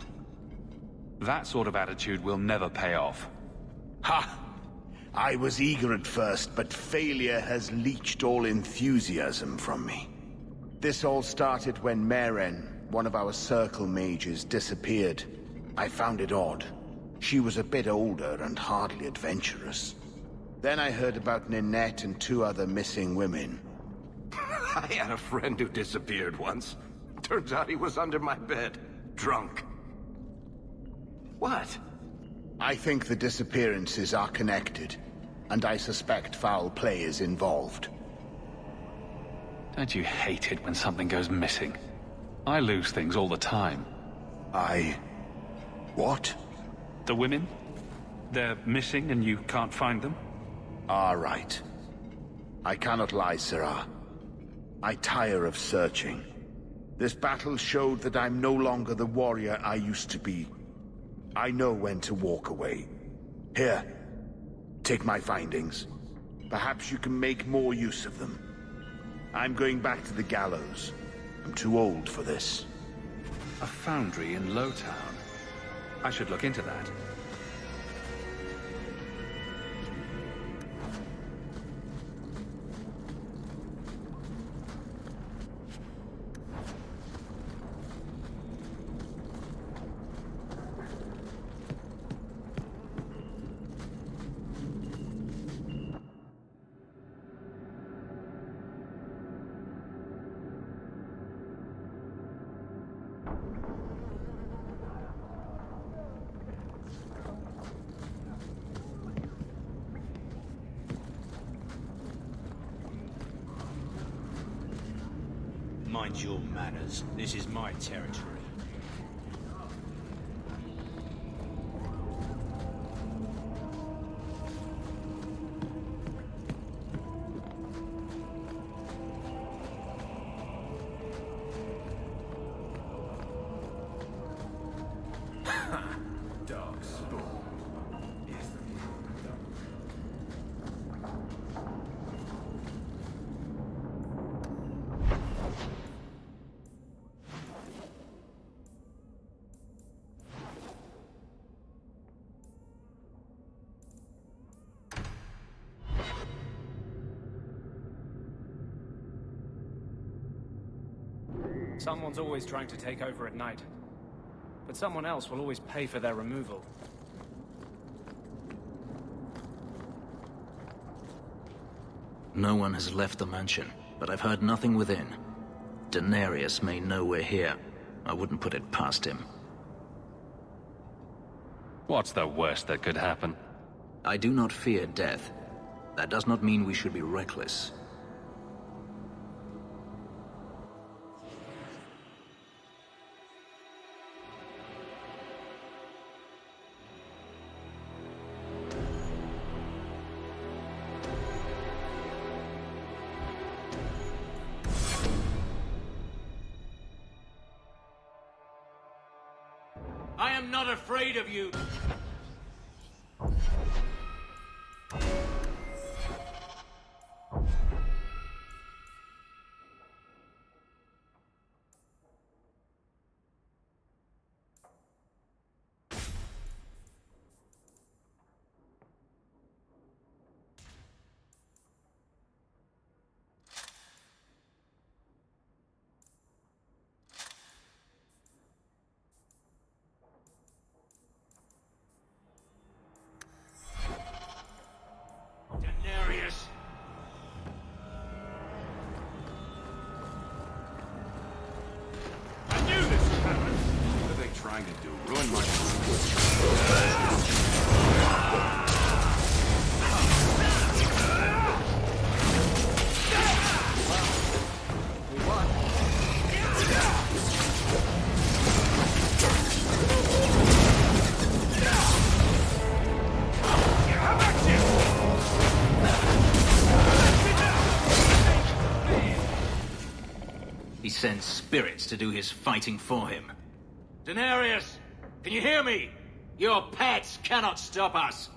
That sort of attitude will never pay off. Ha! I was eager at first, but failure has leached all enthusiasm from me. This all started when Meren, one of our circle mages, disappeared. I found it odd. She was a bit older and hardly adventurous. Then I heard about Ninette and 2 other missing women. I had a friend who disappeared once. Turns out he was under my bed, drunk. What? I think the disappearances are connected, and I suspect foul play is involved. Don't you hate it when something goes missing? I lose things all the time. What? The women? They're missing and you can't find them? Ah, right. I cannot lie, Sirrah. I tire of searching. This battle showed that I'm no longer the warrior I used to be. I know when to walk away. Here, take my findings. Perhaps you can make more use of them. I'm going back to the gallows. I'm too old for this. A foundry in Lowtown. I should look into that. Mind your manners. This is my territory. Someone's always trying to take over at night. But someone else will always pay for their removal. No one has left the mansion, but I've heard nothing within. Daenerys may know we're here. I wouldn't put it past him. What's the worst that could happen? I do not fear death. That does not mean we should be reckless. I am not afraid of you. Daenerys! I knew this would happen! What are they trying to do? Ruin my... We won. He sends spirits to do his fighting for him. Daenerys! Can you hear me? Your pets cannot stop us!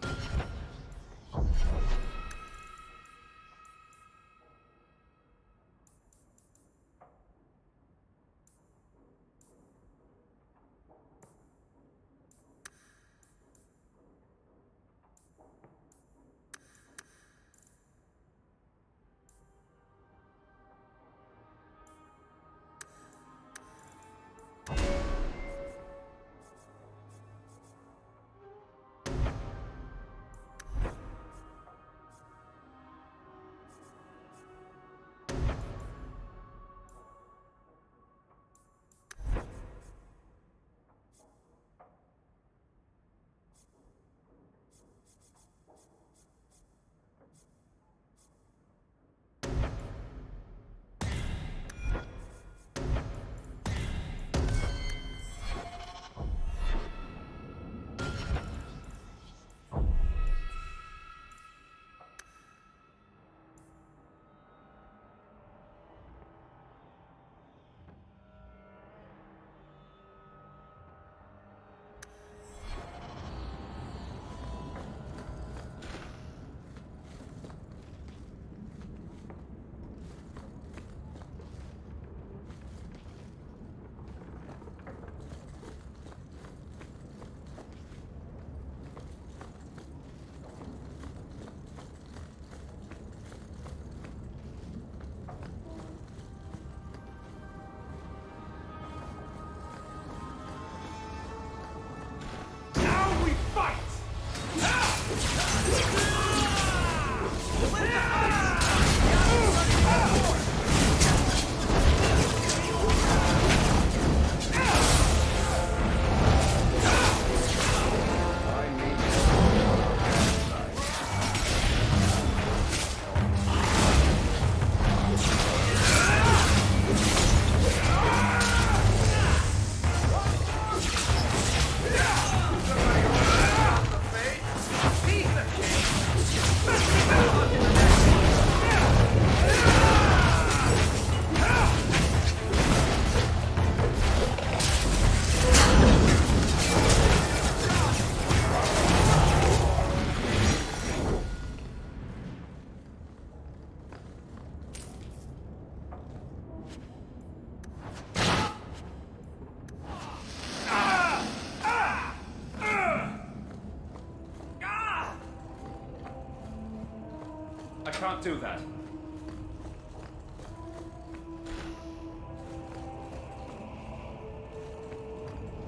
can't do that.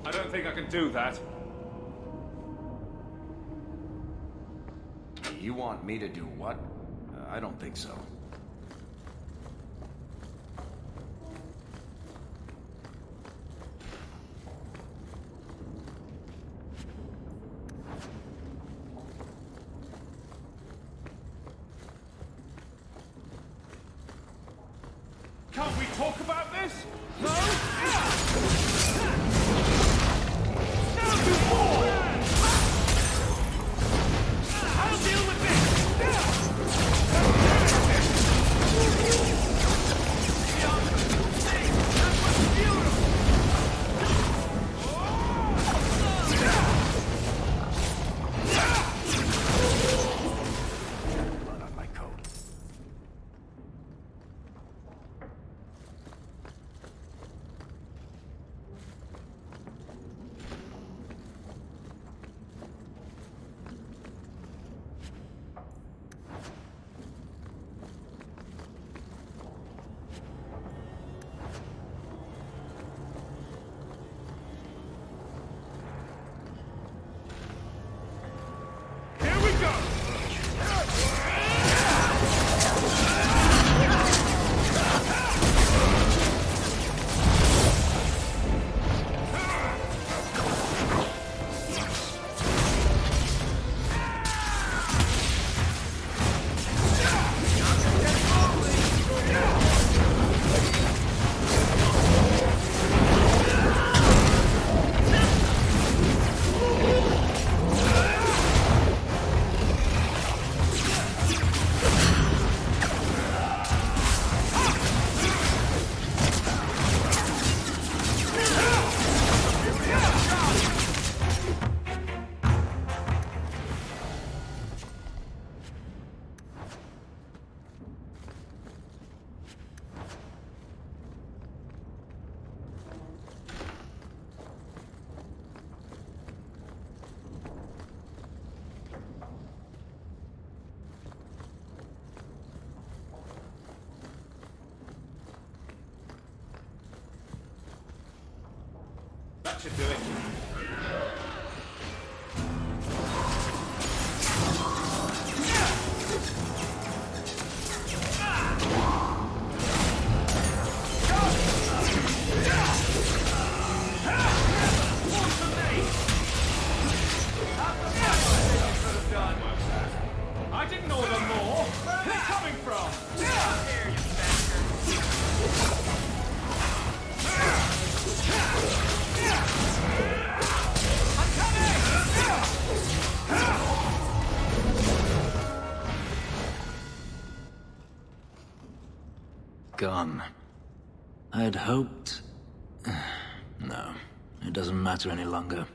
I don't think I can do that. You want me to do what? I don't think so. Can't we talk about this? No? Now do more! I'll deal with Blood on my coat. Here we go! That should do it. I didn't order more! Where's it coming from? Here, you Gone. I'd hoped... No, it doesn't matter any longer.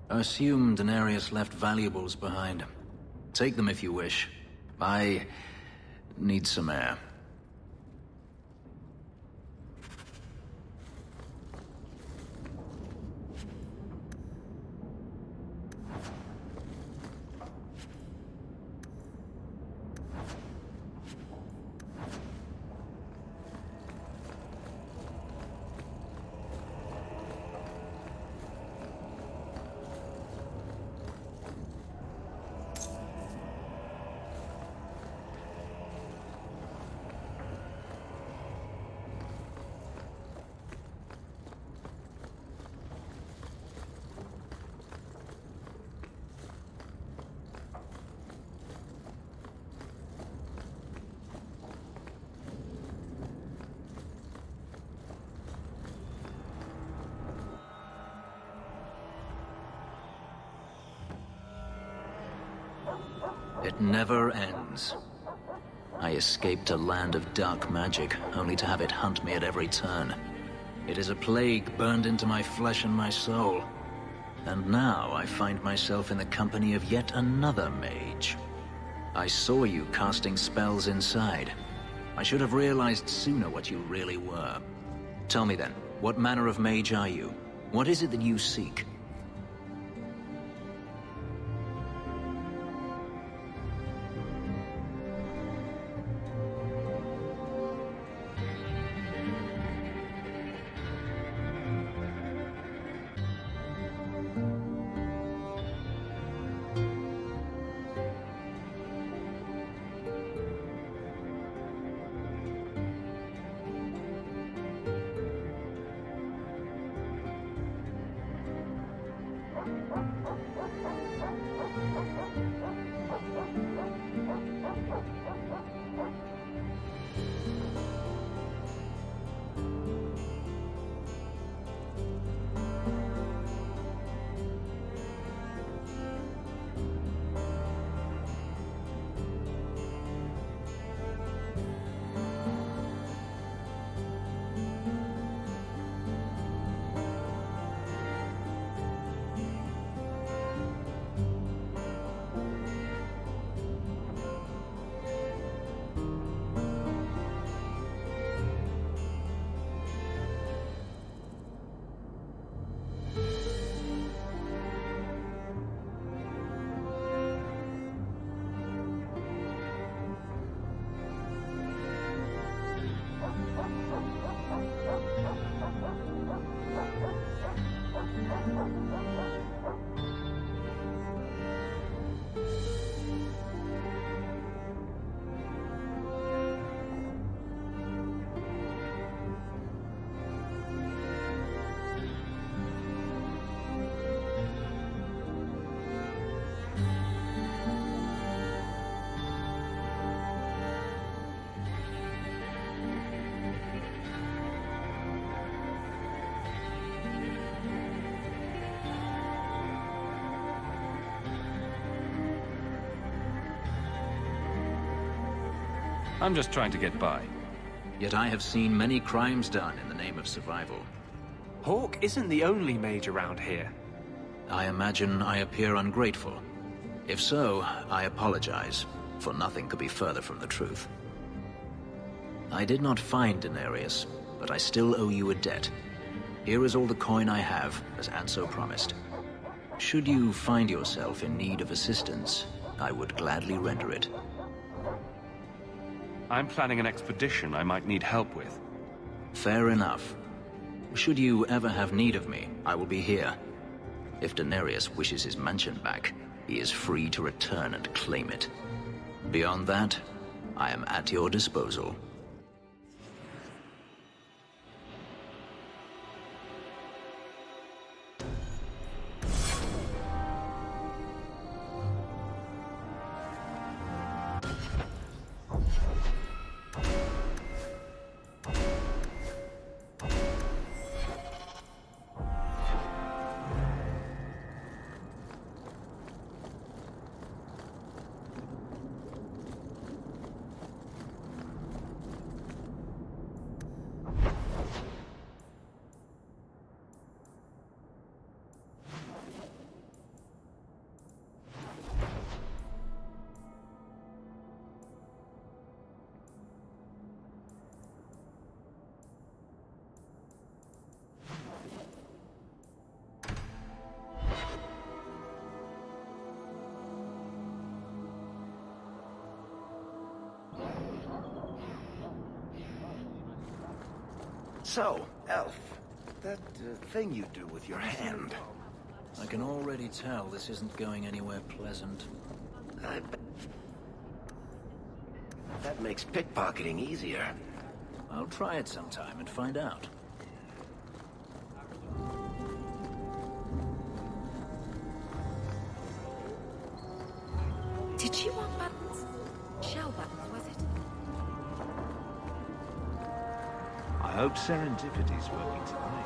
I assume Denarius left valuables behind. Take them if you wish. I need some air. It never ends. I escaped a land of dark magic, only to have it hunt me at every turn. It is a plague burned into my flesh and my soul. And now I find myself in the company of yet another mage. I saw you casting spells inside. I should have realized sooner what you really were. Tell me then, what manner of mage are you? What is it that you seek? I'm just trying to get by. Yet I have seen many crimes done in the name of survival. Hawk isn't the only mage around here. I imagine I appear ungrateful. If so, I apologize, for nothing could be further from the truth. I did not find Denarius, but I still owe you a debt. Here is all the coin I have, as Anso promised. Should you find yourself in need of assistance, I would gladly render it. I'm planning an expedition I might need help with. Fair enough. Should you ever have need of me, I will be here. If Denarius wishes his mansion back, he is free to return and claim it. Beyond that, I am at your disposal. So, Elf, that thing you do with your hand. I can already tell this isn't going anywhere pleasant. That makes pickpocketing easier. I'll try it sometime and find out. Did you want buttons? Shell buttons, was it? I hope Serendipity's working tonight.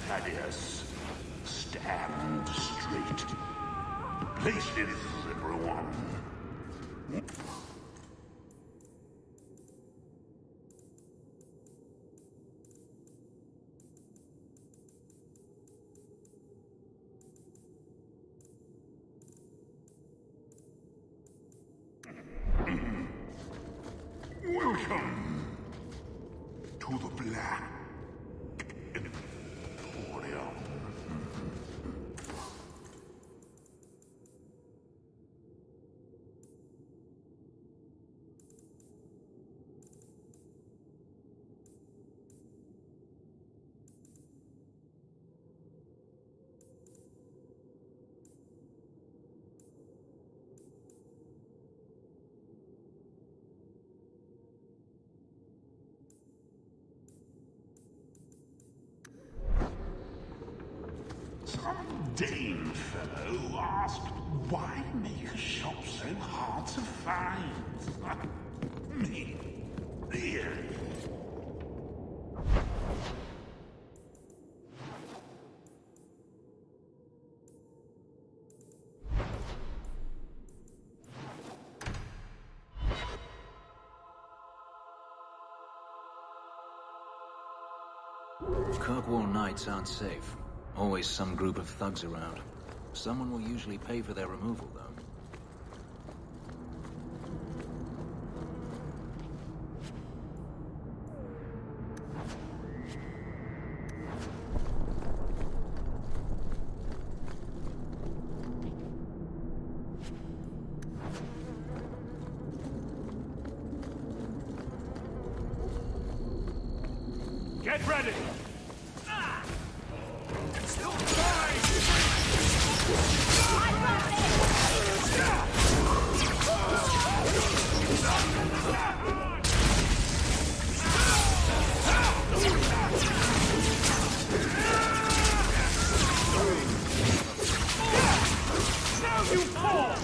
Thaddeus, stand straight. Places, everyone. Welcome to the Black Emporium. mundane fellow who asked, why make a shop so hard to find? Me? Really? Kirkwall nights aren't safe. Always some group of thugs around. Someone will usually pay for their removal, though. Get ready! Still now you fall!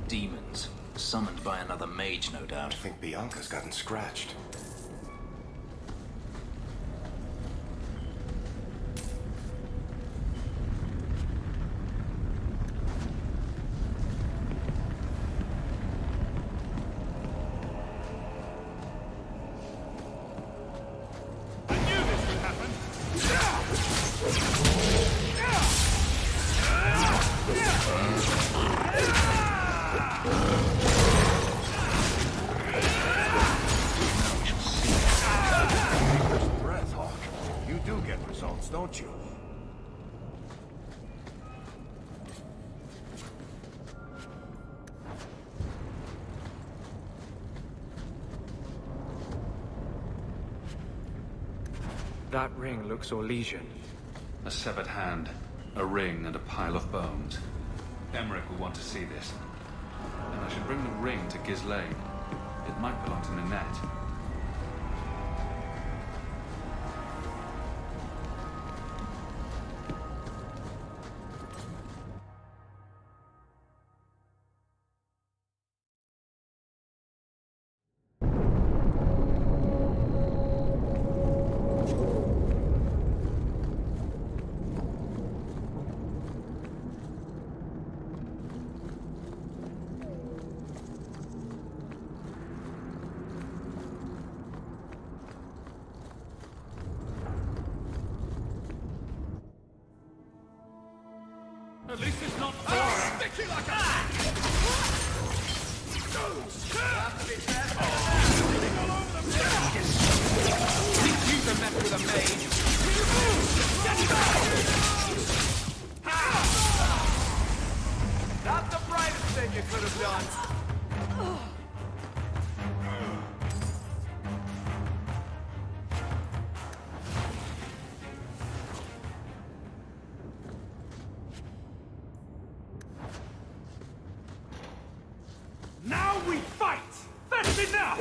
Demons. Summoned by another mage, no doubt. I think Bianca's gotten scratched. Don't you? That ring looks Orlesian. A severed hand, a ring, and a pile of bones. Emmerich will want to see this. And I should bring the ring to Ghislaine. It might belong to Ninette. At least it's not boring. Stick you like a... You can mess with a mage. Not the brightest thing you could have done. Now we fight! That's enough!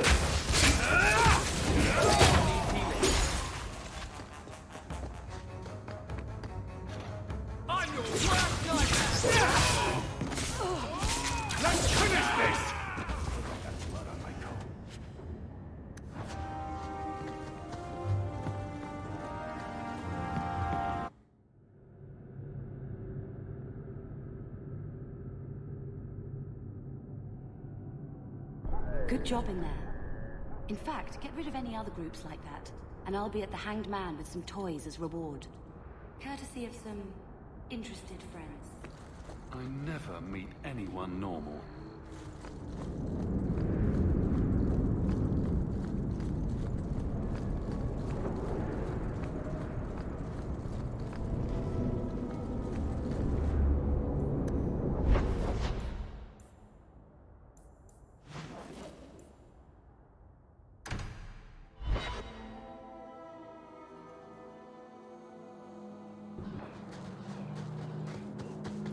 I'm your worst nightmare! Let's finish this! Good job in there. In fact, get rid of any other groups like that, and I'll be at the Hanged Man with some toys as reward. Courtesy of some interested friends. I never meet anyone normal.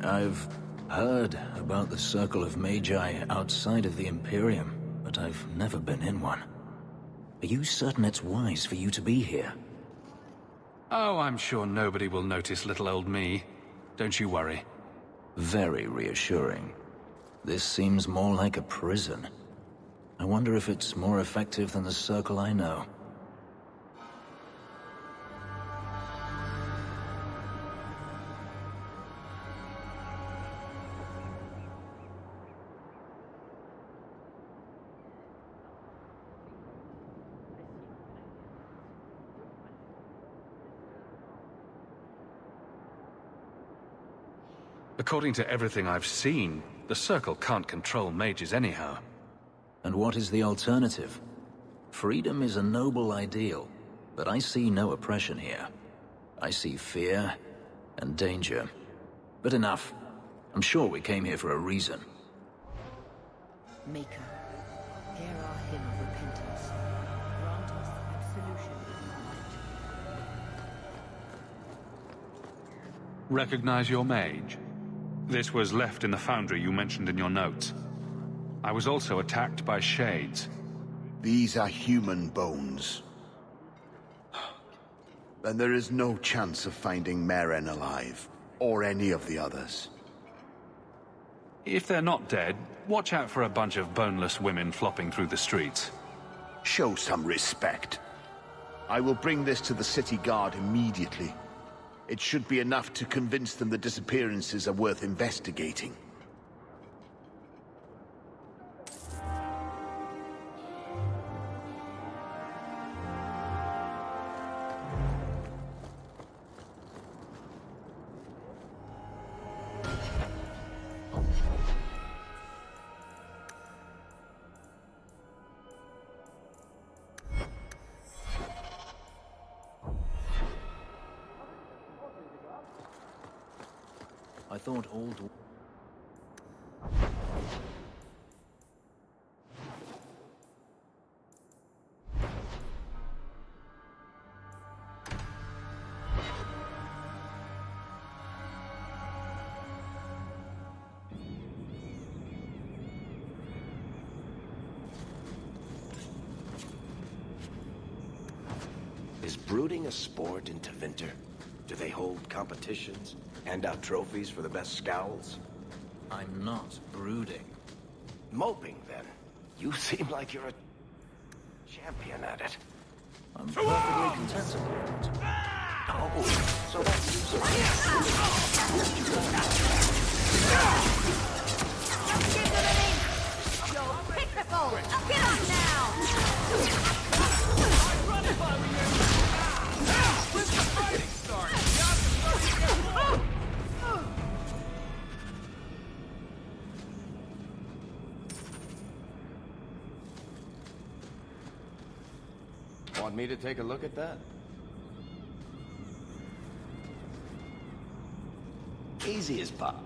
I've heard about the Circle of Magi outside of the Imperium, but I've never been in one. Are you certain it's wise for you to be here? Oh, I'm sure nobody will notice little old me. Don't you worry. Very reassuring. This seems more like a prison. I wonder if it's more effective than the Circle I know. According to everything I've seen, the Circle can't control mages anyhow. And what is the alternative? Freedom is a noble ideal, but I see no oppression here. I see fear and danger. But enough. I'm sure we came here for a reason. Maker, hear our hymn of repentance. Grant us absolution and light. Recognize your mage? This was left in the foundry you mentioned in your notes. I was also attacked by shades. These are human bones. Then there is no chance of finding Meren alive, or any of the others. If they're not dead, watch out for a bunch of boneless women flopping through the streets. Show some respect. I will bring this to the city guard immediately. It should be enough to convince them the disappearances are worth investigating. I thought all Is brooding a sport in Tevinter? Do they hold competitions? Hand out trophies for the best scowls? I'm not brooding. Moping, then. You seem like you're a champion at it. I'm perfectly content with it. Oh, so that's you. You're pitiful! Get up now! I'm running by Where's the fighting start? Want me to take a look at that? Easy as pop.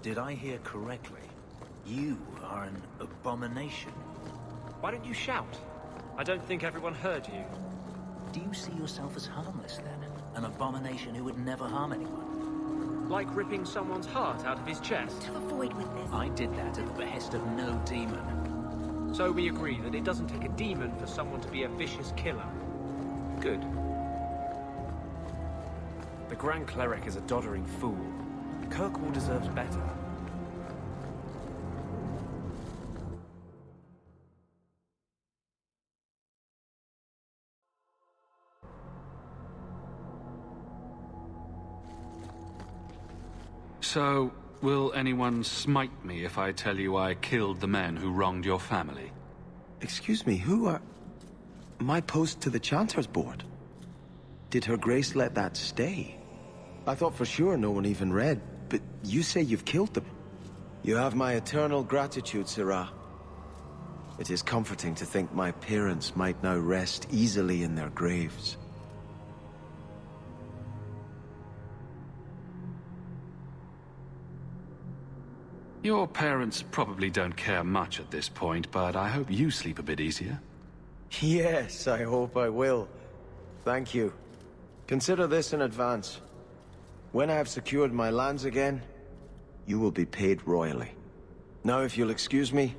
Did I hear correctly? You are an abomination. Why don't you shout? I don't think everyone heard you. Do you see yourself as harmless, then? An abomination who would never harm anyone? Like ripping someone's heart out of his chest? To avoid with this. I did that at the behest of no demon. So we agree that it doesn't take a demon for someone to be a vicious killer. Good. The Grand Cleric is a doddering fool. Kirkwall deserves better. So, will anyone smite me if I tell you I killed the men who wronged your family? Excuse me, who are... My post to the Chanter's Board? Did Her Grace let that stay? I thought for sure no one even read, but you say you've killed them. You have my eternal gratitude, Sirrah. It is comforting to think my parents might now rest easily in their graves. Your parents probably don't care much at this point, but I hope you sleep a bit easier. Yes, I hope I will. Thank you. Consider this in advance. When I have secured my lands again, you will be paid royally. Now, if you'll excuse me,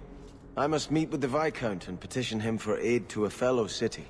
I must meet with the Viscount and petition him for aid to a fellow city.